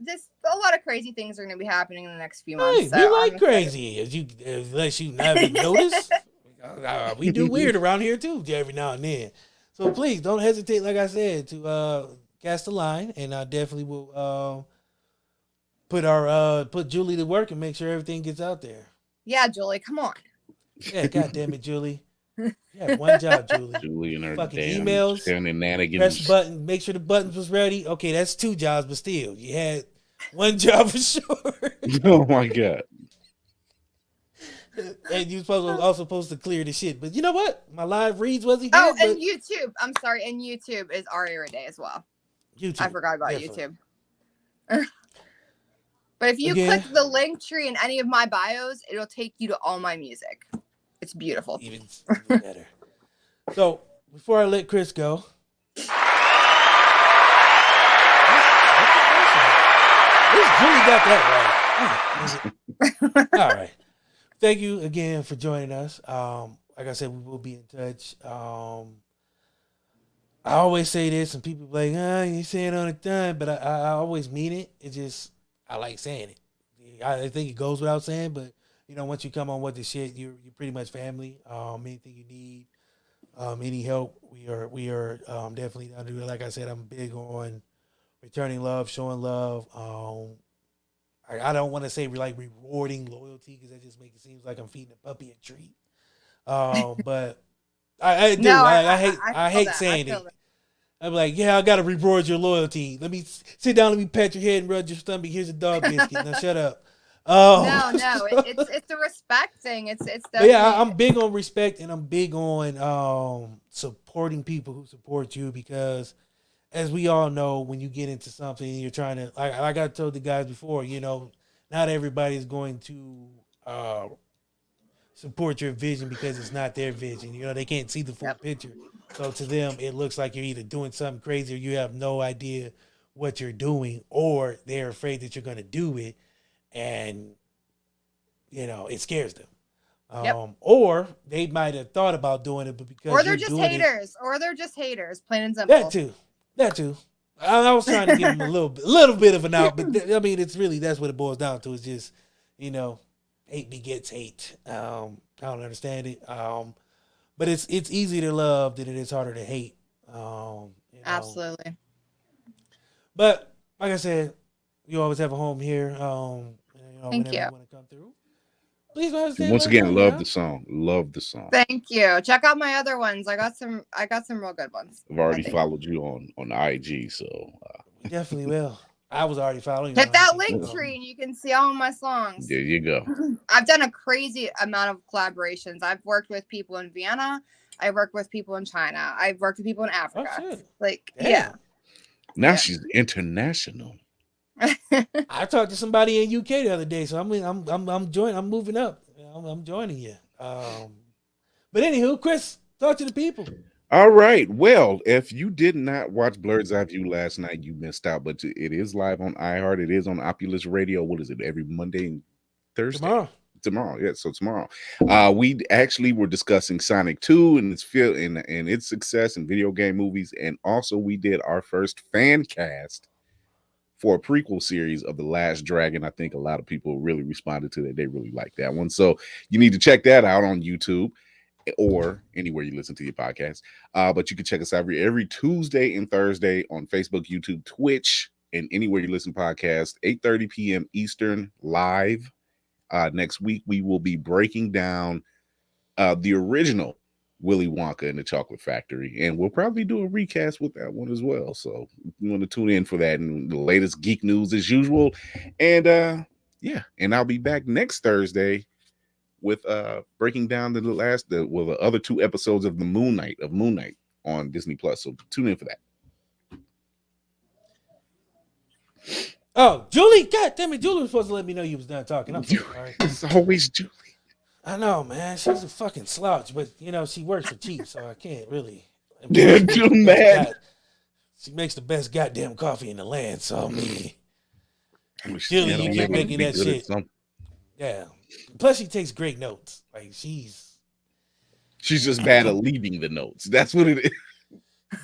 Just a lot of crazy things are going to be happening in the next few months.
Hey,
So
we like
I'm
crazy, unless you never notice. We do weird around here too, every now and then. So please don't hesitate, like I said, to cast a line, and I definitely will put Julie to work and make sure everything gets out there.
Yeah, Julie, come on.
Yeah, God damn it, Julie. Yeah, one job, Julie.
Julie and her
Fucking
damn
emails,
shenanigans.
press button, make sure the buttons was ready. Okay, that's 2 jobs, but still, you had one job for sure.
Oh my God.
And you also supposed to clear the shit. But you know what? My live reads wasn't here.
Oh, and YouTube. I'm sorry, and YouTube is Aria Radae as well.
YouTube.
I forgot about
definitely.
YouTube. But if you
Again.
click the link tree in any of my bios, it'll take you to all my music. It's beautiful.
Even better. So before I let Chris go, Julie got that right. All right. Thank you again for joining us. Like I said, we will be in touch. I always say this, and people be like, you say it all the time, but I always mean it. It's just I like saying it. I think it goes without saying, but once you come on with the shit, you're pretty much family. Anything you need, any help, we are definitely down to do it. Like I said, I'm big on returning love, showing love. I don't want to say like rewarding loyalty because that just makes it seem like I'm feeding a puppy a treat. But I do.
No,
I hate saying it. I'm like, yeah, I gotta reward your loyalty. Let me sit down, let me pat your head and rub your stomach. Here's a dog biscuit. Now shut up.
No, it's a respect thing. It's definitely...
Yeah, I'm big on respect, and I'm big on supporting people who support you, because as we all know, when you get into something, you're trying to, like I told the guys before, not everybody's going to support your vision because it's not their vision. They can't see the full picture. So to them, it looks like you're either doing something crazy or you have no idea what you're doing, or they're afraid that you're going to do it, and it scares them. Or they might have thought about doing it, but because
or they're just haters, plain and simple.
That too. I was trying to give them a little bit of an out, but I mean, it's really, that's what it boils down to. It's just, hate begets hate. I don't understand it. But it's easier to love than it is harder to hate.
Absolutely.
But like I said, you always have a home here.
Thank you.
You want to come through, please don't hesitate.
Once again, love the song. Love the song.
Thank you. Check out my other ones. I got some real good ones.
I've already followed you on IG, so
we definitely will. I was already following.
Hit that link tree and you can see all my songs.
There you go.
I've done a crazy amount of collaborations. I've worked with people in Vienna. I've worked with people in China. I've worked with people in Africa.
Oh, shit.
Like,
Damn.
yeah.
Now she's international.
I talked to somebody in UK the other day, so I'm joining. I'm moving up. I'm joining you. But anywho, Chris, talk to the people.
All right. Well, if you did not watch Blurred's Eye View last night, you missed out. But it is live on iHeart. It is on Opulence Radio. What is it? Every Monday and Thursday. Tomorrow. Yeah. So tomorrow, we actually were discussing Sonic 2 and its success in video game movies, and also we did our first fan cast for a prequel series of The Last Dragon. I think a lot of people really responded to that. They really liked that one. So you need to check that out on YouTube or anywhere you listen to your podcast. But you can check us out every Tuesday and Thursday on Facebook, YouTube, Twitch, and anywhere you listen to podcasts, 8:30 p.m. Eastern live. Next week, we will be breaking down the original Willy Wonka and the Chocolate Factory, and we'll probably do a recast with that one as well. So you want to tune in for that and the latest geek news as usual. And and I'll be back next Thursday with breaking down the other 2 episodes of Moon Knight on Disney Plus. So tune in for that.
Oh, Julie! God damn it, Julie was supposed to let me know you was done talking. I'm so sorry.
It's always Julie.
I know, man. She's a fucking slouch, but you know she works for cheap, so I can't really.
Yeah, too mad.
She makes the best goddamn coffee in the land. So me,
Yeah,
Julie, you keep making that shit. Yeah. Plus, she takes great notes. Like she's
just bad at leaving the notes. That's what it is.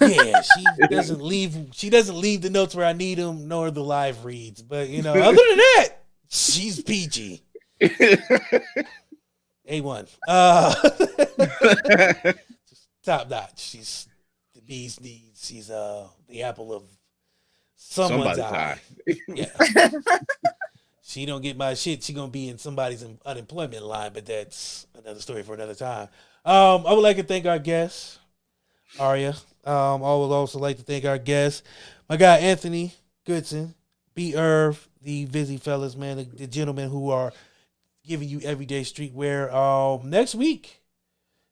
Yeah, she doesn't leave. She doesn't leave the notes where I need them, nor the live reads. But you know, other than that, she's peachy. A1. Top notch. She's the bee's knees. She's the apple of someone's eye. Yeah. She don't get my shit. She gonna be in somebody's unemployment line, but that's another story for another time. I would like to thank our guests, Aria. I would also like to thank our guests, my guy Anthony Goodson, B. Irv, the Vizi fellas, man, the gentlemen who are giving you everyday streetwear. Next week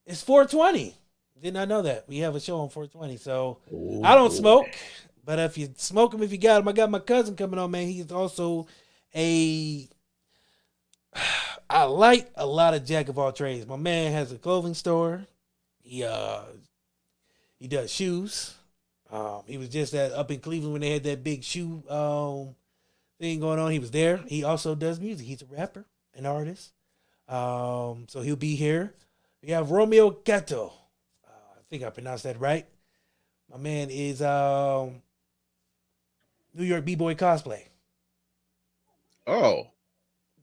it's 420. Did not know that. We have a show on 420. So I don't smoke, but if you smoke them, if you got them, I got my cousin coming on, man. He's also I like a lot of jack of all trades. My man has a clothing store. He does shoes. He was just up in Cleveland when they had that big shoe thing going on. He was there. He also does music. He's a rapper, an artist. So he'll be here. We have Romeo Gato. I think I pronounced that right. My man is New York B-Boy Cosplay.
Oh.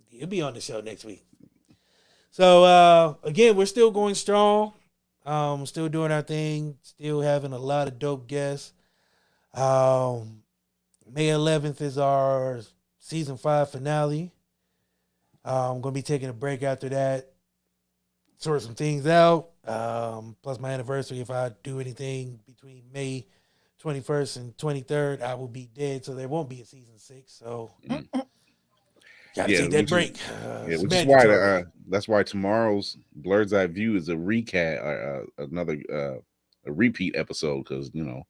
He'll be on the show next week. So, again, we're still going strong. Still doing our thing. Still having a lot of dope guests. May 11th is our season 5 finale. I'm going to be taking a break after that. Sort some things out. Plus my anniversary. If I do anything between May 21st and 23rd, I will be dead. So there won't be a season 6. So gotta take that break.
Which is why that's why tomorrow's Blurred's Eye View is a recap, another a repeat episode, because you know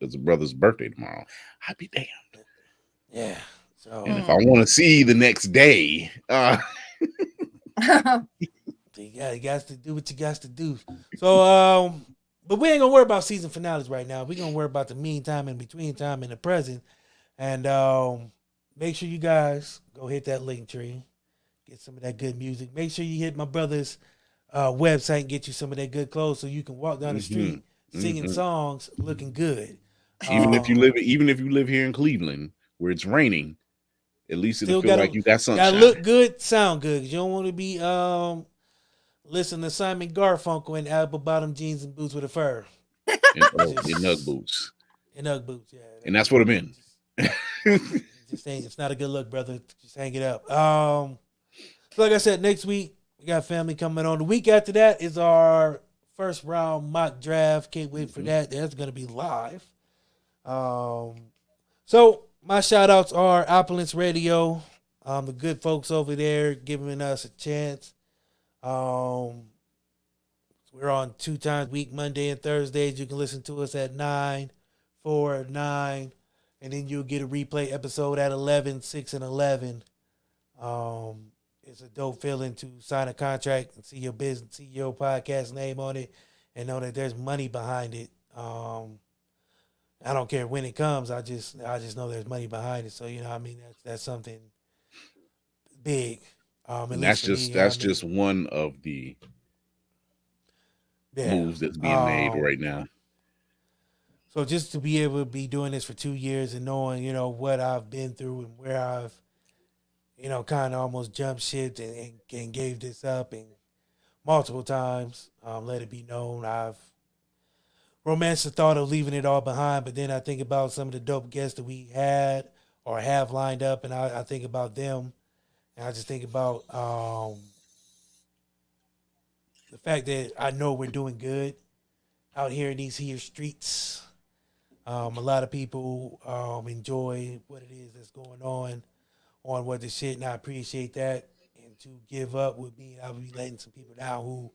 it's a brother's birthday tomorrow. I'd be damned.
Yeah. So
and if I want to see the next day,
you got to do what you got to do. So but we ain't gonna worry about season finales right now. We're gonna worry about the meantime and between time and the present. And make sure you guys go hit that link tree, get some of that good music. Make sure you hit my brother's website and get you some of that good clothes so you can walk down the street singing songs, looking good.
Even if you live here in Cleveland where it's raining, at least it'll feel like you got sunshine.
Gotta look good, sound good. 'Cause you don't want to be listening to Simon Garfunkel in apple bottom jeans and boots with a fur.
In Ugg boots.
In Ugg boots, yeah.
And that's what it been.
It's not a good look, brother. Just hang it up. So like I said, next week we got family coming on. The week after that is our first round mock draft. Can't wait for that. That's gonna be live. So my shout outs are Opulence Radio, the good folks over there giving us a chance. We're on 2 times a week, Monday and Thursdays. You can listen to us at 9, 4, 9. And then you'll get a replay episode at 11, 6, and 11. It's a dope feeling to sign a contract and see your business, see your podcast name on it, and know that there's money behind it. I don't care when it comes. I just know there's money behind it. So you know, what I mean, that's something big.
And that's just one of the moves that's being made right now.
So just to be able to be doing this for 2 years and knowing, you know, what I've been through and where I've, you know, kind of almost jumped ship and gave this up and multiple times, let it be known I've romanced the thought of leaving it all behind. But then I think about some of the dope guests that we had or have lined up, and I think about them. And I just think about the fact that I know we're doing good out here in these here streets. A lot of people enjoy what it is that's going on with the shit, and I appreciate that. And to give up would mean I would be letting some people down who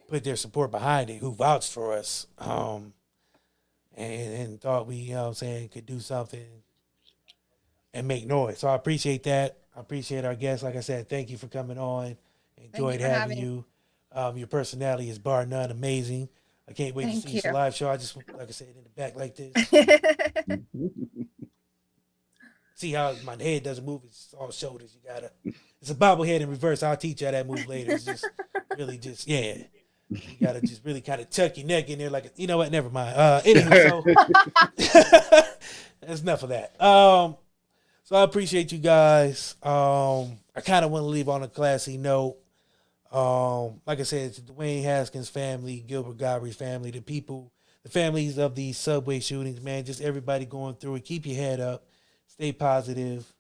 put their support behind it, who vouched for us, and thought we, you know what I'm saying, could do something and make noise. So I appreciate that. I appreciate our guests. Like I said, thank you for coming on. Enjoyed having you. Your personality is bar none amazing. I can't wait to see your live show. I just, like I said, in the back like this. See how my head doesn't move. It's all shoulders. It's a bobblehead in reverse. I'll teach you how that move later. It's just really you got to just really kind of tuck your neck in there like, you know what? Never mind. Anyway, so that's enough of that. So I appreciate you guys. I kind of want to leave on a classy note. Like I said, it's Dwayne Haskins' family, Gilbert Godfrey's family, the families of these subway shootings, man, just everybody going through it. Keep your head up. Stay positive.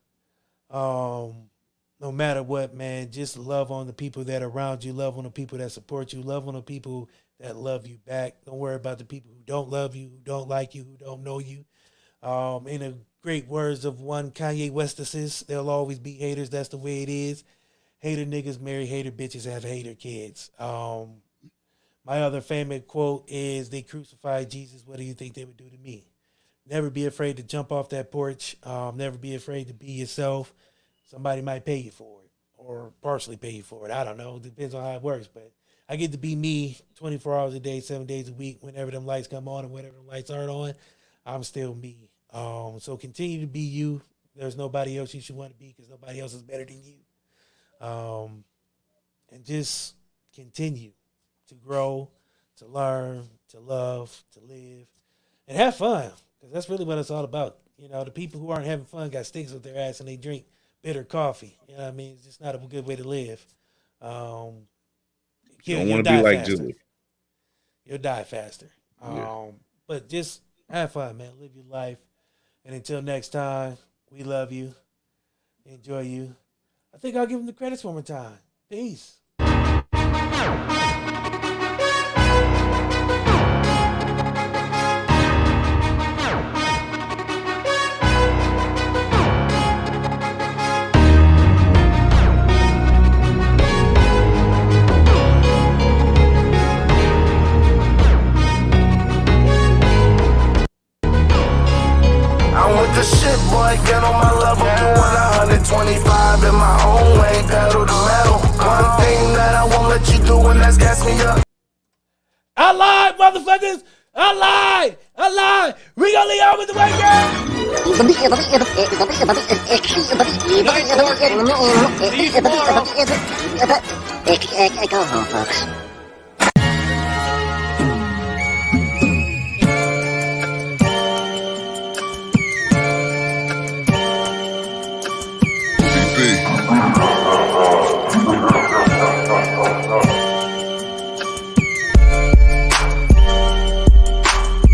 No matter what, man, just love on the people that are around you. Love on the people that support you. Love on the people that love you back. Don't worry about the people who don't love you, who don't like you, who don't know you. In the great words of one Kanye West, there'll always be haters. That's the way it is. Hater niggas marry hater bitches, have hater kids. My other famous quote is, they crucified Jesus. What do you think they would do to me? Never be afraid to jump off that porch. Never be afraid to be yourself. Somebody might pay you for it or partially pay you for it. I don't know. It depends on how it works. But I get to be me 24 hours a day, 7 days a week. Whenever them lights come on and whenever them lights aren't on, I'm still me. So continue to be you. There's nobody else you should want to be because nobody else is better than you. And just continue to grow, to learn, to love, to live, and have fun, because that's really what it's all about. You know, the people who aren't having fun got sticks up their ass and they drink bitter coffee. You know what I mean? It's just not a good way to live.
You don't want to be like Julie.
You'll die faster. But just have fun, man. Live your life. And until next time, we love you. Enjoy you. I think I'll give him the credits one more time. Peace.
The shit, boy, get on my level. Doing 125 in my own way, pedal to metal. One thing that I won't let you do, and that's gas me up.
I lied, motherfuckers! I lied! We gonna leave out with the white girl!
Go home, folks.